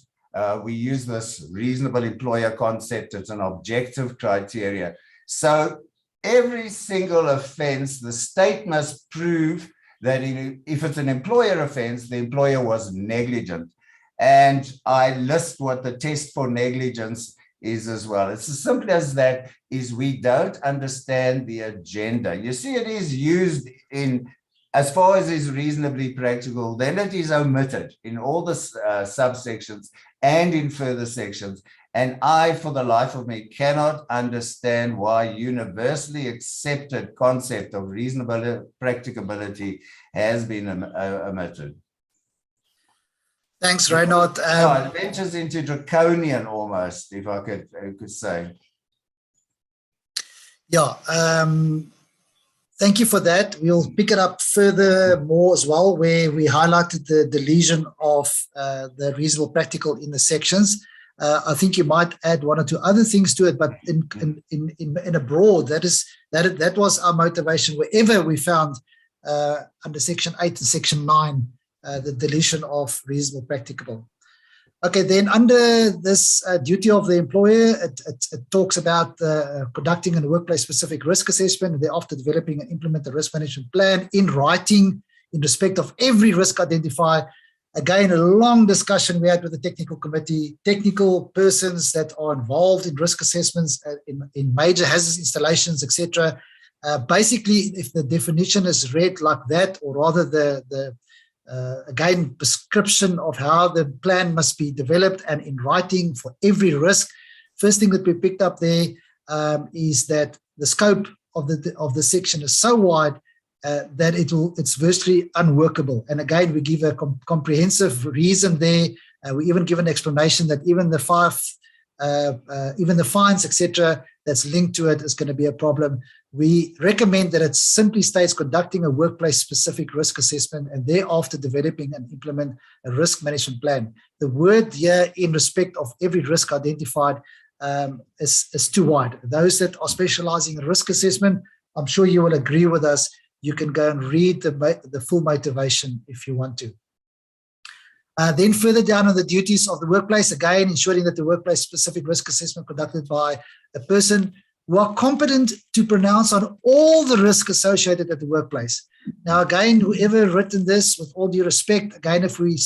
We use this reasonable employer concept. It's an objective criteria. So every single offense, the state must prove that if it's an employer offense, the employer was negligent. And I list what the test for negligence is as well. It's as simple as that, is we don't understand the agenda. You see, it is used in, as far as is reasonably practical, then it is omitted in all the subsections and in further sections. And I, for the life of me, cannot understand why universally accepted concept of reasonable practicability has been omitted. Thanks, Reinhard. It ventures into draconian almost, if I could say. Yeah, thank you for that. We'll pick it up further more as well, where we highlighted the deletion of the reasonable practical in the sections. I think you might add one or two other things to it, but in a broad, that was our motivation wherever we found under section 8 and section 9 the deletion of reasonable practicable. Okay, then under this duty of the employer, it talks about conducting a workplace-specific risk assessment, and thereafter developing and implement a risk management plan in writing in respect of every risk identified. Again, a long discussion we had with the technical committee, technical persons that are involved in risk assessments in major hazardous installations, etc. Basically, if the definition is read like that, or rather again, prescription of how the plan must be developed and in writing for every risk. First thing that we picked up there is that the scope of the section is so wide that it's virtually unworkable. And again, we give a comprehensive reason there. We even give an explanation that even the fines, etc., that's linked to it is going to be a problem. We recommend that it simply states conducting a workplace-specific risk assessment and thereafter developing and implement a risk management plan. The word here in respect of every risk identified is too wide. Those that are specializing in risk assessment, I'm sure you will agree with us. You can go and read the full motivation if you want to. Then further down on the duties of the workplace, again, ensuring that the workplace-specific risk assessment conducted by a person who are competent to pronounce on all the risk associated at the workplace. Now, again, whoever written this, with all due respect, again, if we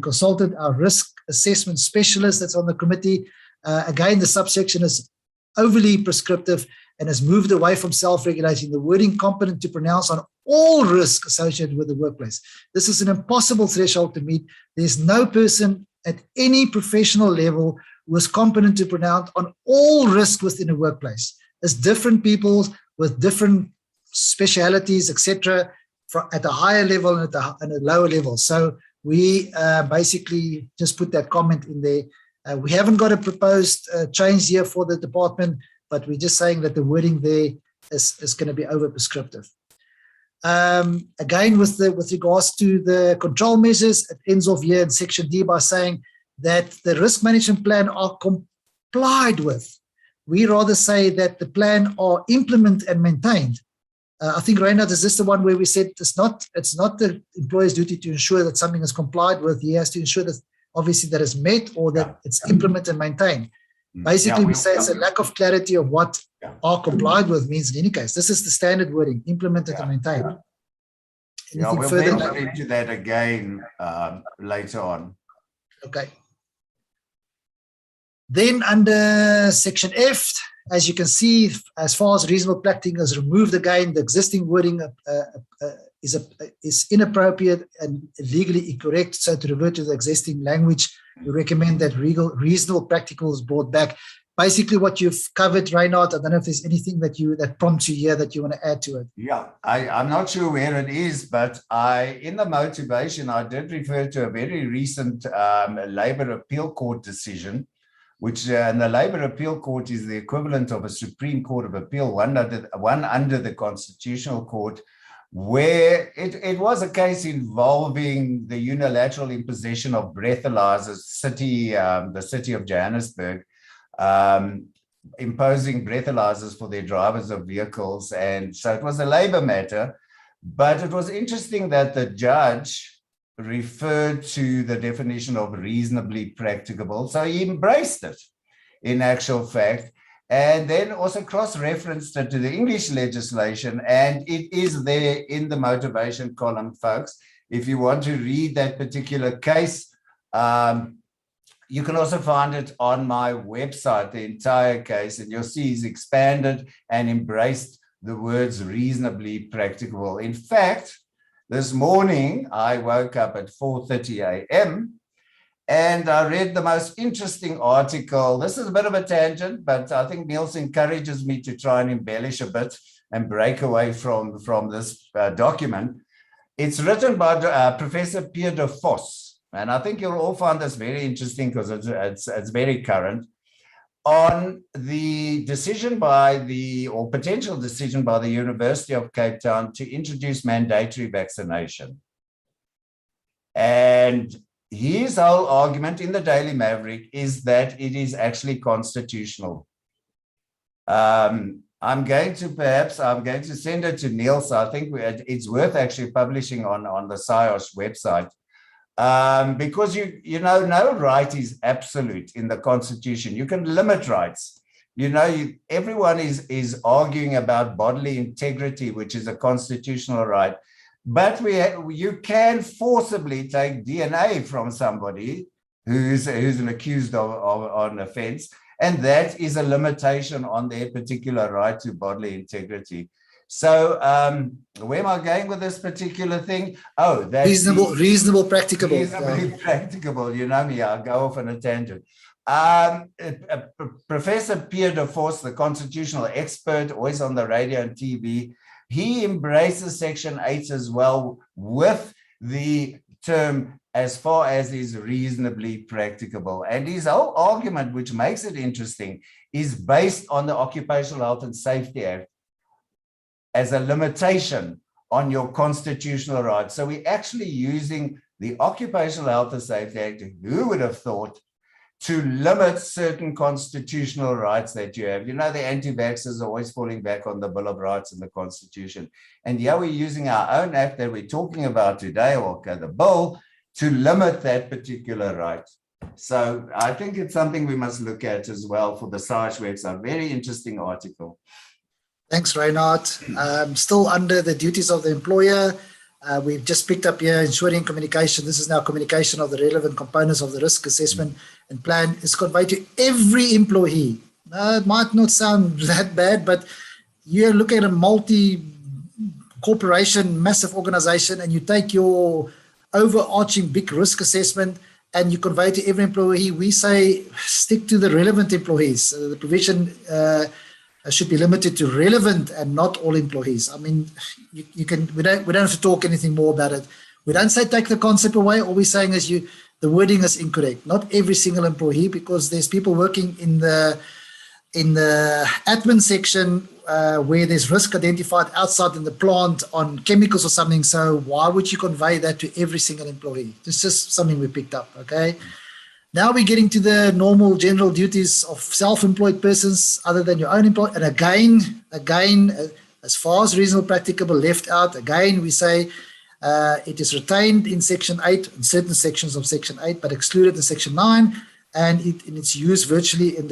consulted our risk assessment specialist that's on the committee, again, the subsection is overly prescriptive and has moved away from self-regulating. The wording competent to pronounce on all risk associated with the workplace. This is an impossible threshold to meet. There's no person at any professional level who is competent to pronounce on all risk within a workplace. There's different people with different specialities, etc., at a higher level and at a lower level. So we basically just put that comment in there. We haven't got a proposed change here for the department, but we're just saying that the wording there is going to be over prescriptive. Again, with regards to the control measures, it ends off here in section D by saying that the risk management plan are complied with. We rather say that the plan are implemented and maintained. I think, Reinhard, is this the one where we said it's not the employer's duty to ensure that something is complied with. He has to ensure that obviously that is met or that it's implemented and maintained. Basically, we say it's a lack of clarity of what are complied with means in any case. This is the standard wording, implemented and maintained. We'll venture into that again later on. Okay. Then under section F, as you can see, as far as reasonable practice is removed again, the existing wording is inappropriate and legally incorrect. So to revert to the existing language, we recommend that reasonable practical is brought back. Basically what you've covered, Reinhard, I don't know if there's anything that prompts you here that you want to add to it. Yeah, I'm not sure where it is, but in the motivation, I did refer to a very recent Labour Appeal Court decision, which and the Labour Appeal Court is the equivalent of a Supreme Court of Appeal, one under the Constitutional Court, where it was a case involving the unilateral imposition of breathalyzers, the city of Johannesburg, imposing breathalyzers for their drivers of vehicles. And so it was a labor matter, but it was interesting that the judge referred to the definition of reasonably practicable. So he embraced it in actual fact, and then also cross-referenced it to the English legislation. And it is there in the motivation column, folks. If you want to read that particular case, you can also find it on my website, the entire case, and you'll see he's expanded and embraced the words reasonably practicable. In fact, this morning, I woke up at 4:30 a.m. and I read the most interesting article. This is a bit of a tangent, but I think Niels encourages me to try and embellish a bit and break away from this document. It's written by Professor Pierre de Vos, and I think you'll all find this very interesting because it's very current. on the decision by or potential decision by the University of Cape Town to introduce mandatory vaccination. And his whole argument in the Daily Maverick is that it is actually constitutional. I'm going to send it to Niels. I think it's worth actually publishing on the Saiosh website. Because you know, no right is absolute in the Constitution. You can limit rights. You know, everyone is arguing about bodily integrity, which is a constitutional right. But you can forcibly take DNA from somebody who's an accused of an offence, and that is a limitation on their particular right to bodily integrity. So where am I going with this particular thing? Oh, that's reasonable, practicable. Reasonably practicable. You know me, I'll go off on a tangent. Professor Pierre de Vos, the constitutional expert, always on the radio and TV, he embraces Section 8 as well, with the term as far as is reasonably practicable. And his whole argument, which makes it interesting, is based on the Occupational Health and Safety Act as a limitation on your constitutional rights. So we're actually using the Occupational Health and Safety Act, who would have thought, to limit certain constitutional rights that you have. You know, the anti-vaxxers are always falling back on the Bill of Rights and the Constitution. And yeah, we're using our own act that we're talking about today, or the bill, to limit that particular right. So I think it's something we must look at as well for the Saiosh website. Very interesting article. Thanks, Reinhard. Still under the duties of the employer. We've just picked up here ensuring communication. This is now communication of the relevant components of the risk assessment and plan is conveyed to every employee. It might not sound that bad, but you look at a multi-corporation, massive organization, and you take your overarching big risk assessment and you convey to every employee. We say stick to the relevant employees. The provision should be limited to relevant and not all employees. I mean, we don't have to talk anything more about it. We don't say take the concept away. All we're saying is the wording is incorrect. Not every single employee, because there's people working in the admin section where there's risk identified outside in the plant on chemicals or something. So why would you convey that to every single employee? This is just something we picked up, okay? Now we're getting to the normal general duties of self-employed persons other than your own employee. And again, as far as reasonable practicable left out, again, we say it is retained in Section 8, in certain sections of Section 8, but excluded in Section 9. And it's used virtually in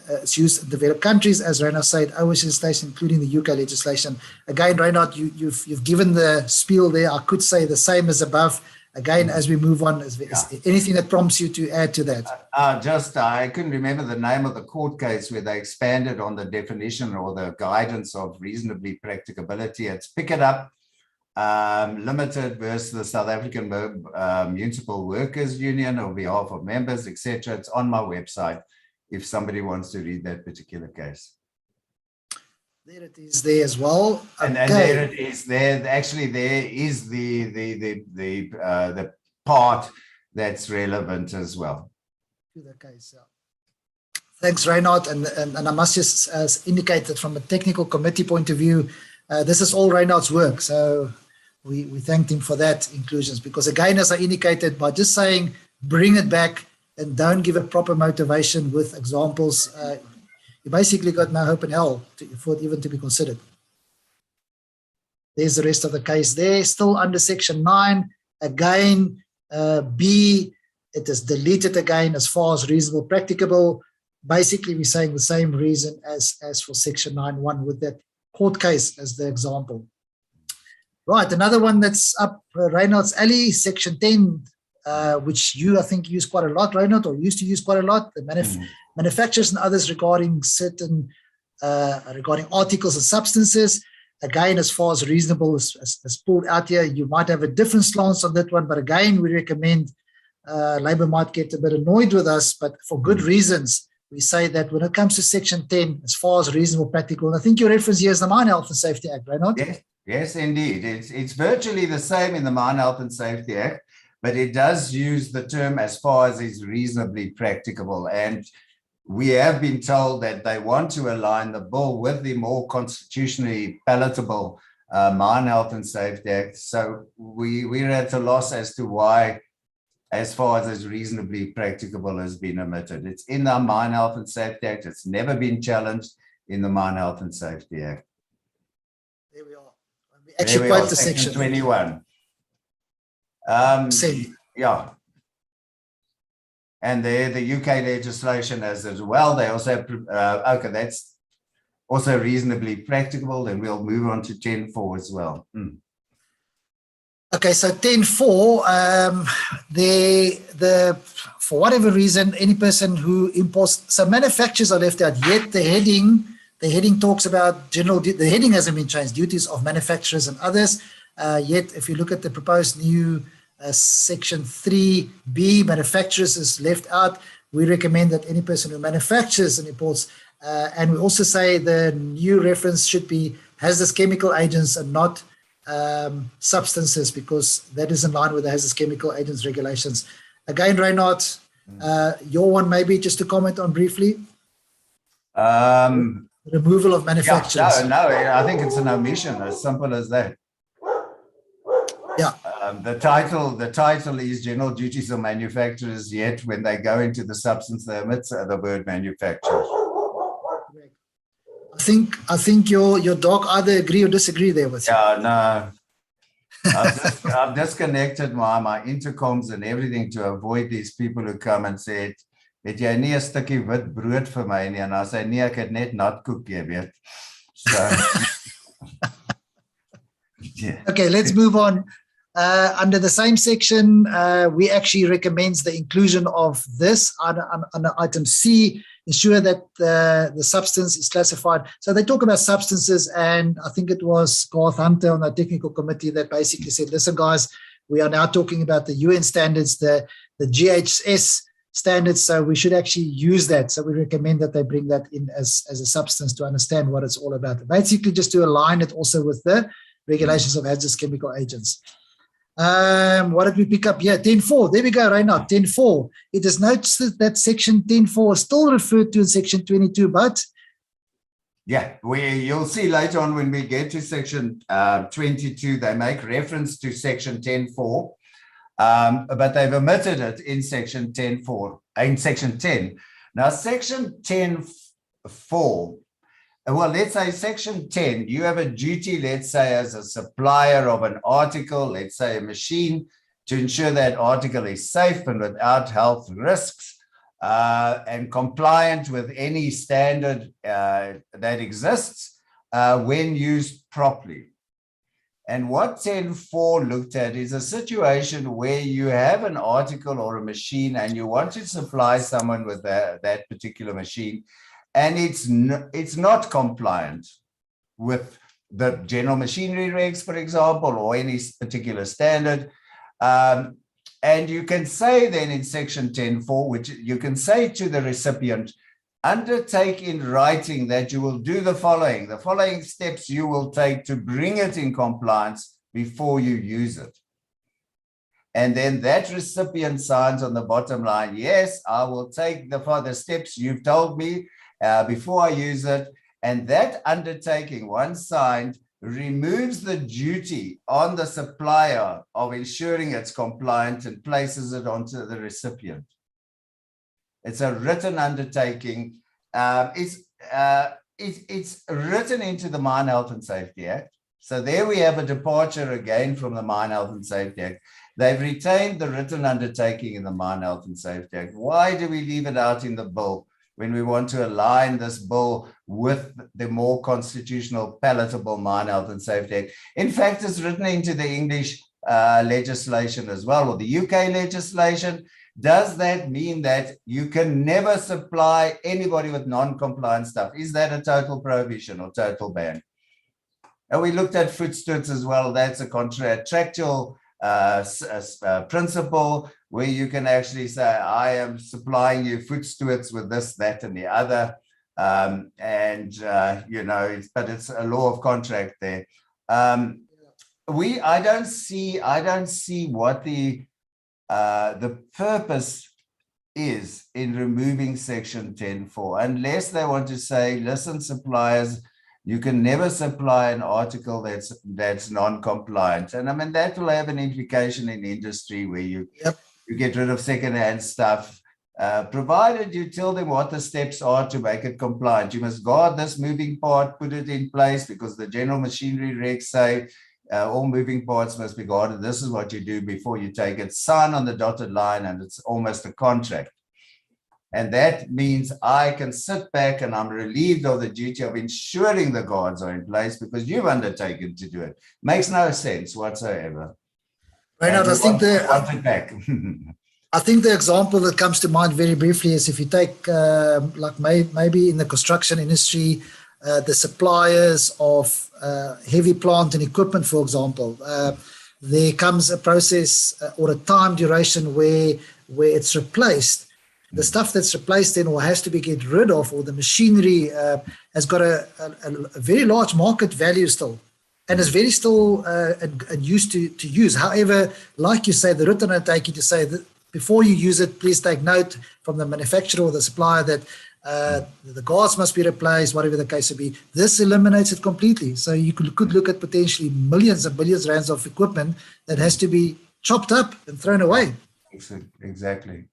it's used in developed countries, as Reinhard said, OHS legislation, including the UK legislation. Again, Reinhard, you've given the spiel there. I could say the same as above. Again, as we move on, is anything that prompts you to add to that? I couldn't remember the name of the court case where they expanded on the definition or the guidance of reasonably practicability. It's Pick It Up Limited versus the South African Municipal Workers Union on behalf of members, etc. It's on my website if somebody wants to read that particular case. There it is there as well. And there it is there. Actually, there is the part that's relevant as well. To the case, yeah. Thanks, Reinhard. And I must just indicate that from a technical committee point of view, this is all Reinhard's work. So we thanked him for that inclusions, because again, as I indicated, by just saying bring it back and don't give a proper motivation with examples, you basically got no hope in hell for it even to be considered. There's the rest of the case there. Still under Section 9. Again, B, it is deleted again as far as reasonable practicable. Basically, we're saying the same reason as for Section 9.1 with that court case as the example. Right, another one that's up Reinhard's alley, Section 10, which I think use quite a lot, Reinhard, or used to use quite a lot. The manufacturers and others regarding certain regarding articles and substances. Again, as far as reasonable is pulled out here, you might have a different stance on that one, but again, we recommend Labour might get a bit annoyed with us, but for good reasons. We say that when it comes to Section 10, as far as reasonable practical, and I think your reference here is the Mine Health and Safety Act, Reinhard? Yes, indeed. It's virtually the same in the Mine Health and Safety Act, but it does use the term as far as is reasonably practicable. And we have been told that they want to align the bill with the more constitutionally palatable Mine Health and Safety Act. So we're at a loss as to why, as far as is reasonably practicable, has been omitted. It's in the Mine Health and Safety Act. It's never been challenged in the Mine Health and Safety Act. There we are. We actually quote the section section 21. Yeah. And there, the UK legislation as well. They also have, okay, that's also reasonably practicable. Then we'll move on to 10.4 as well. Okay, so 10.4, for whatever reason, any person who imports, so manufacturers are left out, yet the heading talks about the heading hasn't been changed, duties of manufacturers and others. Yet, if you look at the proposed new section 3B, manufacturers is left out. We recommend that any person who manufactures and imports, and we also say the new reference should be hazardous chemical agents and not substances, because that is in line with the hazardous chemical agents regulations. Again, Reinhard, your one maybe just to comment on briefly. Removal of manufacturers. Yeah, no, I think it's an omission, as simple as that. Yeah. The title is General Duties of Manufacturers, yet when they go into the substance, they omit the word manufacturers. I think your dog either agree or disagree there with you. Yeah, no. I've disconnected my intercoms and everything to avoid these people who come and say, "Het jy nie 'n stukkie wit brood vir my nie?" En I say, "Nee, ek het net natkoek, jy weet." So yeah. Okay, let's move on. Under the same section, we actually recommend the inclusion of this under item C, ensure that the substance is classified. So they talk about substances, and I think it was Garth Hunter on our technical committee that basically said, listen guys, we are now talking about the UN standards, the GHS standards, so we should actually use that. So we recommend that they bring that in as a substance to understand what it's all about. Basically just to align it also with the regulations of hazardous chemical agents. What did we pick up here? 10.4. There we go, right now. 10.4. It is noticed that section 10.4 is still referred to in section 22, but yeah, you'll see later on when we get to section 22, they make reference to section 10.4, but they've omitted it in section 10.4, in section 10. Now, section 10.4. Well, let's say section 10, you have a duty, let's say, as a supplier of an article, let's say a machine, to ensure that article is safe and without health risks and compliant with any standard that exists when used properly. And what 10.4 looked at is a situation where you have an article or a machine and you want to supply someone with that particular machine, and it's not compliant with the general machinery regs, for example, or any particular standard. And you can say then in section 10.4, which you can say to the recipient, undertake in writing that you will do the following steps you will take to bring it in compliance before you use it. And then that recipient signs on the bottom line, yes, I will take the steps you've told me before I use it. And that undertaking, once signed, removes the duty on the supplier of ensuring it's compliant and places it onto the recipient. It's a written undertaking. It's written into the Mine Health and Safety Act. So there we have a departure again from the Mine Health and Safety Act. They've retained the written undertaking in the Mine Health and Safety Act. Why do we leave it out in the bill when we want to align this bill with the more constitutional, palatable Mine Health and Safety Act? In fact, it's written into the English legislation as well, or the UK legislation. Does that mean that you can never supply anybody with non-compliant stuff? Is that a total prohibition or total ban? And we looked at food stewards as well. That's a contractual principle where you can actually say, I am supplying you food stewards with this, that, and the other. You know, but it's a law of contract there. I don't see what the purpose is in removing Section 10.4, unless they want to say, listen, suppliers, you can never supply an article that's non-compliant. And I mean, that will have an implication in industry where you get rid of secondhand stuff, provided you tell them what the steps are to make it compliant. You must guard this moving part, put it in place, because the general machinery regs say all moving parts must be guarded. This is what you do before you take it. Sign on the dotted line, and it's almost a contract. And that means I can sit back and I'm relieved of the duty of ensuring the guards are in place because you've undertaken to do it. Makes no sense whatsoever. Reynard, I think I think the example that comes to mind very briefly is if you take like maybe in the construction industry, the suppliers of heavy plant and equipment, for example, there comes a process or a time duration where it's replaced. The stuff that's replaced then or has to be get rid of, or the machinery has got a very large market value still, and is very still and used to use. However, like you say, the written undertaking to say that before you use it, please take note from the manufacturer or the supplier that the guards must be replaced, whatever the case may be. This eliminates it completely. So you could look at potentially millions and billions of rands of equipment that has to be chopped up and thrown away. Exactly.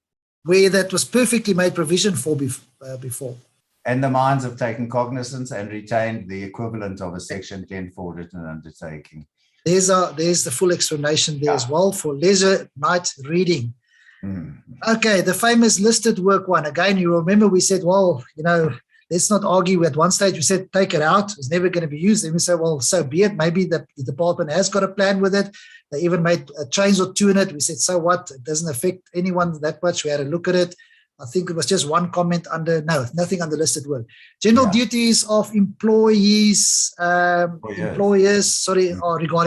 Where that was perfectly made provision for before. And the mines have taken cognizance and retained the equivalent of a Section 10.4 written undertaking. There's the full explanation there as well for leisure night reading. Okay, the famous listed work one. Again, you remember we said, well, let's not argue. At one stage we said, take it out. It's never going to be used. Then we say, well, so be it. Maybe the department has got a plan with it. They even made a change or two in it. We said, so what? It doesn't affect anyone that much. We had a look at it. I think it was just one comment under, no, nothing under listed work. General duties of employers, regarding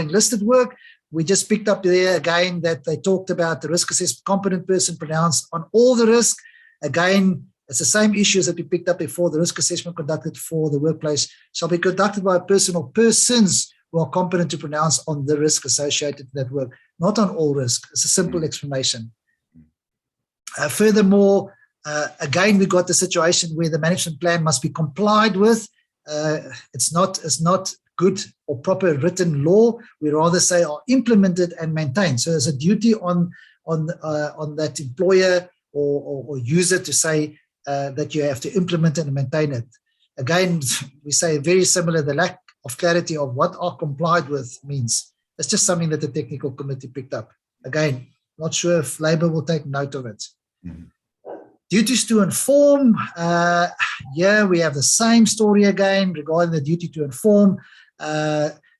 listed work. We just picked up there again that they talked about the risk assessment, competent person pronounced on all the risk. Again, it's the same issues that we picked up before. The risk assessment conducted for the workplace shall be conducted by a person or persons who are competent to pronounce on the risk associated with that work, not on all risk. It's a simple explanation. Furthermore, again, we got the situation where the management plan must be complied with. It's not good or proper written law. We rather say are implemented and maintained. So there's a duty on that employer or user to say that you have to implement it and maintain it. Again, we say very similar, the lack of clarity of what are complied with means. It's just something that the technical committee picked up. Again, not sure if Labour will take note of it. Duties to inform. Yeah, we have the same story again regarding the duty to inform.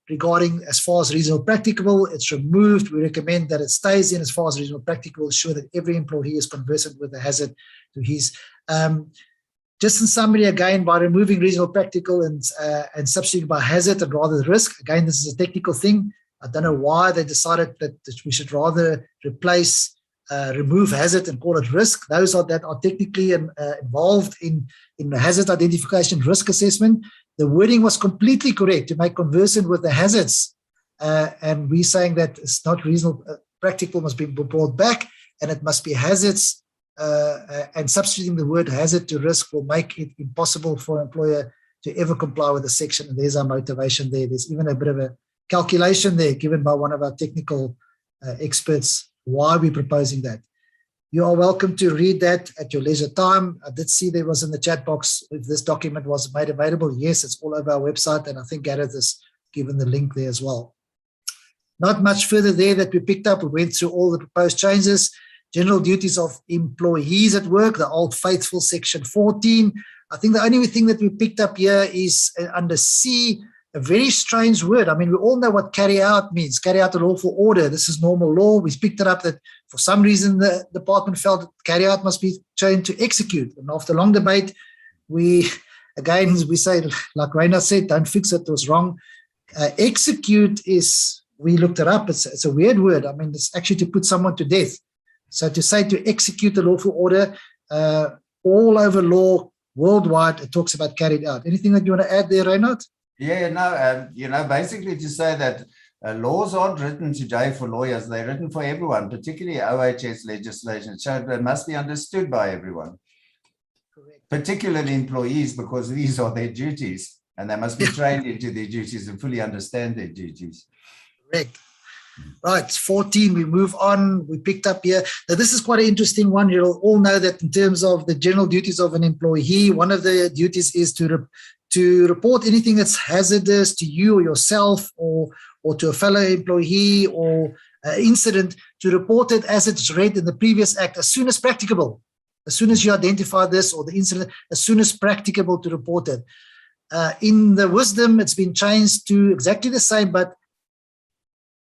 Regarding as far as reasonable practicable, it's removed. We recommend that it stays in as far as reasonable practicable, ensure that every employee is conversant with the hazard to his. Just in summary, again, by removing reasonable practical and substituting by hazard and rather risk. Again, this is a technical thing. I don't know why they decided that we should rather replace remove hazard and call it risk. Those that are technically involved in the hazard identification risk assessment. The wording was completely correct to make conversant with the hazards. And we're saying that it's not reasonable, practical must be brought back, and it must be hazards. And substituting the word hazard to risk will make it impossible for an employer to ever comply with the section. And there's our motivation there. There's even a bit of a calculation there given by one of our technical experts why we're proposing that. You are welcome to read that at your leisure time. I did see there was in the chat box if this document was made available. Yes, it's all over our website, and I think Gareth has given the link there as well. Not much further there that we picked up. We went through all the proposed changes. General duties of employees at work, the old faithful section 14. I think the only thing that we picked up here is under C, a very strange word. I mean, we all know what carry out means, carry out a lawful order. This is normal law. We picked it up that for some reason the department felt that carry out must be changed to execute. And after long debate, we say, like Reynard said, don't fix it, it was wrong. Execute is, we looked it up, it's a weird word. I mean, it's actually to put someone to death. So to say to execute a lawful order, all over law, worldwide, it talks about carried out. Anything that you want to add there, Reynard? Yeah, no, basically to say that Laws aren't written today for lawyers. They're written for everyone, particularly OHS legislation. So they must be understood by everyone, particularly employees, because these are their duties and they must be trained into their duties and fully understand their duties. Correct. Right, 14, we move on. We picked up here. Now, this is quite an interesting one. You'll all know that in terms of the general duties of an employee, one of the duties is to report anything that's hazardous to you or yourself or to a fellow employee or incident, to report it as it's read in the previous act as soon as practicable. As soon as you identify this or the incident, as soon as practicable to report it. In the wisdom, it's been changed to exactly the same, but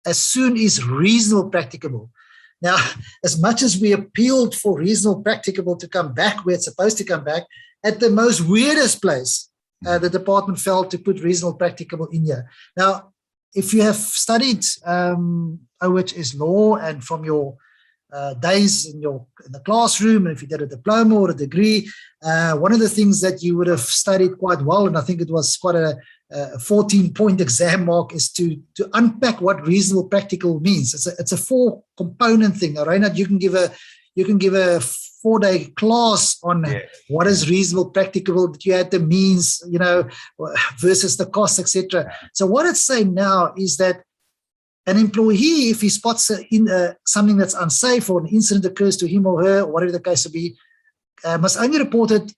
as soon as reasonable practicable. Now, as much as we appealed for reasonable practicable to come back where it's supposed to come back, at the most weirdest place, the department felt to put reasonable practicable in here. Now, if you have studied OHS law and from your days in the classroom, and if you did a diploma or a degree, one of the things that you would have studied quite well, and I think it was quite a 14-point exam mark, is to unpack what reasonable practical means. It's a 4-component thing. Reinhard, you can give a 4-day class on what is reasonable practicable, that you had the means, versus the cost, etc. So what it's saying now is that an employee, if he spots something that's unsafe or an incident occurs to him or her, or whatever the case will be, must only report it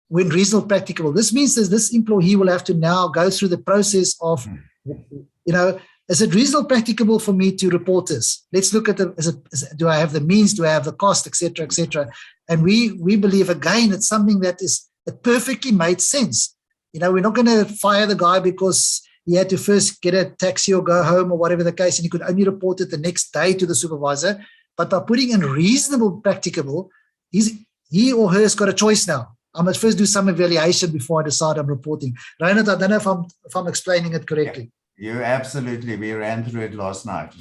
when reasonable practicable. This means that this employee will have to now go through the process of, is it reasonable practicable for me to report this? Let's look at do I have the means? Do I have the cost, etc., etc. And we believe, again, it's something that perfectly made sense. We're not going to fire the guy because he had to first get a taxi or go home or whatever the case, and he could only report it the next day to the supervisor. But by putting in reasonable practicable, he or her has got a choice now. I must first do some evaluation before I decide I'm reporting. Reinhard, I don't know if I'm explaining it correctly. You absolutely. We ran through it last night.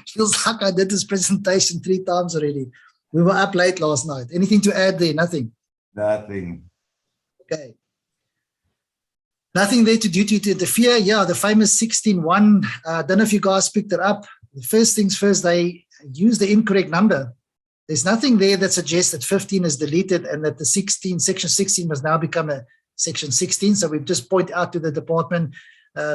Feels like I did this presentation 3 times already. We were up late last night. Anything to add there? Nothing? Nothing. Okay. Nothing there to duty to interfere. Yeah, the famous 16.1. I don't know if you guys picked it up. The first things first, they used the incorrect number. There's nothing there that suggests that 15 is deleted and that the section 16 must now become a section 16. So we just point out to the department,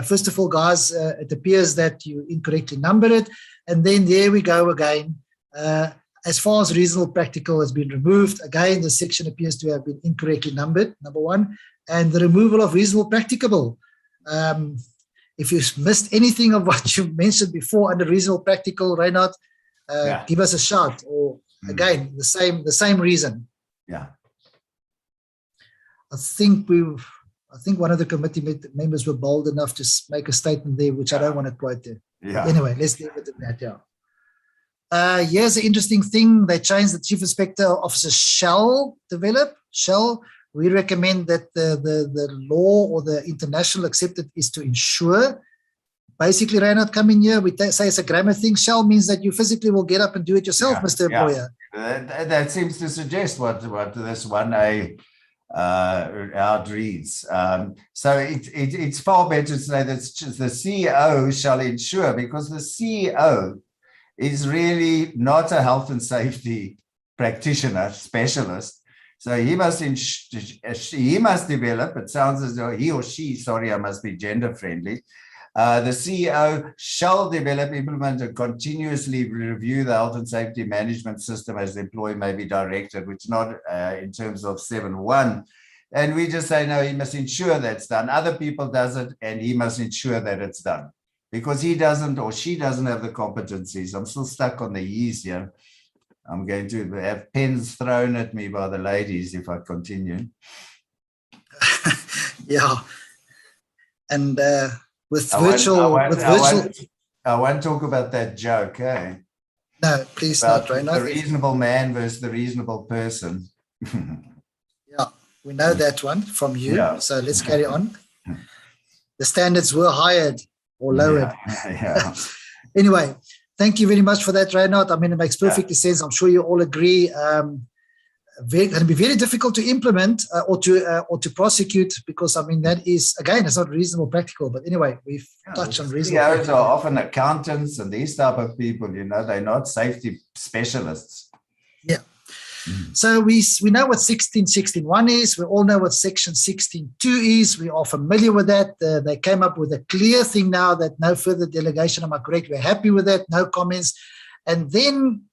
first of all, guys, it appears that you incorrectly numbered it. And then there we go again. As far as reasonable practical has been removed, again, the section appears to have been incorrectly numbered, number 1. And the removal of reasonable practicable. If you missed anything of what you mentioned before under reasonable practical, Reinhard, give us a shout. Or again, the same reason. Yeah. I think one of the committee members were bold enough to make a statement there, which I don't want to quote there. Yeah. Anyway, let's leave it at that. Yeah. Here's an interesting thing. They changed the chief inspector officer shall develop. We recommend that the law or the international accepted is to ensure. Basically, Reinhard, come in here. We say it's a grammar thing. Shall means that you physically will get up and do it yourself, Mr. Employer. That seems to suggest what this 1A out reads. So it's far better to say that the CEO shall ensure, because the CEO is really not a health and safety practitioner, specialist. So he must develop, it sounds as though he or she, sorry, I must be gender friendly. The CEO shall develop, implement, and continuously review the health and safety management system as the employee may be directed, which not in terms of 7.1. And we just say, no, he must ensure that's done. Other people does it, and he must ensure that it's done. Because he doesn't or she doesn't have the competencies. I'm still stuck on the ye's here. I'm going to have pens thrown at me by the ladies if I continue. Yeah. And with I won't talk about that joke, eh? No, please about not, Reinhard. The reasonable man versus the reasonable person. Yeah, we know that one from you. Yeah. So let's carry on. The standards were hired or lowered. Yeah. Anyway, thank you very much for that, Reinhard. I mean, it makes perfect sense. I'm sure you all agree. going to be very difficult to implement or to prosecute, because I mean that is, again, it's not reasonable practical. But anyway, we've touched on reasonable. CEOs are often accountants and these type of people. They're not safety specialists. Yeah. So we know what 16.16.1 is. We all know what section 16.2 is. We are familiar with that. They came up with a clear thing now that no further delegation. Am I correct? We're happy with that. No comments. And then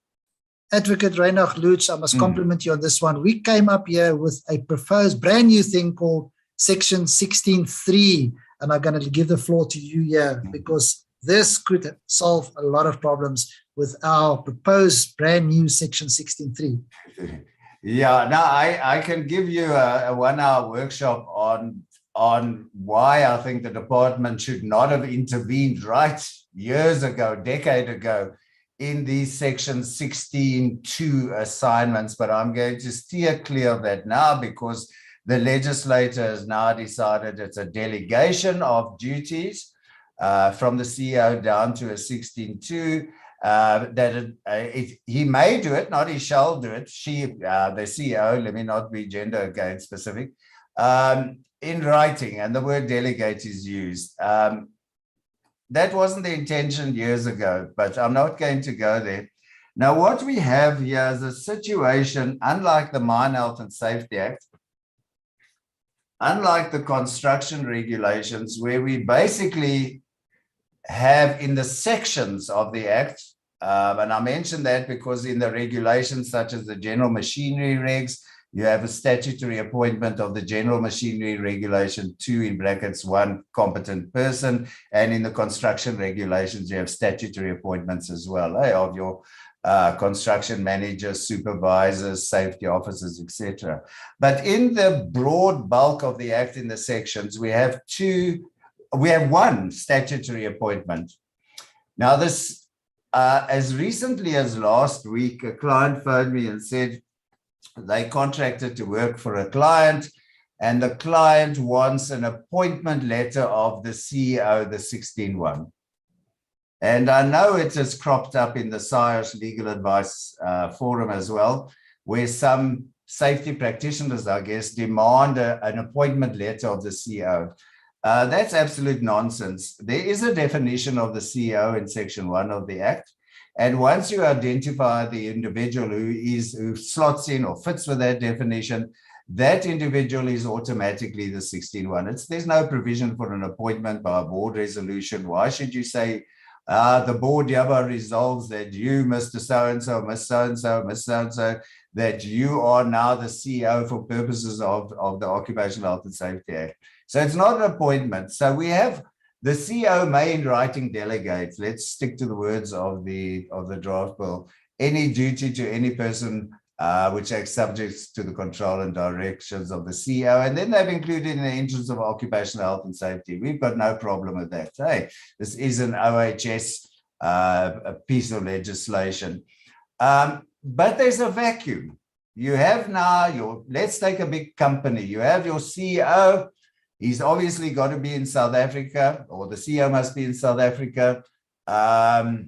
Advocate Reinhard Lutz, I must compliment you on this one. We came up here with a proposed brand new thing called section 16.3. And I'm going to give the floor to you here, because this could solve a lot of problems with our proposed brand new section 16.3. Yeah, now I can give you a 1-hour workshop on why I think the department should not have intervened right years ago, decade ago, in these section 16.2 assignments. But I'm going to steer clear of that now, because the legislator has now decided it's a delegation of duties from the CEO down to a 16.2. He may do it, not he shall do it. The CEO, let me not be gender again specific, in writing, and the word delegate is used. That wasn't the intention years ago, but I'm not going to go there. Now, what we have here is a situation, unlike the Mine Health and Safety Act, unlike the construction regulations, where we basically have in the sections of the Act, and I mention that because in the regulations such as the General Machinery Regs, you have a statutory appointment of the General Machinery Regulation 2 in brackets 1 competent person, and in the construction regulations you have statutory appointments as well, of your construction managers, supervisors, safety officers, etc. But in the broad bulk of the Act in the sections, we have one statutory appointment. Now this, as recently as last week, a client phoned me and said they contracted to work for a client, and the client wants an appointment letter of the CEO, the 16.1. And I know it has cropped up in the Saiosh Legal Advice Forum as well, where some safety practitioners, I guess, demand an appointment letter of the CEO. That's absolute nonsense. There is a definition of the CEO in section 1 of the Act. And once you identify the individual who slots in or fits with that definition, that individual is automatically the 16.1. There's no provision for an appointment by a board resolution. Why should you say the board hereby resolves that you, Mr. So-and-so, Miss So-and-so, Miss So-and-so, that you are now the CEO for purposes of the Occupational Health and Safety Act. So it's not an appointment. So we have the CEO may in writing delegate, let's stick to the words of the draft bill, any duty to any person which acts subject to the control and directions of the CEO. And then they've included in the interests of occupational health and safety. We've got no problem with that. Hey, this is an OHS a piece of legislation. But there's a vacuum. You have now let's take a big company. You have your CEO. He's obviously got to be in South Africa, or the CEO must be in South Africa. That's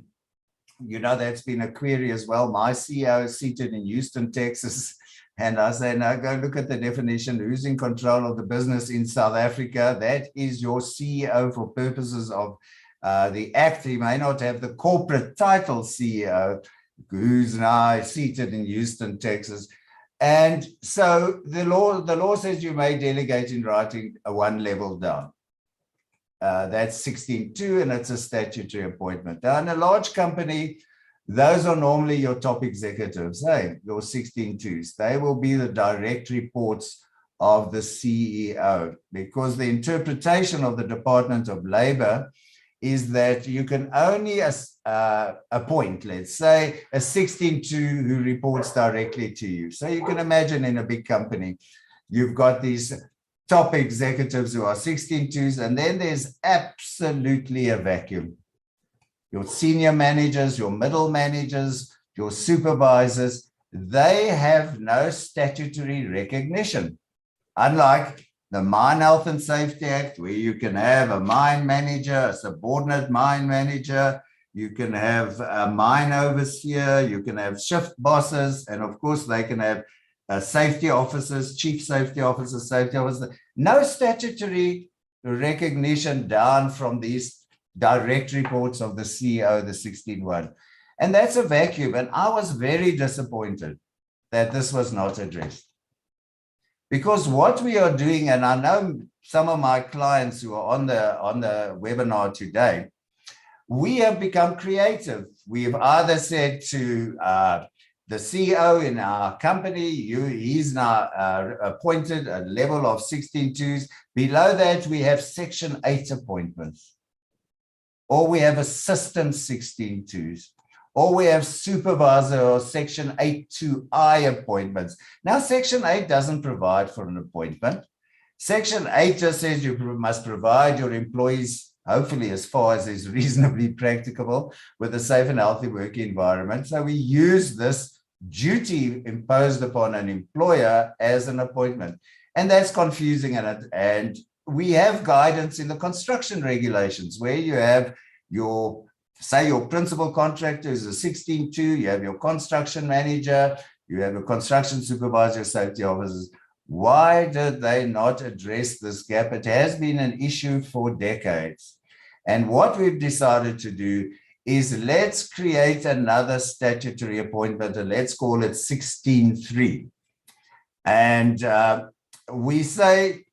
been a query as well. My CEO is seated in Houston, Texas. And I say, no, go look at the definition. Who's in control of the business in South Africa? That is your CEO for purposes of the Act. He may not have the corporate title CEO, who's now seated in Houston, Texas. And so the law says you may delegate in writing one level down. That's 16.2, and it's a statutory appointment. Now, in a large company, those are normally your top executives, your 16.2s. They will be the direct reports of the CEO, because the interpretation of the Department of Labor is that you can only appoint, let's say, a 16.2 who reports directly to you. So you can imagine in a big company, you've got these top executives who are 16.2s, and then there's absolutely a vacuum. Your senior managers, your middle managers, your supervisors, they have no statutory recognition. Unlike the Mine Health and Safety Act, where you can have a mine manager, a subordinate mine manager, you can have a mine overseer, you can have shift bosses, and of course they can have safety officers, chief safety officers, safety officers. No statutory recognition down from these direct reports of the CEO, the 16.1. And that's a vacuum. And I was very disappointed that this was not addressed. Because what we are doing, and I know some of my clients who are on the webinar today, we have become creative. We've either said to the CEO in our company, he's now appointed a level of 16.2s. Below that, we have Section 8 appointments. Or we have assistant 16.2s. Or we have supervisor or Section 8.2I appointments. Now, Section 8 doesn't provide for an appointment. Section 8 just says you must provide your employees, hopefully as far as is reasonably practicable, with a safe and healthy working environment. So we use this duty imposed upon an employer as an appointment. And that's confusing. And we have guidance in the construction regulations where you have your, say your principal contractor is a 16.2, you have your construction manager, you have a construction supervisor, safety officers. Why did they not address this gap? It has been an issue for decades. And what we've decided to do is let's create another statutory appointment, and let's call it 16.3. And we say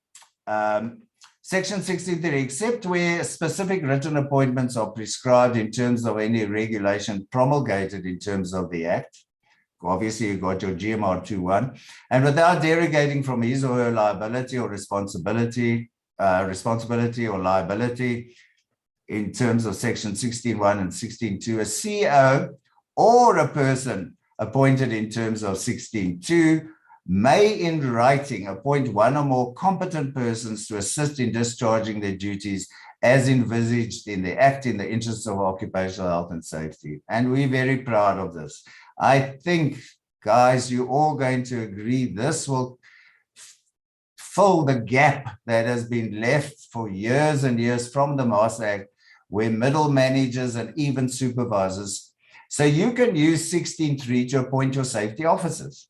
Section 16.3, except where specific written appointments are prescribed in terms of any regulation promulgated in terms of the Act. Obviously, you got your GMR 2.1, and without derogating from his or her liability or responsibility or liability in terms of Section 16.1 and 16.2, a CEO or a person appointed in terms of 16.2 may in writing appoint one or more competent persons to assist in discharging their duties as envisaged in the Act in the interests of occupational health and safety. And we're very proud of this. I think, guys, you're all going to agree this will fill the gap that has been left for years and years from the MAS Act, where middle managers and even supervisors. So you can use 16.3 to appoint your safety officers.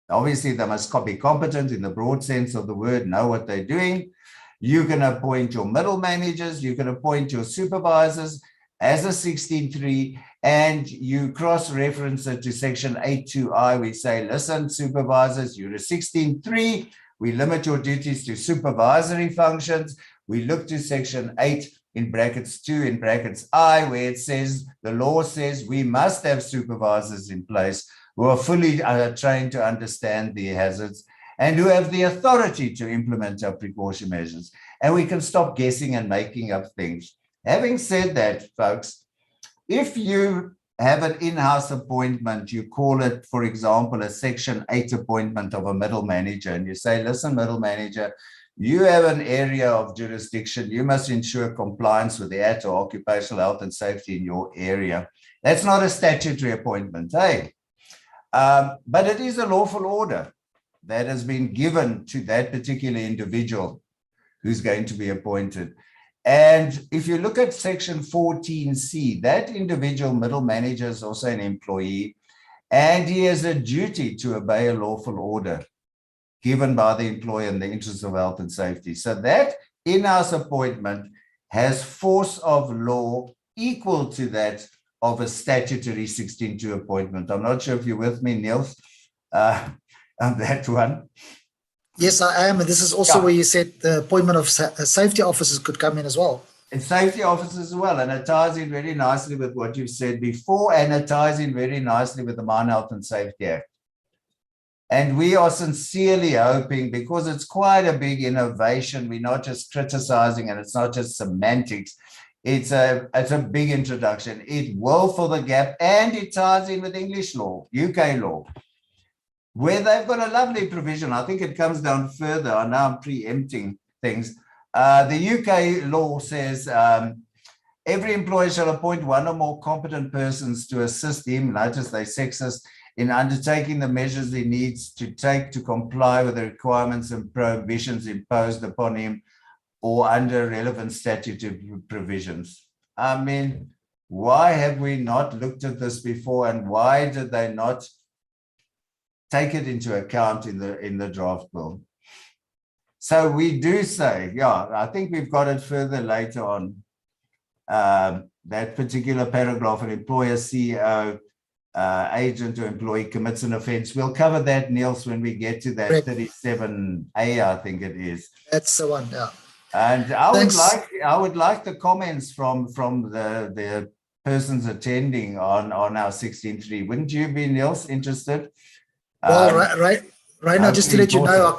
Obviously, they must be competent in the broad sense of the word, know what they're doing. You can appoint your middle managers, you can appoint your supervisors as a 16.3, and you cross-reference it to Section 8.2I. We say, listen, supervisors, you're a 16.3. We limit your duties to supervisory functions. We look to Section 8 in brackets 2 in brackets I, where it says, the law says we must have supervisors in place who are fully trained to understand the hazards and who have the authority to implement our precaution measures. And we can stop guessing and making up things. Having said that, folks, if you have an in-house appointment, you call it, for example, a Section 8 appointment of a middle manager, and you say, listen, middle manager, you have an area of jurisdiction. You must ensure compliance with the Act of Occupational Health and Safety in your area. That's not a statutory appointment, hey? But it is a lawful order that has been given to that particular individual who's going to be appointed. And if you look at Section 14C, that individual middle manager is also an employee, and he has a duty to obey a lawful order given by the employer in the interest of health and safety. So that in-house appointment has force of law equal to that of a statutory 16.2 appointment. I'm not sure if you're with me, Niels, on that one. Yes, I am. And this is also where you said the appointment of safety officers could come in as well. And safety officers as well. And it ties in very nicely with what you've said before, and it ties in very nicely with the Mine Health and Safety Act. And we are sincerely hoping, because it's quite a big innovation, we're not just criticizing, and it's not just semantics, it's a big introduction. It will fill the gap, and it ties in with English law, UK law, where they've got a lovely provision. I think it comes down further. I know I'm preempting things. The UK law says every employer shall appoint one or more competent persons to assist him, notice they're sexist, in undertaking the measures he needs to take to comply with the requirements and prohibitions imposed upon him or under relevant statutory provisions. I mean, why have we not looked at this before, and why did they not take it into account in the draft bill. So we do say, yeah, I think we've got it further later on. That particular paragraph, an employer, CEO, agent or employee commits an offence. We'll cover that, Niels, when we get to that 37A, I think it is. That's the one, yeah. And I would like the comments from the persons attending on our 16.3. Wouldn't you be, Niels, interested? Well, right now, just to let you know,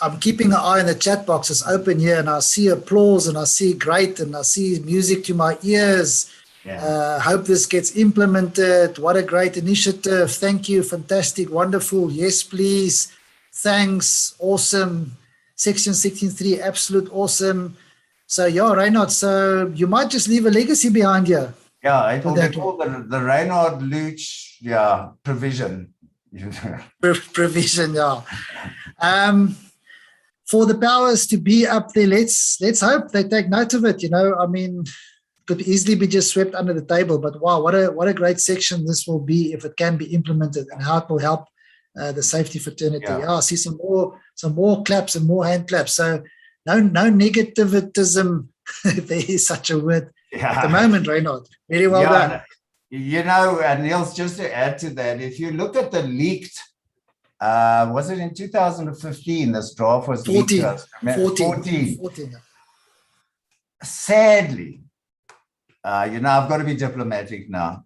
I'm keeping an eye on the chat box. It's open here, and I see applause, and I see great, and I see music to my ears. Yeah. Hope this gets implemented. What a great initiative. Thank you. Fantastic. Wonderful. Yes, please. Thanks. Awesome. Section 16.3, absolute awesome. So, yeah, Reinhard, so you might just leave a legacy behind here. Yeah, it will be called the Reinhard Luch, yeah, provision. Provision, yeah. For the powers to be up there, let's hope they take note of it. You know, I mean, could easily be just swept under the table, but wow, what a great section this will be if it can be implemented, and how it will help the safety fraternity. Yeah, I see some more claps and more hand claps. So no negativism, if there is such a word at the moment, Reinhard. Very well done. You know, Niels, just to add to that, if you look at the leaked, was it in 2015, this draft was 14. Sadly, you know, I've got to be diplomatic now.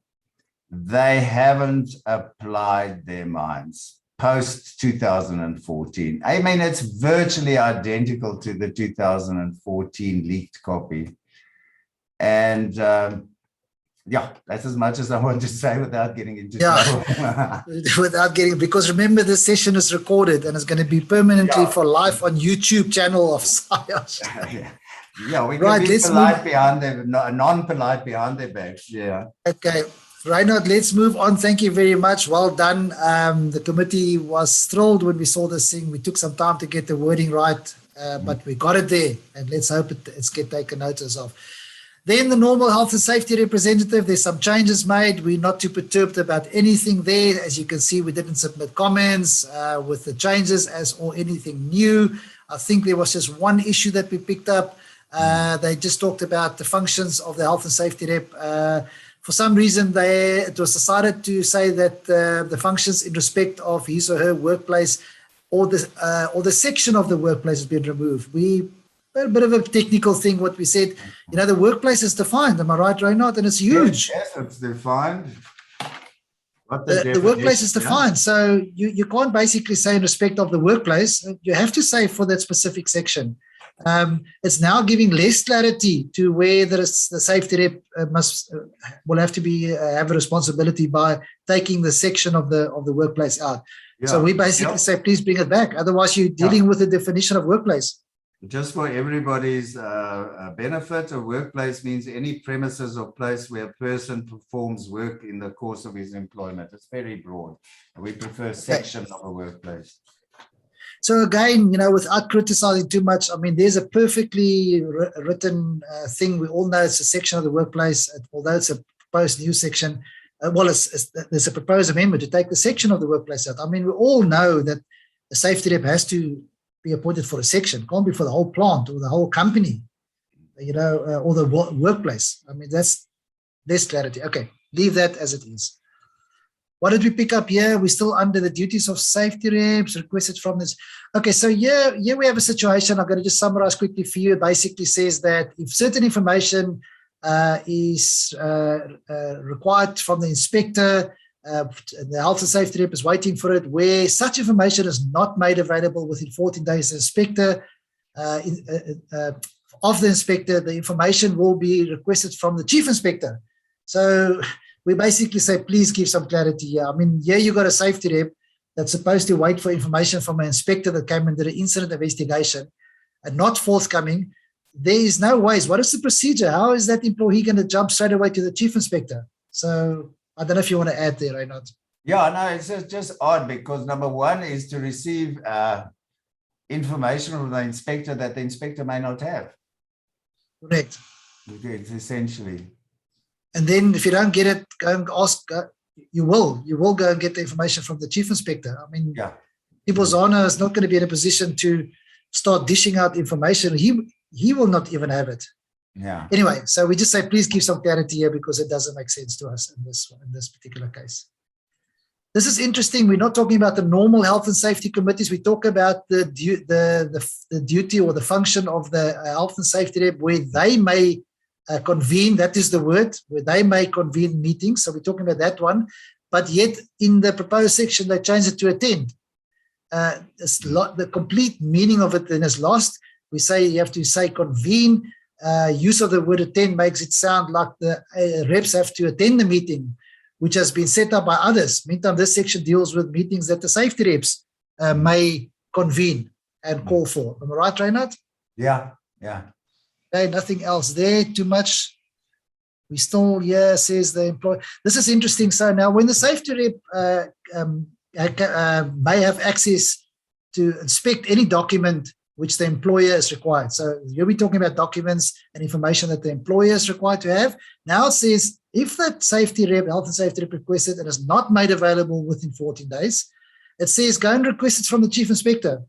They haven't applied their minds post 2014. I mean, it's virtually identical to the 2014 leaked copy. And yeah, that's as much as I want to say without getting into trouble. Because remember, this session is recorded and it's going to be permanently for life on YouTube channel of Saiosh. Yeah, we can be polite behind them, non-polite behind their backs. Yeah. Okay. Reinhard, let's move on. Thank you very much. Well done. The committee was thrilled when we saw this thing. We took some time to get the wording right, but we got it there, and let's hope it's get taken notice of. Then the normal health and safety representative, there's some changes made. We're not too perturbed about anything there. As you can see, we didn't submit comments with the changes or anything new. I think there was just one issue that we picked up. They just talked about the functions of the health and safety rep. For some reason, it was decided to say that the functions in respect of his or her workplace or the section of the workplace has been removed. We a bit of a technical thing. What we said, you know, the workplace is defined. Am I right, Reinhard? And it's huge. Yes, it's defined. The workplace is defined, so you can't basically say in respect of the workplace. You have to say for that specific section. It's now giving less clarity to where the safety rep will have to have a responsibility by taking the section of the workplace out. Yeah. So we basically say, please bring it back. Otherwise, you're dealing with the definition of workplace. Just for everybody's benefit, a workplace means any premises or place where a person performs work in the course of his employment. It's very broad. We prefer section of a workplace. So again, you know, without criticizing too much, I mean, there's a perfectly written thing. We all know it's a section of the workplace, although it's a proposed new section. There's a proposed amendment to take the section of the workplace out. I mean, we all know that the safety rep has to be appointed for a section. It can't be for the whole plant or the whole company, you know, or the workplace. I mean, that's clarity. Okay, leave that as it is. What did we pick up here? We're still under the duties of safety reps requested from this. Okay, so here we have a situation. I'm going to just summarize quickly for you. It basically says that if certain information is required from the inspector, the health and safety rep is waiting for it, where such information is not made available within 14 days, the inspector the information will be requested from the chief inspector. So we basically say, please give some clarity here. I mean, here you got a safety rep that's supposed to wait for information from an inspector that came under the incident investigation and not forthcoming. There is no ways. What is the procedure? How is that employee going to jump straight away to the chief inspector? So I don't know if you want to add there, Reinhard. Yeah, no, it's just odd because number one is to receive information from the inspector that the inspector may not have. Correct. It's essentially. And then if you don't get it, go and ask, you will go and get the information from the chief inspector. I mean, Yeah. Ibozana is not going to be in a position to start dishing out information. He will not even have it. Yeah. Anyway, so we just say, please give some clarity here because it doesn't make sense to us in this particular case. This is interesting. We're not talking about the normal health and safety committees. We talk about the duty or the function of the health and safety rep, where they may convene. That is the word, where they may convene meetings. So we're talking about that one. But yet in the proposed section, they changed it to attend. The complete meaning of it then is lost. We say you have to say convene. Use of the word attend makes it sound like the reps have to attend the meeting, which has been set up by others. Meantime, this section deals with meetings that the safety reps may convene and call for. Am I right, Reinhard? Yeah, yeah. Okay, nothing else there, too much. We still, says the employee. This is interesting. So now when the safety rep may have access to inspect any document which the employer is required. So you'll be talking about documents and information that the employer is required to have. Now it says, if that safety rep, health and safety rep requested and is not made available within 14 days, it says go and request it from the chief inspector.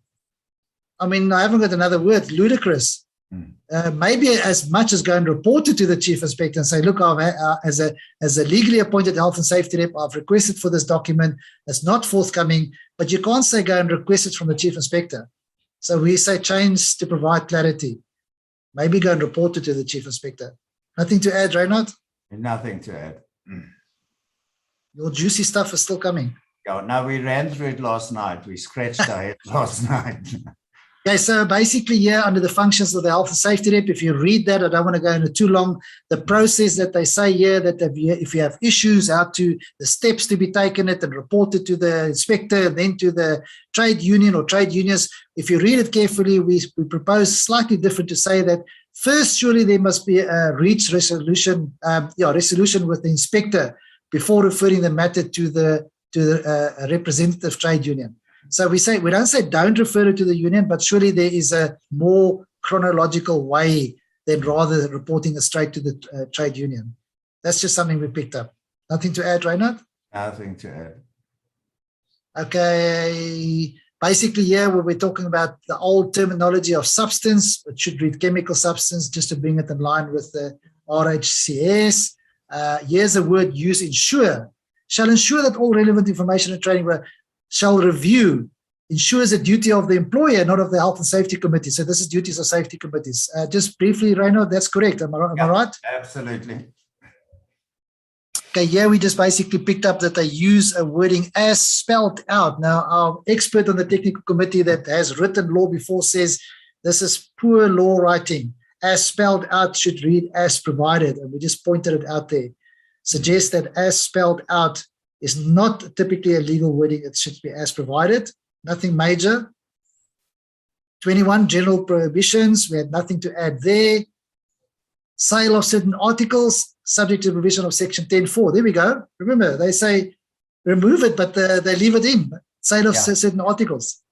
I mean, I haven't got another word, ludicrous. Maybe as much as go and report it to the chief inspector and say, look, as a legally appointed health and safety rep, I've requested for this document. It's not forthcoming, but you can't say go and request it from the chief inspector. So we say change to provide clarity. Maybe go and report it to the chief inspector. Nothing to add, Reinhard? Nothing to add. Your juicy stuff is still coming. Yeah, no, we ran through it last night. We scratched our head last night. Okay, so basically here under the functions of the health and safety rep, if you read that, I don't want to go into too long, the process that they say here, that if you have issues, the steps to be taken and reported to the inspector, and then to the trade union or trade unions. If you read it carefully, we propose slightly different to say that first, surely there must be a resolution with the inspector before referring the matter to the representative trade union. So we don't say don't refer it to the union, but surely there is a more chronological way than rather reporting it straight to the trade union. That's just something we picked up. Nothing to add, Reinhard? Nothing to add. Okay. Basically here we're talking about the old terminology of substance. It should read chemical substance just to bring it in line with the RHCS. Here's a word used, ensure. Shall ensure that all relevant information and training shall review, ensures a duty of the employer, not of the health and safety committee. So this is duties of safety committees. Just briefly, Reinhard, that's correct. Am I right? Absolutely. Okay, yeah, we just basically picked up that they use a wording as spelled out. Now, our expert on the technical committee that has written law before says this is poor law writing. As spelled out should read as provided, and we just pointed it out there. Suggest that as spelled out is not typically a legal wording. It should be as provided. Nothing major. 21, general prohibitions. We had nothing to add there. Sale of certain articles subject to provision of section 10.4. There we go. Remember, they say remove it, but they leave it in. Sale of certain articles.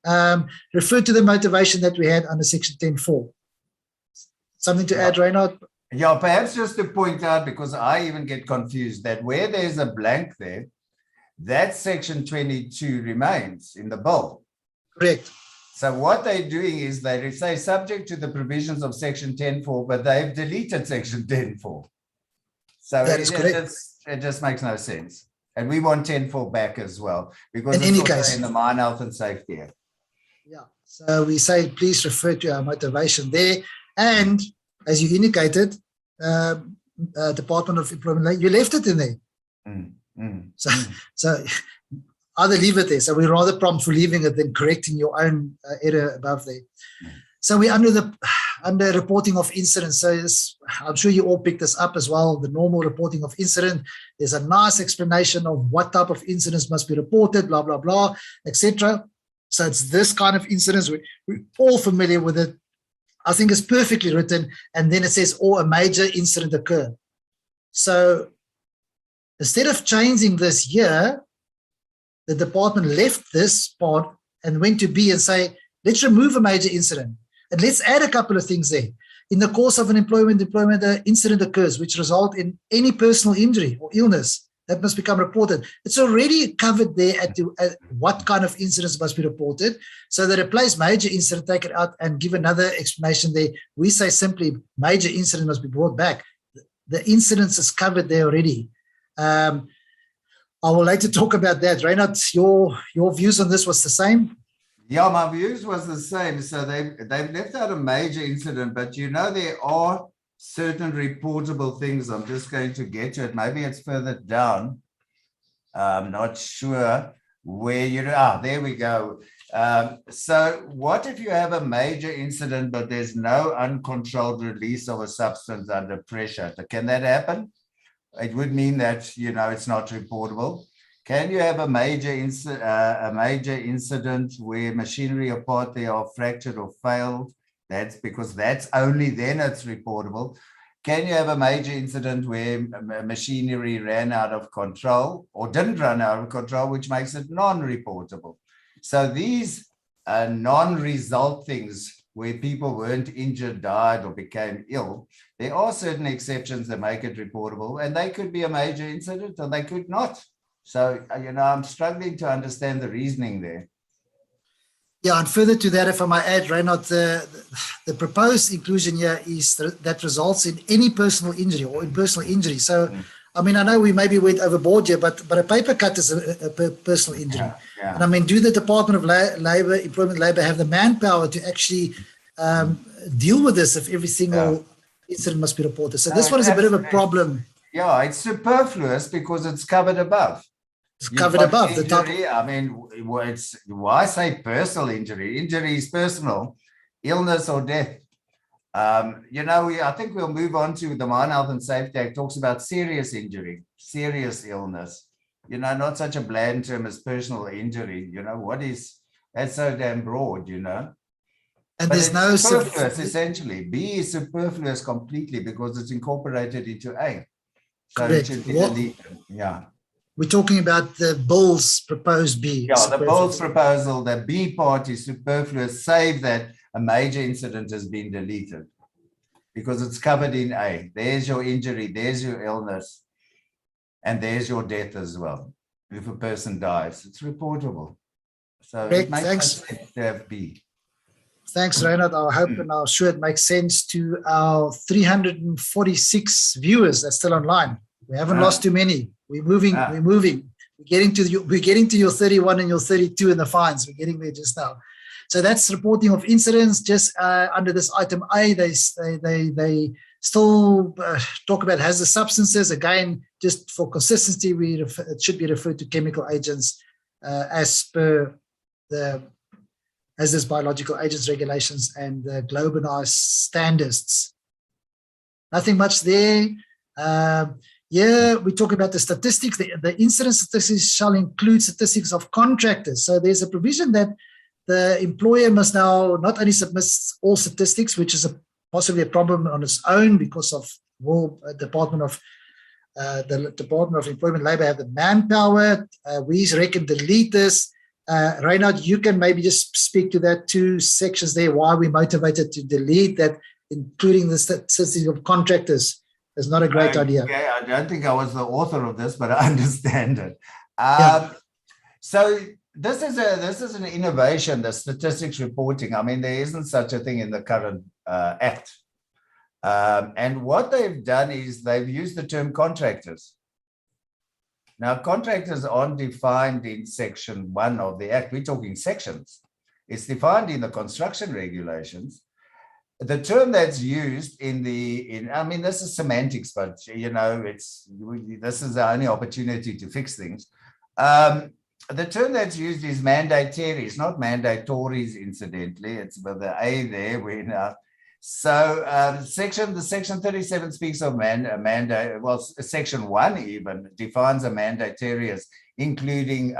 Refer to the motivation that we had under section 10.4. Something to add, Reinhard? Yeah, perhaps just to point out, because I even get confused, that where there's a blank there, that section 22 remains in the bill. Correct. So what they're doing is they say subject to the provisions of section 10.4, but they've deleted section 10.4. So it just makes no sense. And we want 10.4 back as well, because in any case, in the Mine Health and Safety Act. Yeah. So we say please refer to our motivation there. And as you indicated, Department of Employment, you left it in there. So either leave it there. So we're rather prompt for leaving it than correcting your own error above there. So we're under reporting of incidents. So I'm sure you all picked this up as well, the normal reporting of incident. There's a nice explanation of what type of incidents must be reported, blah, blah, blah, etc. So it's this kind of incidents. We're all familiar with it. I think it's perfectly written. And then it says, or a major incident occurred. So instead of changing this here, the department left this part and went to B and say, let's remove a major incident and let's add a couple of things there. In the course of an employment incident occurs which result in any personal injury or illness that must become reported. It's already covered there at what kind of incidents must be reported. So they replace major incident, take it out and give another explanation there. We say simply major incident must be brought back. The incidents is covered there already. I will later talk about that. Reinhard, your views on this was the same? Yeah, my views was the same. So they've left out a major incident, but you know, there are certain reportable things. I'm just going to get to it. Maybe it's further down. I'm not sure where there we go. So what if you have a major incident, but there's no uncontrolled release of a substance under pressure? Can that happen? It would mean that, you know, it's not reportable. Can you have a major incident where machinery or part there are fractured or failed? That's because that's only then it's reportable. Can you have a major incident where machinery ran out of control or didn't run out of control, which makes it non-reportable? So these non-result things where people weren't injured, died, or became ill, there are certain exceptions that make it reportable, and they could be a major incident or they could not. So, you know, I'm struggling to understand the reasoning there. Yeah, and further to that, if I might add, Reinhard, the proposed inclusion here is that results in any personal injury or in personal injury. So, I mean, I know we maybe went overboard here, but a paper cut is a personal injury. Yeah, yeah. And I mean, do the Department of Labor, Employment Labor have the manpower to actually deal with this if every single incident must be reported? So this one is a bit of a problem. Yeah, it's superfluous because it's covered above. It's covered above injury, the top. I mean, why say personal injury? Injury is personal, illness or death. You know, I think we'll move on to the Mine Health and Safety Act. Talks about serious injury, serious illness. You know, not such a bland term as personal injury. You know, that's so damn broad, you know. And but there's no superfluous, essentially. B is superfluous completely because it's incorporated into A. So it should be deleted. Yeah. We're talking about the Bill's proposed B. Yeah, the Bill's proposal, the B part is superfluous, save that a major incident has been deleted because it's covered in A. There's your injury, there's your illness, and there's your death as well. If a person dies, it's reportable. So it makes sense to have B. Thanks, Reinhard. I hope and I'm sure it makes sense to our 346 viewers that's still online. We haven't lost too many. We're moving. We're moving. We're getting to your 31 and your 32 in the fines. We're getting there just now. So that's reporting of incidents. Just under this item A, they still talk about hazardous substances. Again, just for consistency, it should be referred to chemical agents as per the hazardous biological agents regulations and the globalized standards. Nothing much there. Yeah, we talk about the statistics. The incident statistics shall include statistics of contractors. So there's a provision that the employer must now not only submit all statistics, which is possibly a problem on its own because of the Department of Employment Labor have the manpower. We reckon delete this. Reinhard, you can maybe just speak to that two sections there, why we motivated to delete that, including the statistics of contractors. It's not a great idea. Okay, I don't think I was the author of this, but I understand it. So this is an innovation, the statistics reporting. I mean, there isn't such a thing in the current act. And what they've done is they've used the term contractors. Now, contractors aren't defined in section 1 of the act. We're talking sections. It's defined in the construction regulations. The term that's used I mean, this is semantics, but you know, this is the only opportunity to fix things. The term that's used is mandatory. It's not mandatories, incidentally. It's with the A there. So section 37 speaks of mandate. Well, section 1 even defines a mandatory as including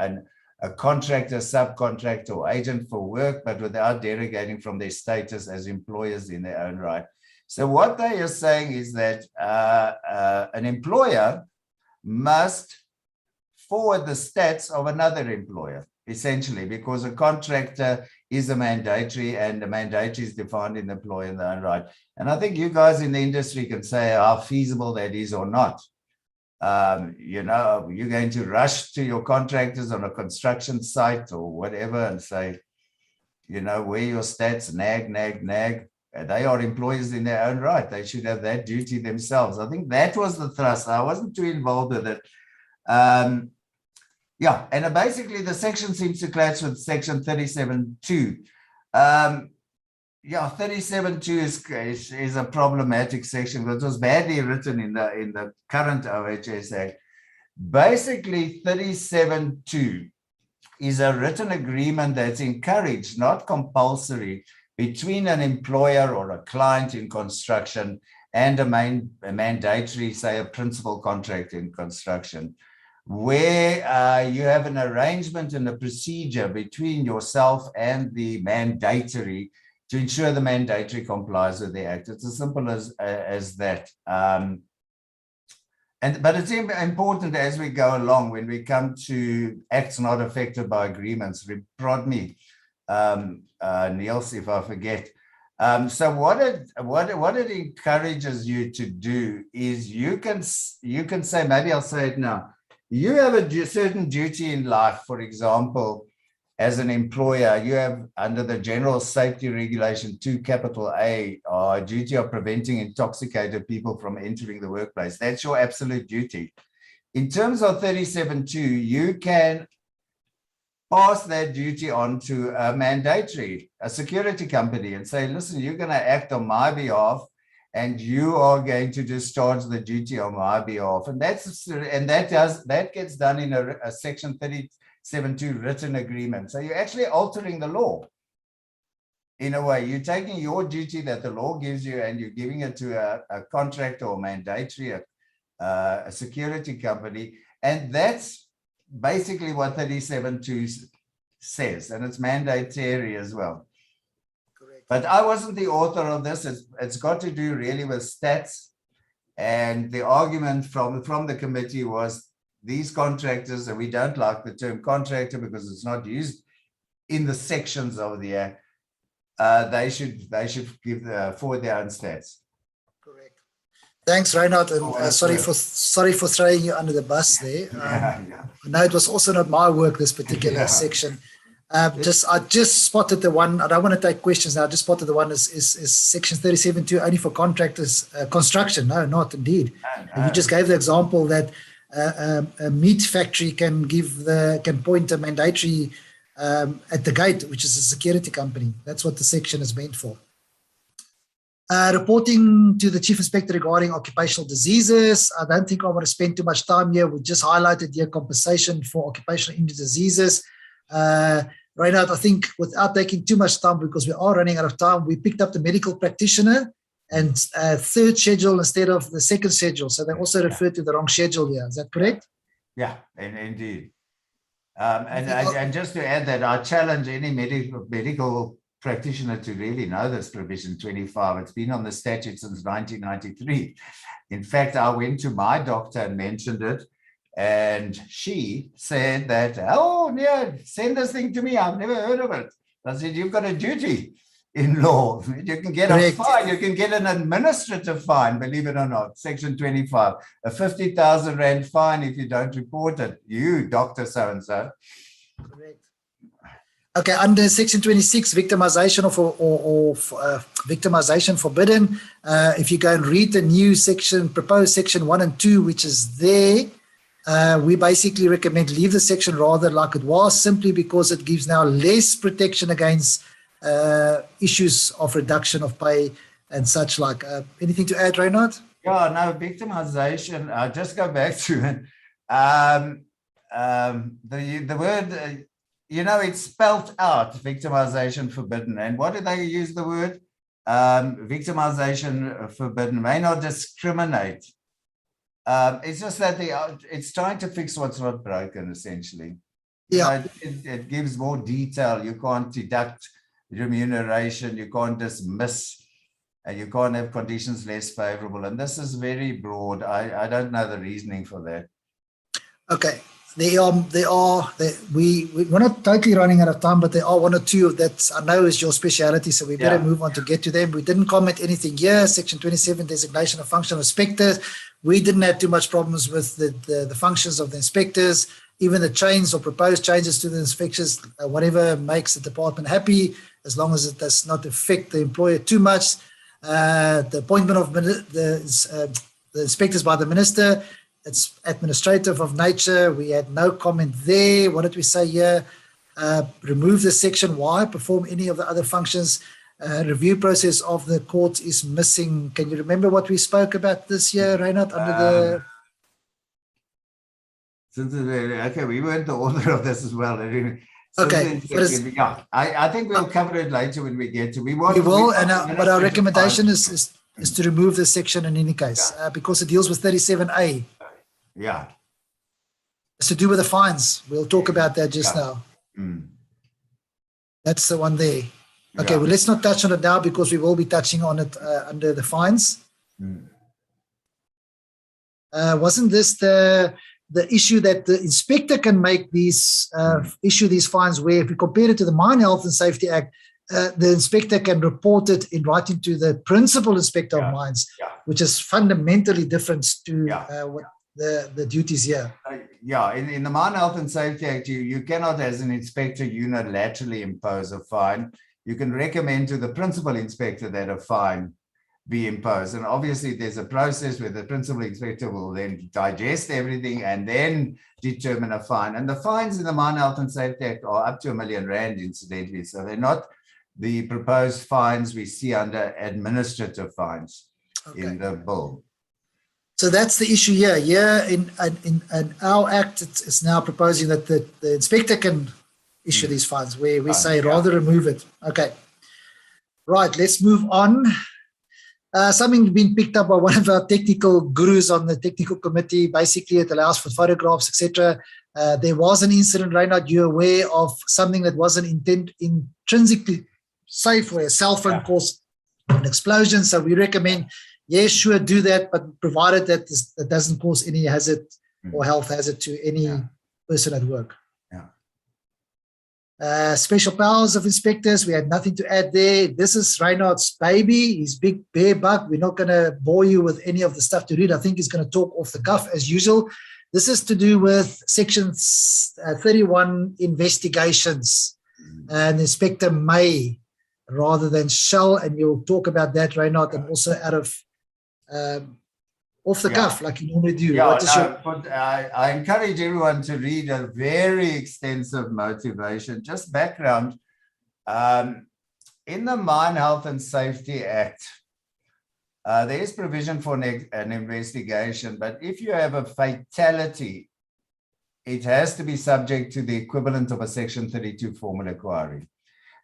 a contractor, subcontractor, or agent for work, but without derogating from their status as employers in their own right. So what they are saying is that an employer must forward the stats of another employer, essentially, because a contractor is a mandatory, and the mandatory is defined in the employer in their own right. And I think you guys in the industry can say how feasible that is or not. You know, you're going to rush to your contractors on a construction site or whatever and say, you know, where your stats, nag. They are employees in their own right. They should have that duty themselves. I think that was the thrust. I wasn't too involved with it. Yeah, and basically the section seems to clash with section 37.2. Yeah, 37.2 is a problematic section because it was badly written in the current OHS Act. Basically, 37.2 is a written agreement that's encouraged, not compulsory, between an employer or a client in construction and a mandatory, say, a principal contract in construction, where you have an arrangement and a procedure between yourself and the mandatory to ensure the mandatory complies with the act. It's as simple as that. But it's important as we go along, when we come to acts not affected by agreements. Prod me, Niels, if I forget. So what it encourages you to do is you can say, maybe I'll say it now. You have a certain duty in life. For example, as an employer, you have, under the General Safety Regulation 2, capital A, a duty of preventing intoxicated people from entering the workplace. That's your absolute duty. In terms of 37.2, you can pass that duty on to a mandatory, a security company, and say, listen, you're going to act on my behalf, and you are going to discharge the duty on my behalf. And that gets done in a section 37.2 written agreement. So you're actually altering the law. In a way, you're taking your duty that the law gives you and you're giving it to a contractor or mandatory, a security company. And that's basically what 37.2 says, and it's mandatory as well. Correct. But I wasn't the author of this. It's got to do really with stats, and the argument from the committee was these contractors, and we don't like the term contractor because it's not used in the sections of the act. They should give forward their own stats. Correct. Thanks, Reinhard, and sorry for throwing you under the bus there. No, it was also not my work, this particular section. I just spotted the one. I don't want to take questions now. I just spotted the one is section 37.2 only for contractors, construction. No, not indeed. You just gave the example that a meat factory can point a mandatory at the gate, which is a security company. That's what the section is meant for. Reporting to the Chief Inspector regarding occupational diseases. I don't think I want to spend too much time here. We just highlighted here compensation for occupational injury diseases. Reinhard, I think without taking too much time, because we are running out of time, we picked up the medical practitioner and third schedule instead of the second schedule. So they also referred to the wrong schedule here. Is that correct? Yeah, indeed. And just to add that, I challenge any medical practitioner to really know this provision 25. It's been on the statute since 1993. In fact, I went to my doctor and mentioned it, and she said that, oh, yeah, send this thing to me. I've never heard of it. I said, you've got a duty in law. You can get a fine. You can get an administrative fine, believe it or not, section 25, a 50,000 Rand fine if you don't report it. You, Dr. So-and-so. Correct. Okay, under section 26, victimization or victimization forbidden. If you go and read the new section, proposed section 1 and 2, which is there, we basically recommend leave the section rather like it was, simply because it gives now less protection against issues of reduction of pay and such like. Anything to add, Reinhard? Yeah, no, victimization, I'll just go back to it. The word, it's spelt out, victimization forbidden. And what did they use the word? Victimization forbidden, may not discriminate. It's just that it's trying to fix what's not broken, essentially. Yeah. It gives more detail. You can't deduct remuneration, you can't dismiss, and you can't have conditions less favorable. And this is very broad. I don't know the reasoning for that. Okay. We're not totally running out of time, but there are one or two that I know is your speciality, so we better move on to get to them. We didn't comment anything here. Section 27, designation of functional inspectors. We didn't have too much problems with the functions of the inspectors, even the change or proposed changes to the inspectors, whatever makes the department happy, as long as it does not affect the employer too much. The appointment of the inspectors by the minister, it's administrative of nature. We had no comment there. What did we say here? Remove the section. Why? Perform any of the other functions. Review process of the courts is missing. Can you remember what we spoke about this year, Reinhard, under okay, we went the order of this as well. Okay, Yeah, I think we'll cover it later when we get to. But our recommendation is to remove this section in any case, because it deals with 37A. Yeah. It's to do with the fines. We'll talk about that just now. That's the one there. Okay, well, let's not touch on it now because we will be touching on it under the fines. Wasn't this the issue that the inspector can make these, issue these fines, where if we compare it to the Mine Health and Safety Act, the inspector can report it in writing to the principal inspector of mines, which is fundamentally different to what the duties here. In the Mine Health and Safety Act, you cannot, as an inspector, unilaterally impose a fine. You can recommend to the principal inspector that a fine be imposed. And obviously there's a process where the principal inspector will then digest everything and then determine a fine. And the fines in the Mine Health and Safety Act are up to R1 million, incidentally. So they're not the proposed fines we see under administrative fines in the bill. So that's the issue here. In our act, it's now proposing that the inspector can issue these fines, where we say rather remove it. Okay. Right, let's move on. Something been picked up by one of our technical gurus on the technical committee. Basically, it allows for photographs, etc. There was an incident, Reinhard, you're aware of something that wasn't intrinsically safe, where a cell phone caused an explosion. So we recommend, yes, sure, do that, but provided that that doesn't cause any hazard or health hazard to any person at work. Special powers of inspectors, we had nothing to add there. This is Reinhard's baby, his big bear bug. We're not going to bore you with any of the stuff to read. I think he's going to talk off the cuff as usual. This is to do with section 31 investigations, and the inspector may rather than shall, and you'll talk about that, Reinhard, and also out of off the cuff, like you normally do. I encourage everyone to read a very extensive motivation. Just background, in the Mine Health and Safety Act, there is provision for an investigation, but if you have a fatality, it has to be subject to the equivalent of a Section 32 formal inquiry.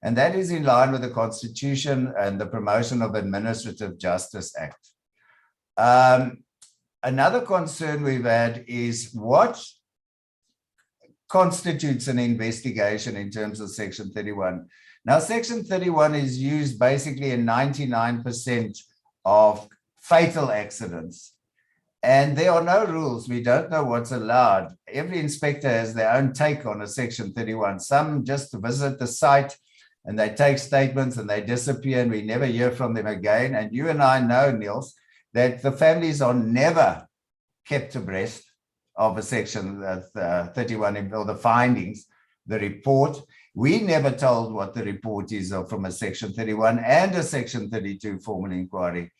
And that is in line with the Constitution and the Promotion of Administrative Justice Act. Another concern we've had is what constitutes an investigation in terms of Section 31. Now, Section 31 is used basically in 99% of fatal accidents. And there are no rules. We don't know what's allowed. Every inspector has their own take on a Section 31. Some just visit the site and they take statements and they disappear and we never hear from them again. And you and I know, Niels, that the families are never kept abreast of a Section 31 or the findings, the report. We never told what the report is from a Section 31 and a Section 32 formal inquiry.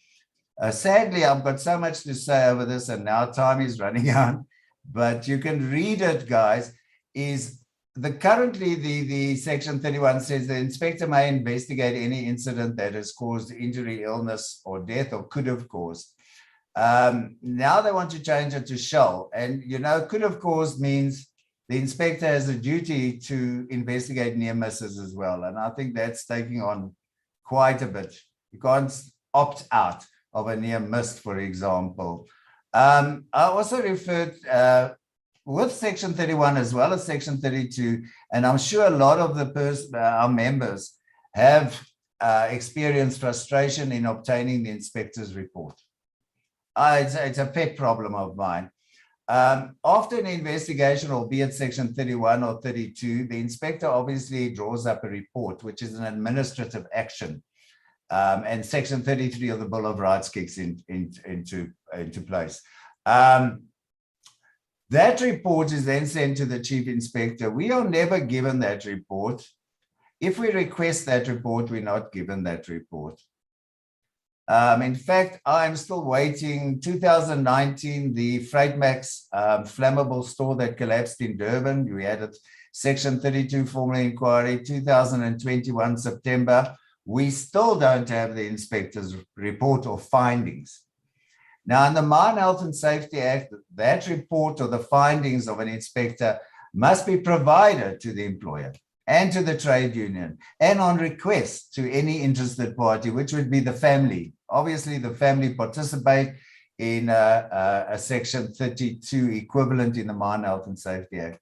Sadly, I've got so much to say over this and now time is running out, but you can read it, guys. Currently the Section 31 says the inspector may investigate any incident that has caused injury, illness, or death, or could have caused. Now they want to change it to shall, and could have caused means the inspector has a duty to investigate near misses as well, and I think that's taking on quite a bit. You can't opt out of a near miss, for example. I also referred with Section 31 as well as Section 32, and I'm sure a lot of our members have experienced frustration in obtaining the inspector's report. It's a pet problem of mine. After an investigation, albeit Section 31 or 32, the inspector obviously draws up a report, which is an administrative action, and Section 33 of the Bill of Rights kicks into place. That report is then sent to the chief inspector. We are never given that report. If we request that report, we're not given that report. In fact, I'm still waiting. 2019, the Freightmax flammable store that collapsed in Durban, we had a Section 32 formal inquiry. 2021 September, we still don't have the inspector's report or findings. Now, in the Mine Health and Safety Act, that report or the findings of an inspector must be provided to the employer and to the trade union, and on request to any interested party, which would be the family. Obviously, the family participate in a Section 32 equivalent in the Mine Health and Safety Act.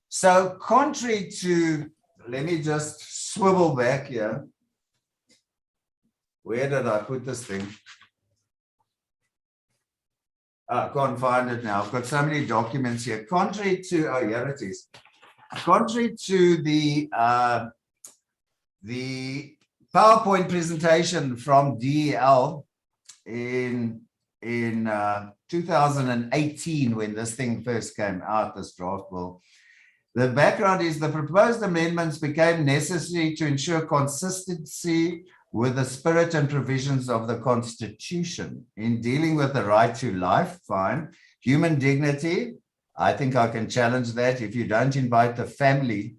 So contrary to, let me just swivel back here. Where did I put this thing? I can't find it now. I've got so many documents here. Contrary to, oh, here it is. Contrary to the PowerPoint presentation from DEL in 2018, when this thing first came out, this draft bill, the background is the proposed amendments became necessary to ensure consistency with the spirit and provisions of the Constitution in dealing with the right to life, fine, human dignity. I think I can challenge that. If you don't invite the family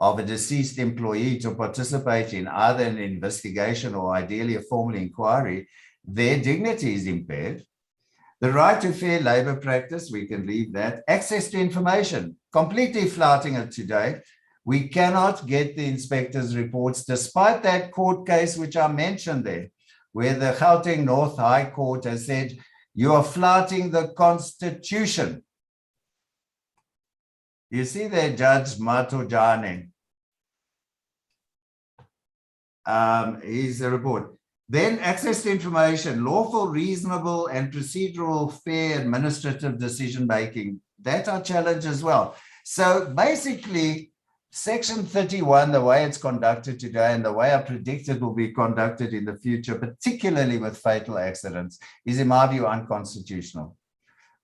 of a deceased employee to participate in either an investigation or ideally a formal inquiry, their dignity is impaired. The right to fair labor practice, we can leave that. Access to information, completely flouting it today. We cannot get the inspector's reports, despite that court case which I mentioned there, where the Gauteng North High Court has said, you are flouting the Constitution. You see there, Judge Matojane. Here's the report. Then access to information, lawful, reasonable, and procedural fair administrative decision-making. That I challenge as well. So basically, Section 31, the way it's conducted today and the way I predict it will be conducted in the future, particularly with fatal accidents, is in my view unconstitutional.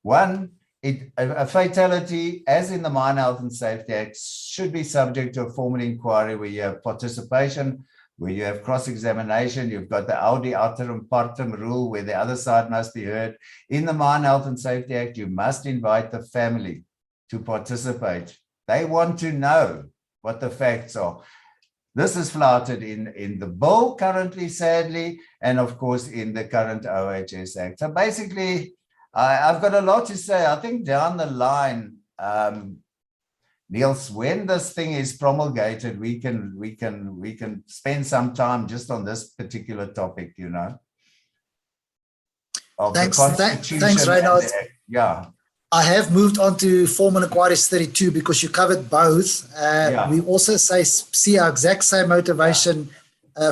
One, a fatality, as in the Mine Health and Safety Act, should be subject to a formal inquiry where you have participation, where you have cross-examination. You've got the audi alterum partem rule where the other side must be heard. In the Mine Health and Safety Act, you must invite the family to participate. They want to know what the facts are. This is flouted in the bill currently, sadly, and of course in the current OHS Act. So basically, I've got a lot to say. I think down the line, Niels, when this thing is promulgated, we can spend some time just on this particular topic, you know. Thanks, Reinhard. Yeah. I have moved on to formal inquiries 32 because you covered both. We also see our exact same motivation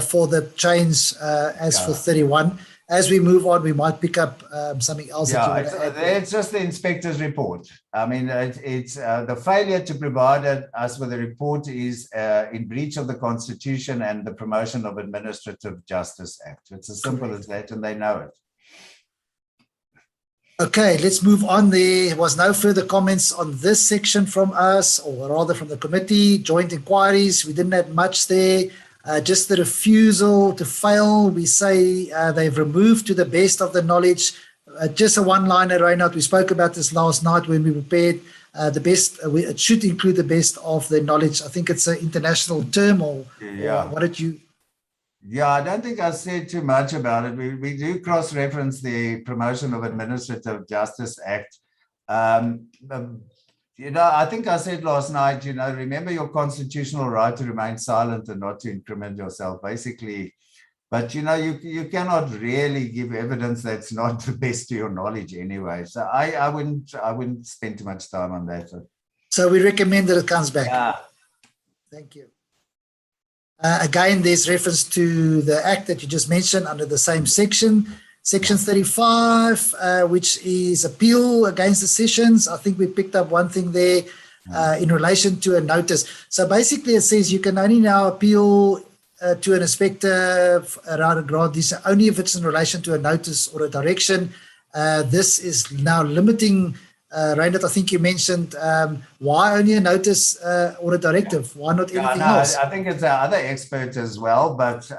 for the change as for 31. As we move on, we might pick up something else. It's just the inspector's report. I mean, it's the failure to provide us with a report is in breach of the Constitution and the Promotion of Administrative Justice Act. It's as simple as that, and they know it. Okay, let's move on. There was no further comments on this section from us, or rather from the committee. Joint inquiries, we didn't have much there. Just the refusal to fail, we say they've removed to the best of the knowledge. Just a one-liner, Reinhard, we spoke about this last night when we prepared the best. It should include the best of the knowledge. I think it's an international term, or what did you... Yeah, I don't think I said too much about it. We do cross-reference the Promotion of Administrative Justice Act. You know, I think I said last night, you know, remember your constitutional right to remain silent and not to incriminate yourself, basically. But, you know, you cannot really give evidence that's not the best to your knowledge anyway. So I wouldn't spend too much time on that. So we recommend that it comes back. Yeah. Thank you. Again, there's reference to the act that you just mentioned under the same section, Section 35, which is appeal against decisions. I think we picked up one thing there in relation to a notice. So basically it says you can only now appeal to an inspector around a grant only if it's in relation to a notice or a direction. this is now limiting, Reinhard, I think you mentioned, why only a notice or a directive? Why not anything else? I think it's our other experts as well, but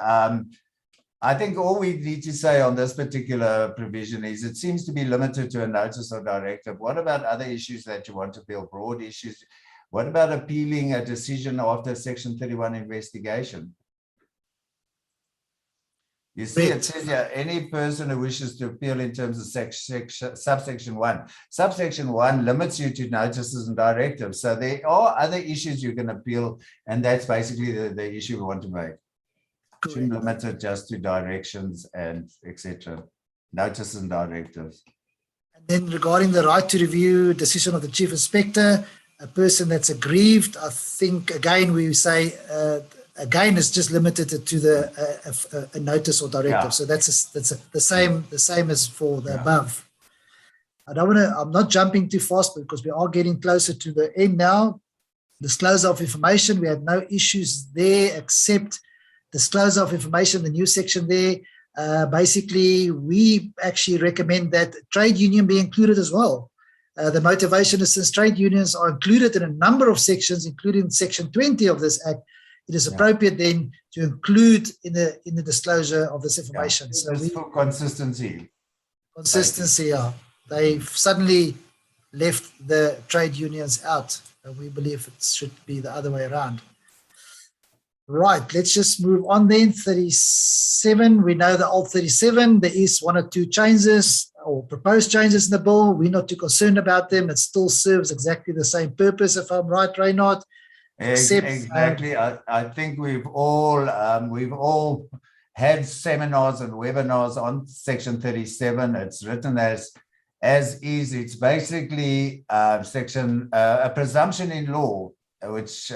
I think all we need to say on this particular provision is it seems to be limited to a notice or directive. What about other issues that you want to appeal, broad issues? What about appealing a decision after Section 31 investigation? You see, it says here, any person who wishes to appeal in terms of subsection 1. Subsection 1 limits you to notices and directives. So there are other issues you can appeal, and that's basically the issue we want to make. Shouldn't limit it just to directions and etc. Notices and directives. And then regarding the right to review decision of the chief inspector, a person that's aggrieved, I think again we say again it's just limited to the a notice or directive. So that's the same as for the above. I'm not jumping too fast because we are getting closer to the end now. Disclosure of information, we had no issues there except disclosure of information, the new section there. Basically, we actually recommend that trade union be included as well. The motivation is since trade unions are included in a number of sections, including Section 20 of this Act, it is appropriate then to include in the disclosure of this information. So for consistency. Consistency, yeah. They've suddenly left the trade unions out. We believe it should be the other way around. Right, let's just move on then. 37, we know the old 37, there is one or two changes or proposed changes in the bill. We're not too concerned about them. It still serves exactly the same purpose, if I'm right, Reinhard. Exactly. I think we've all had seminars and webinars on Section 37. It's written as is. It's basically a presumption in law, which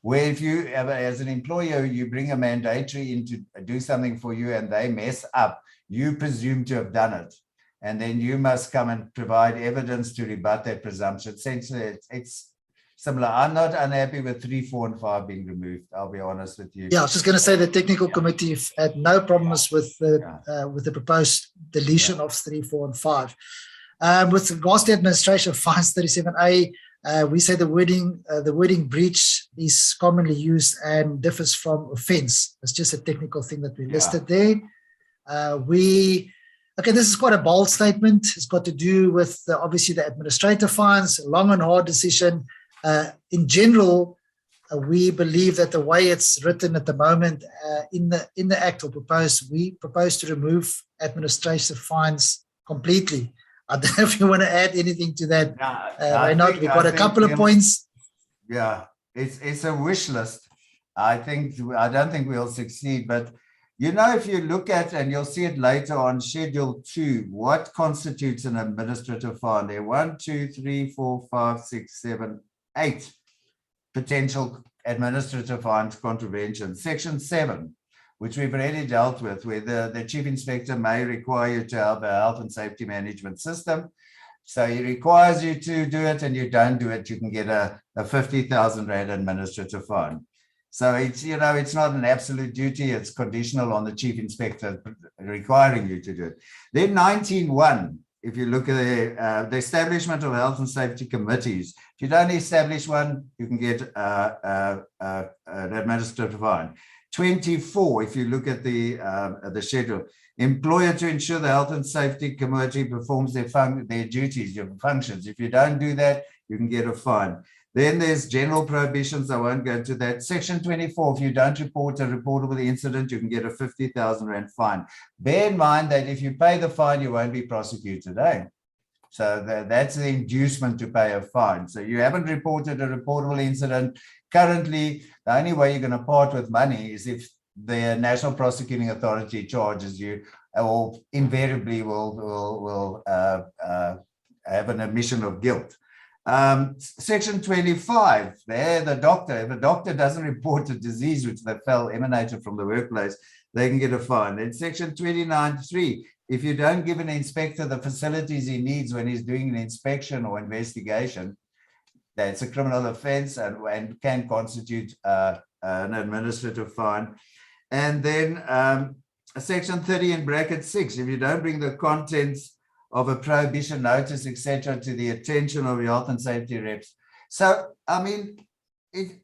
where if you as an employer you bring a mandatory in to do something for you and they mess up, you presume to have done it, and then you must come and provide evidence to rebut that presumption. Essentially, it's similar. I'm not unhappy with 3, 4, and 5 being removed. I'll be honest with you. Yeah, I was just going to say the technical committee had no problems with the proposed deletion of 3, 4, and 5. With regards to administration fines, 37A, we say the wording breach is commonly used and differs from offence. It's just a technical thing that we listed there. Okay, this is quite a bold statement. It's got to do with obviously the administrative fines, long and hard decision. In general, we believe that the way it's written at the moment in the Act or proposed, we propose to remove administrative fines completely. I don't know if you want to add anything to that. We've got a couple of points. Yeah, it's a wish list. I don't think we'll succeed, but you know, if you look at, and you'll see it later on Schedule 2, what constitutes an administrative fine? There are 1, 2, 3, 4, 5, 6, 7, 8 potential administrative fines contraventions. Section 7, which we've already dealt with, where the chief inspector may require you to have a health and safety management system. So he requires you to do it, and you don't do it, you can get a 50,000 Rand administrative fine. So it's, you know, it's not an absolute duty, it's conditional on the chief inspector requiring you to do it. Then 19.1, if you look at the establishment of health and safety committees, if you don't establish one, you can get an administrative fine. 24, if you look at the schedule, employer to ensure the health and safety committee performs their duties, your functions. If you don't do that, you can get a fine. Then there's general prohibitions. I won't go into that. Section 24, if you don't report a reportable incident, you can get a 50,000 Rand fine. Bear in mind that if you pay the fine, you won't be prosecuted, eh? So that's the inducement to pay a fine. So you haven't reported a reportable incident. Currently, the only way you're going to part with money is if the National Prosecuting Authority charges you, or invariably will have an admission of guilt. Section 25, there the doctor, if a doctor doesn't report a disease which they felt emanated from the workplace, they can get a fine. Then Section 29.3, if you don't give an inspector the facilities he needs when he's doing an inspection or investigation, that's a criminal offense and can constitute an administrative fine. And then section 30 in bracket 6, if you don't bring the contents of a prohibition notice, etc., to the attention of your health and safety reps. So, I mean,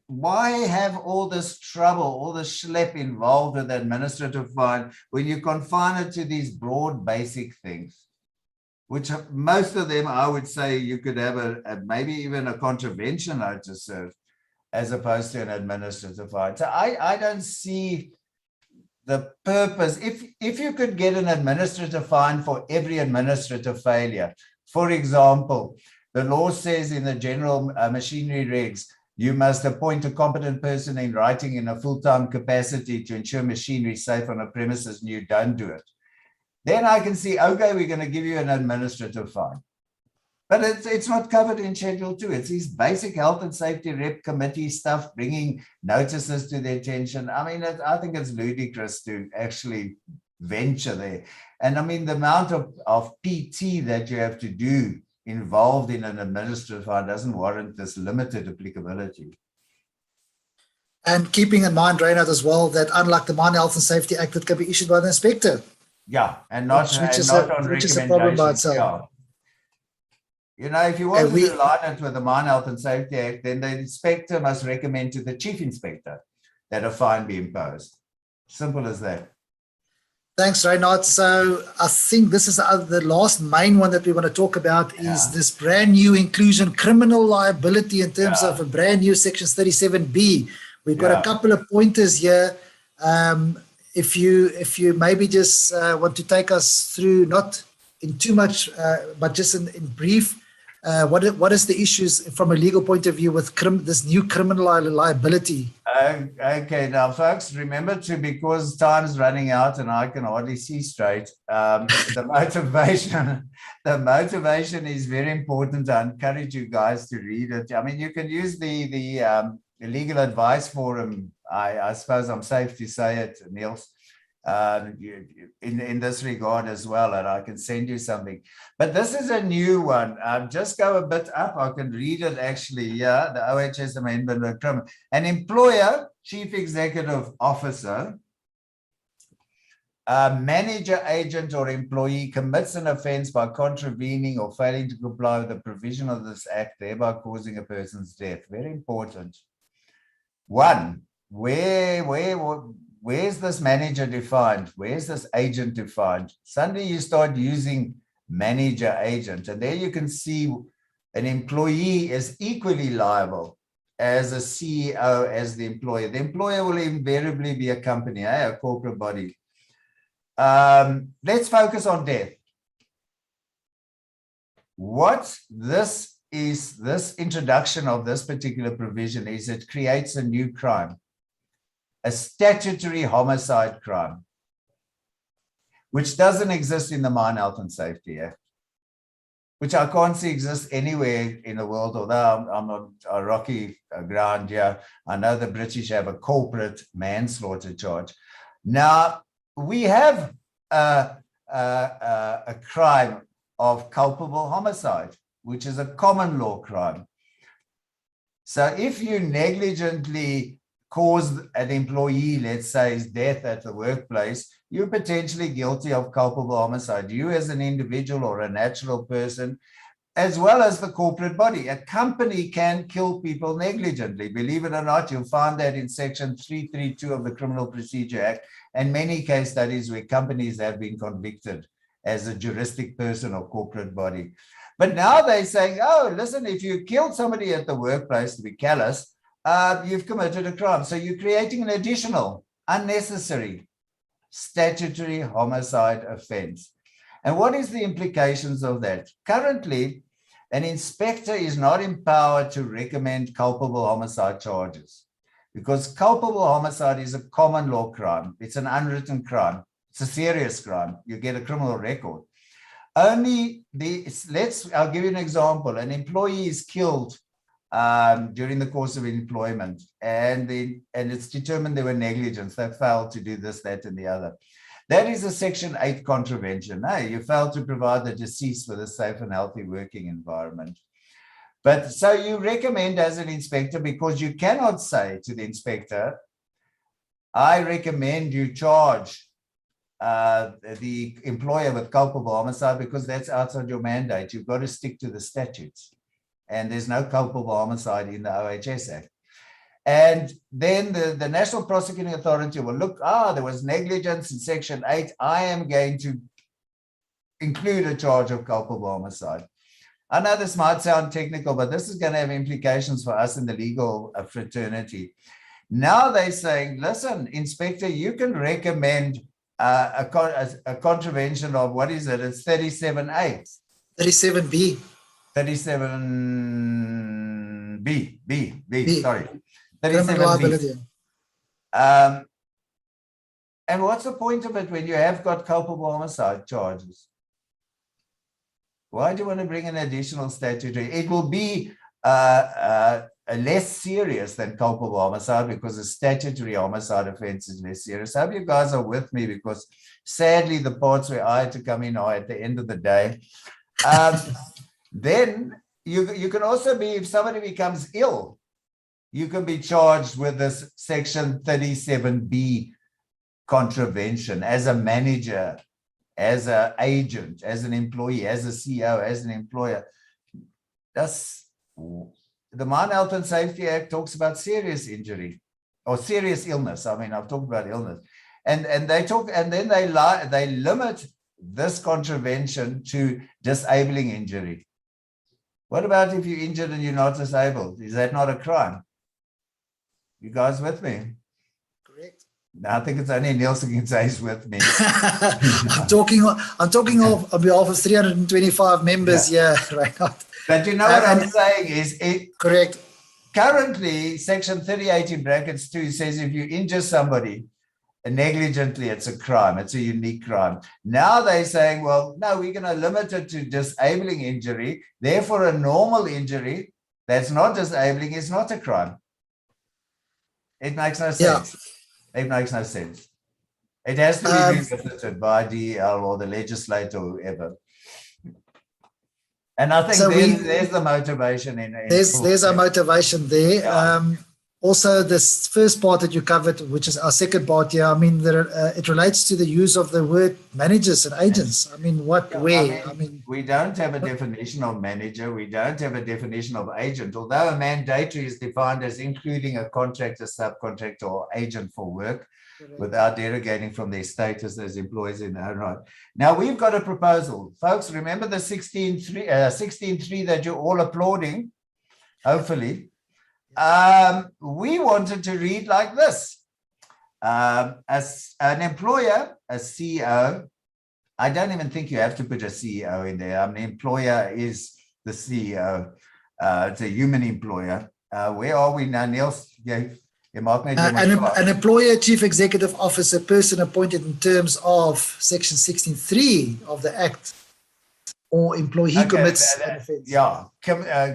why have all this trouble, all this schlep involved with the administrative fine when you confine it to these broad basic things, which most of them, I would say, you could have maybe even a contravention notice served as opposed to an administrative fine. So I don't see the purpose. If you could get an administrative fine for every administrative failure, for example, the law says in the general machinery regs, you must appoint a competent person in writing in a full-time capacity to ensure machinery is safe on a premises and you don't do it. Then I can see, okay, we're going to give you an administrative fine. But it's not covered in Schedule 2. It's these basic health and safety rep committee stuff, bringing notices to their attention. I mean, I think it's ludicrous to actually venture there. And I mean, the amount of PT that you have to do involved in an administrative fine doesn't warrant this limited applicability. And keeping in mind, Reinhard, as well, that unlike the Mine Health and Safety Act, it can be issued by the inspector. Yeah, and not, which is on a recommendation. problem by itself. Yeah. You know, if you want to align it with the Mine Health and Safety Act, then the inspector must recommend to the chief inspector that a fine be imposed. Simple as that. Thanks, Reinhard. So I think this is the last main one that we want to talk about is this brand new inclusion criminal liability in terms of a brand new section 37B. We've got a couple of pointers here. If you maybe just want to take us through, not in too much, but just in brief, what is the issues from a legal point of view with this new criminal liability? Okay, now folks, remember because time's running out and I can hardly see straight. The motivation is very important. I encourage you guys to read it. I mean, you can use the legal advice forum. I suppose I'm safe to say it, Niels. In this regard as well, and I can send you something. But this is a new one. Just go a bit up. I can read it actually. Yeah, the OHS amendment. An employer, chief executive officer, manager, agent, or employee commits an offence by contravening or failing to comply with the provision of this act, thereby causing a person's death. Very important. One, where's this manager defined? Where's this agent defined? Suddenly you start using manager, agent, and there you can see an employee is equally liable as a CEO, as the employer. The employer will invariably be a company, a corporate body. Let's focus on death. What this introduction of this particular provision is, it creates a new crime. A statutory homicide crime, which doesn't exist in the Mine Health and Safety Act, which I can't see exists anywhere in the world, although I'm on a rocky ground here. I know the British have a corporate manslaughter charge. Now, we have a crime of culpable homicide, which is a common law crime. So if you negligently cause an employee, let's say, his death at the workplace, you're potentially guilty of culpable homicide. You as an individual or a natural person, as well as the corporate body. A company can kill people negligently. Believe it or not, you'll find that in section 332 of the Criminal Procedure Act, and many case studies where companies have been convicted as a juristic person or corporate body. But now they're saying, oh, listen, if you killed somebody at the workplace, to be callous, you've committed a crime. So you're creating an additional, unnecessary statutory homicide offense. And what is the implications of that? Currently, an inspector is not empowered to recommend culpable homicide charges because culpable homicide is a common law crime. It's an unwritten crime. It's a serious crime. You get a criminal record. I'll give you an example. An employee is killed during the course of employment, and it's determined there were negligence. They failed to do this, that, and the other. That is a Section 8 contravention. Hey, you failed to provide the deceased with a safe and healthy working environment. But so you recommend as an inspector, because you cannot say to the inspector, I recommend you charge the employer with culpable homicide, because that's outside your mandate. You've got to stick to the statutes. And there's no culpable homicide in the OHS Act. And then the National Prosecuting Authority will look, there was negligence in Section 8. I am going to include a charge of culpable homicide. I know this might sound technical, but this is going to have implications for us in the legal fraternity. Now they're saying, listen, Inspector, you can recommend a contravention of, what is it? It's 37A. 37B. 37B, sorry. Criminal liability. And what's the point of it when you have got culpable homicide charges? Why do you want to bring an additional statutory? It will be less serious than culpable homicide because a statutory homicide offense is less serious. I hope you guys are with me, because sadly the parts where I had to come in are at the end of the day. Then you can also be, if somebody becomes ill, you can be charged with this Section 37B contravention as a manager, as an agent, as an employee, as a CEO, as an employer. That's the Mine Health and Safety Act talks about serious injury or serious illness. I mean, I've talked about illness, and they talk, and then they limit this contravention to disabling injury. What about if you're injured and you're not disabled? Is that not a crime? You guys with me? Correct. No, I think it's only Niels who can say he's with me. I'm talking on behalf of 325 members. Yeah, right. But you know what I'm saying is, correct. Currently, Section 38 in brackets 2 says if you injure somebody negligently, it's a crime. It's a unique crime. Now they're saying, well, no, we're going to limit it to disabling injury. Therefore, a normal injury that's not disabling is not a crime. It makes no sense. Yeah. It makes no sense. It has to be revisited by DEL or the legislator or whoever. And I think so there's the motivation in there's a motivation there. Yeah. Also, this first part that you covered, which is our second part here, I mean, it relates to the use of the word managers and agents. I mean, we don't have a definition of manager. We don't have a definition of agent, although a mandatory is defined as including a contractor, subcontractor, or agent for work, without derogating from their status as employees in their own right. Now, we've got a proposal. Folks, remember the 16.3 that you're all applauding, hopefully. We wanted to read like this. As an employer, a CEO, I don't even think you have to put a CEO in there. I mean, employer is the CEO. It's a human employer. Where are we now, Niels? An employer, chief executive officer, person appointed in terms of Section 16.3 of the Act, or employee commits an offence. Yeah,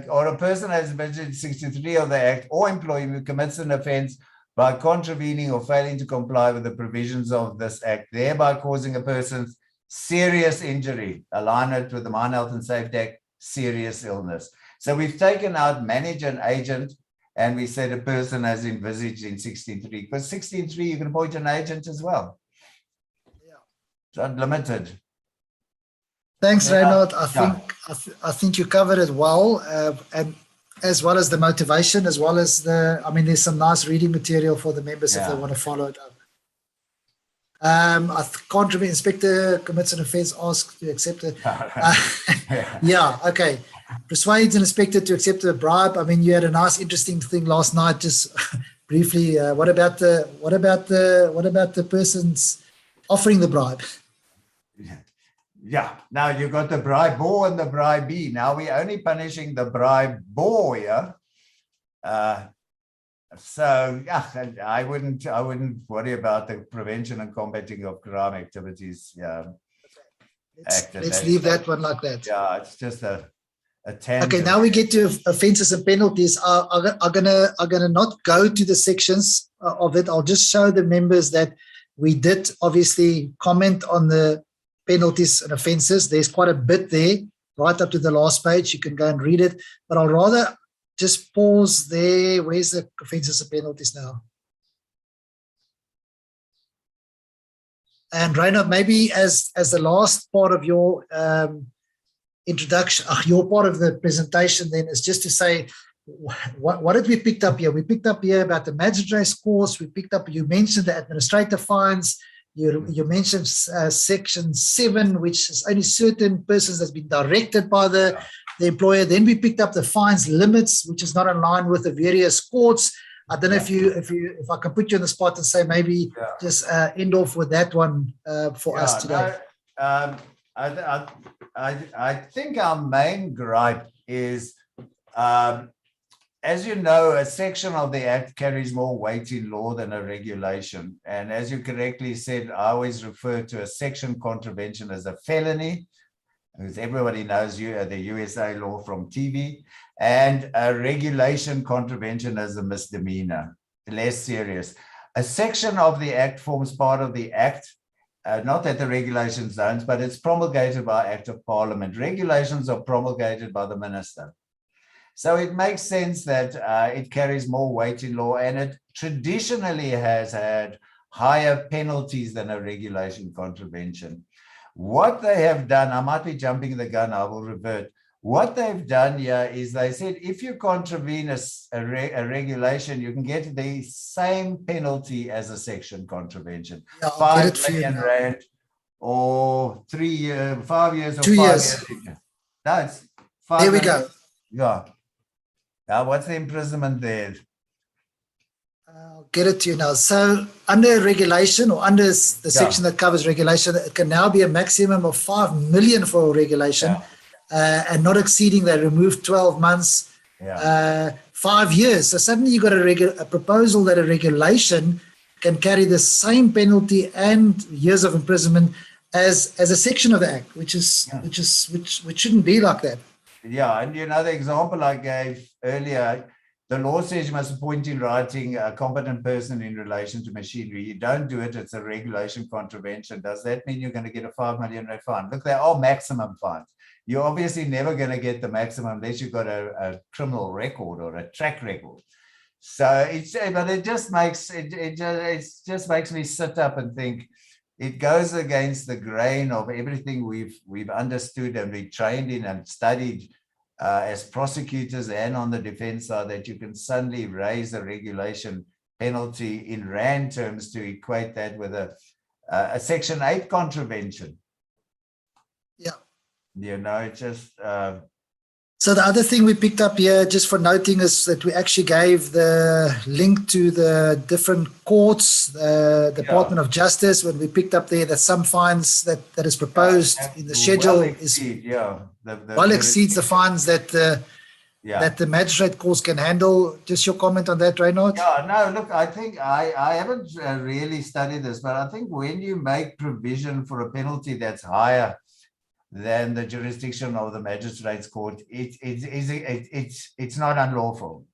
or a person has mentioned 63 of the Act, or employee who commits an offence by contravening or failing to comply with the provisions of this Act, thereby causing a person's serious injury. Align it with the Mine Health and Safety Act, serious illness. So we've taken out manager and agent, and we said a person as envisaged in 16.3, because 16.3 you can appoint an agent as well. Yeah, it's unlimited. Thanks, Reinhard. I think you covered it well, and as well as the motivation, as well as there's some nice reading material for the members if they want to follow it up. Contravention, inspector commits an offence, asks to accept it. Okay. Persuades an inspector to accept a bribe. I mean, you had a nice, interesting thing last night. Just briefly, what about the person's offering the bribe? Yeah. Now you've got the bribor and the bribee. Now we're only punishing the bribor here. So yeah, I wouldn't worry about the prevention and combating of crime activities. Yeah. Let's leave that one like that. Yeah, it's just a tangent. Okay, now we get to offences and penalties. I'm gonna not go to the sections of it. I'll just show the members that we did obviously comment on the penalties and offences. There's quite a bit there, right up to the last page. You can go and read it. But I'll rather just pause there. Where's the offences and penalties now? And Reinhard, maybe as the last part of your introduction, your part of the presentation then is just to say, what did we pick up here? We picked up here about the magistrate's course. We picked up, you mentioned the administrative fines. You mentioned section 7, which is only certain persons that's been directed by the employer. Then we picked up the fines limits, which is not in line with the various courts. I don't know if I can put you on the spot and say maybe just end off with that one for us today. No, I think our main gripe is, as you know, a section of the Act carries more weight in law than a regulation. And as you correctly said, I always refer to a section contravention as a felony, because everybody knows the USA law from TV, and a regulation contravention as a misdemeanor, less serious. A section of the Act forms part of the Act, not that the regulations don't, but it's promulgated by Act of Parliament. Regulations are promulgated by the minister. So it makes sense that it carries more weight in law, and it traditionally has had higher penalties than a regulation contravention. What they have done, I might be jumping the gun, I will revert. What they've done here is they said, if you contravene a regulation, you can get the same penalty as a section contravention. Yeah, 5 million rand or 3 years, 5 years or 2 5 years. years. No, it's 5 There we million. go. Yeah. Now, what's the imprisonment there? I'll get it to you now. So under regulation, or under the section that covers regulation, it can now be a maximum of 5 million for a regulation, and not exceeding, they remove 12 months, 5 years. So suddenly you got a proposal that a regulation can carry the same penalty and years of imprisonment as a section of the Act, which shouldn't be like that. Yeah, and you know, the example I gave earlier, the law says you must appoint in writing a competent person in relation to machinery. You don't do it, it's a regulation contravention. Does that mean you're going to get a 5 million rand fine? Look, they are maximum fines. You're obviously never going to get the maximum unless you've got a criminal record or a track record. So it just makes me sit up and think, it goes against the grain of everything we've understood and we trained in and studied as prosecutors and on the defense side, that you can suddenly raise a regulation penalty in rand terms to equate that with a Section 8 contravention. Yeah. You know, it just... So the other thing we picked up here, just for noting, is that we actually gave the link to the different courts, the Department of Justice, when we picked up there that some fines that is proposed in the schedule well exceeds the fines that the magistrate courts can handle. Just your comment on that, Reinhard? Yeah, no, look, I think I haven't really studied this, but I think when you make provision for a penalty that's higher than the jurisdiction of the magistrate's court, it's not unlawful.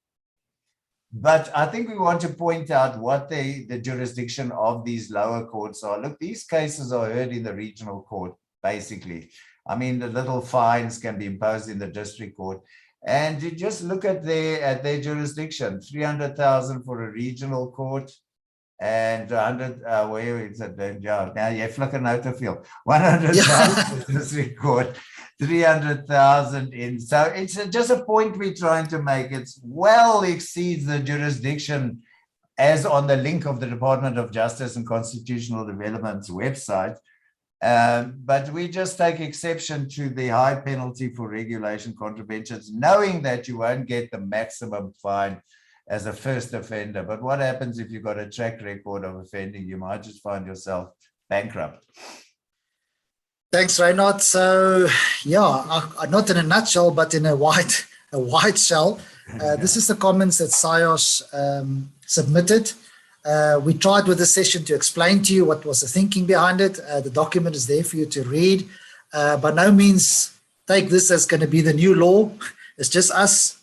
But I think we want to point out what the jurisdiction of these lower courts are. Look, these cases are heard in the regional court, basically. I mean, the little fines can be imposed in the district court. And you just look at their jurisdiction, 300,000 for a regional court, and 100, where is it? Yeah, now you flicker out the field. 100,000 district court, 300,000 in. So it's just a point we're trying to make. It's well exceeds the jurisdiction as on the link of the Department of Justice and Constitutional Development's website. But we just take exception to the high penalty for regulation contraventions, knowing that you won't get the maximum fine as a first offender. But what happens if you've got a track record of offending? You might just find yourself bankrupt. Thanks, Reinhard. So, yeah, not in a nutshell, but in a white shell. This is the comments that Saiosh submitted. We tried with this session to explain to you what was the thinking behind it. The document is there for you to read. By no means take this as going to be the new law. It's just us,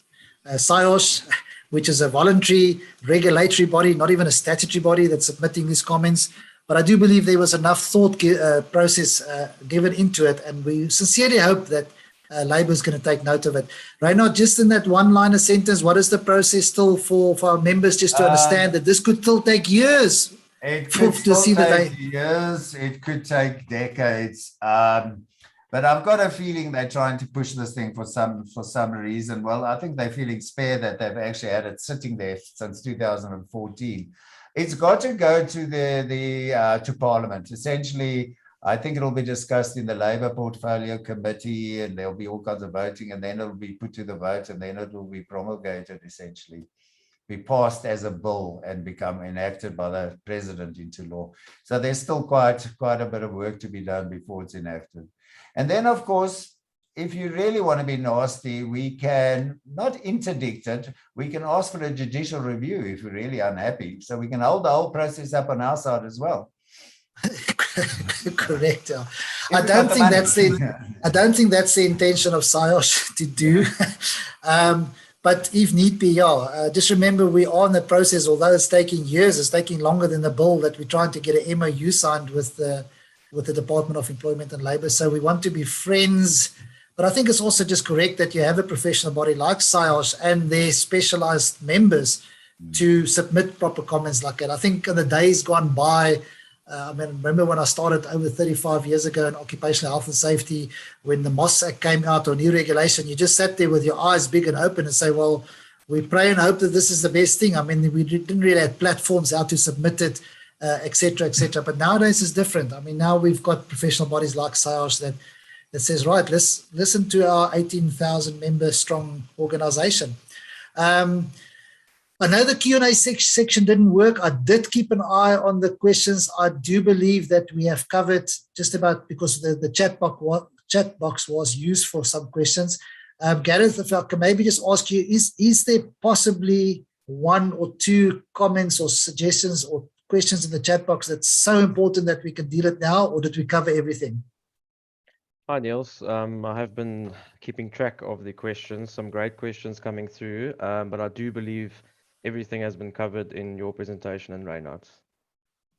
Saiosh, which is a voluntary regulatory body, not even a statutory body, that's submitting these comments. But I do believe there was enough thought process given into it, and we sincerely hope that Labour is going to take note of it. Reinhard, just in that one-liner sentence, what is the process still for our members, just to understand that this could still take years It could to see still the take day. years, it could take decades. But I've got a feeling they're trying to push this thing for some reason. Well, I think they're feeling spared that they've actually had it sitting there since 2014. It's got to go to to Parliament. Essentially, I think it'll be discussed in the Labour Portfolio Committee, and there'll be all kinds of voting, and then it'll be put to the vote, and then it will be promulgated, essentially, be passed as a bill and become enacted by the president into law. So there's still quite a bit of work to be done before it's enacted. And then, of course, if you really want to be nasty, we can not interdict it. We can ask for a judicial review if we're really unhappy. So we can hold the whole process up on our side as well. Correct. I don't think that's the intention of Saiosh to do. But if need be, just remember we are in the process, although it's taking years, it's taking longer than the bill that we're trying to get an MOU signed with the Department of Employment and Labour. So we want to be friends. But I think it's also just correct that you have a professional body like Saiosh and their specialized members to submit proper comments like that. I think in the days gone by, remember when I started over 35 years ago in occupational health and safety, when the MOS Act came out or new regulation, you just sat there with your eyes big and open and say, well, we pray and hope that this is the best thing. I mean, we didn't really have platforms how to submit it, et cetera, et cetera. But nowadays it's different. I mean, now we've got professional bodies like Saiosh that says, right, let's listen to our 18,000 member strong organization. I know the Q&A section didn't work. I did keep an eye on the questions. I do believe that we have covered just about, because the chat box was used for some questions. Gareth, if I can maybe just ask you, is there possibly one or two comments or suggestions or questions in the chat box that's so important that we can deal it now, or did we cover everything? Hi, Niels. I have been keeping track of the questions, some great questions coming through, but I do believe everything has been covered in your presentation and Reinhard's.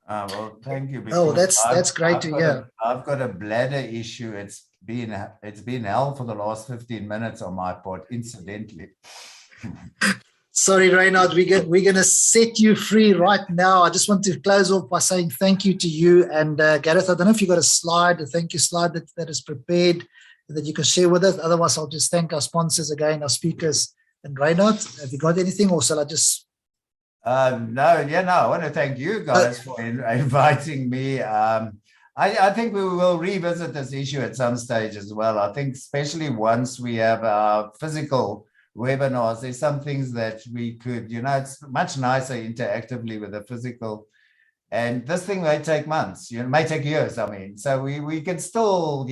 Well, thank you. Oh, that's great to hear. I've got a bladder issue. It's been hell for the last 15 minutes on my part, incidentally. Sorry, Reinhard, we're going to set you free right now. I just want to close off by saying thank you to you. And Gareth, I don't know if you got a thank you slide that is prepared that you can share with us. Otherwise, I'll just thank our sponsors again, our speakers. And Reinhard, have you got anything, or shall I just? No. I want to thank you guys for inviting me. I think we will revisit this issue at some stage as well. I think especially once we have our physical webinars, there's some things that we could, it's much nicer interactively with the physical. And this thing may take months, it may take years, So we can still,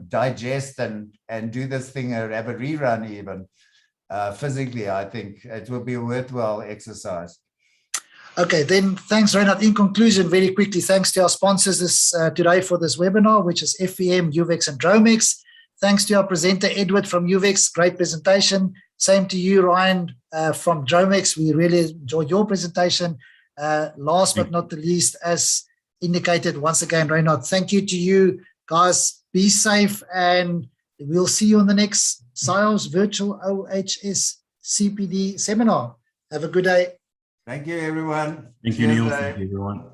digest and do this thing or have a rerun even. Physically, I think it will be a worthwhile exercise. Okay, then thanks, Reinhard. In conclusion, very quickly, thanks to our sponsors today for this webinar, which is FEM, UVEX, and Dromex. Thanks to our presenter, Edward from UVEX, great presentation. Same to you, Ryan, from Dromex. We really enjoyed your presentation. Last but not the least, as indicated, once again, Reinhard, thank you to you. Guys, be safe, and we'll see you on the next Saiosh Virtual OHS CPD seminar. Have a good day. Thank you, everyone. Thank you, Neil. Thank you, everyone.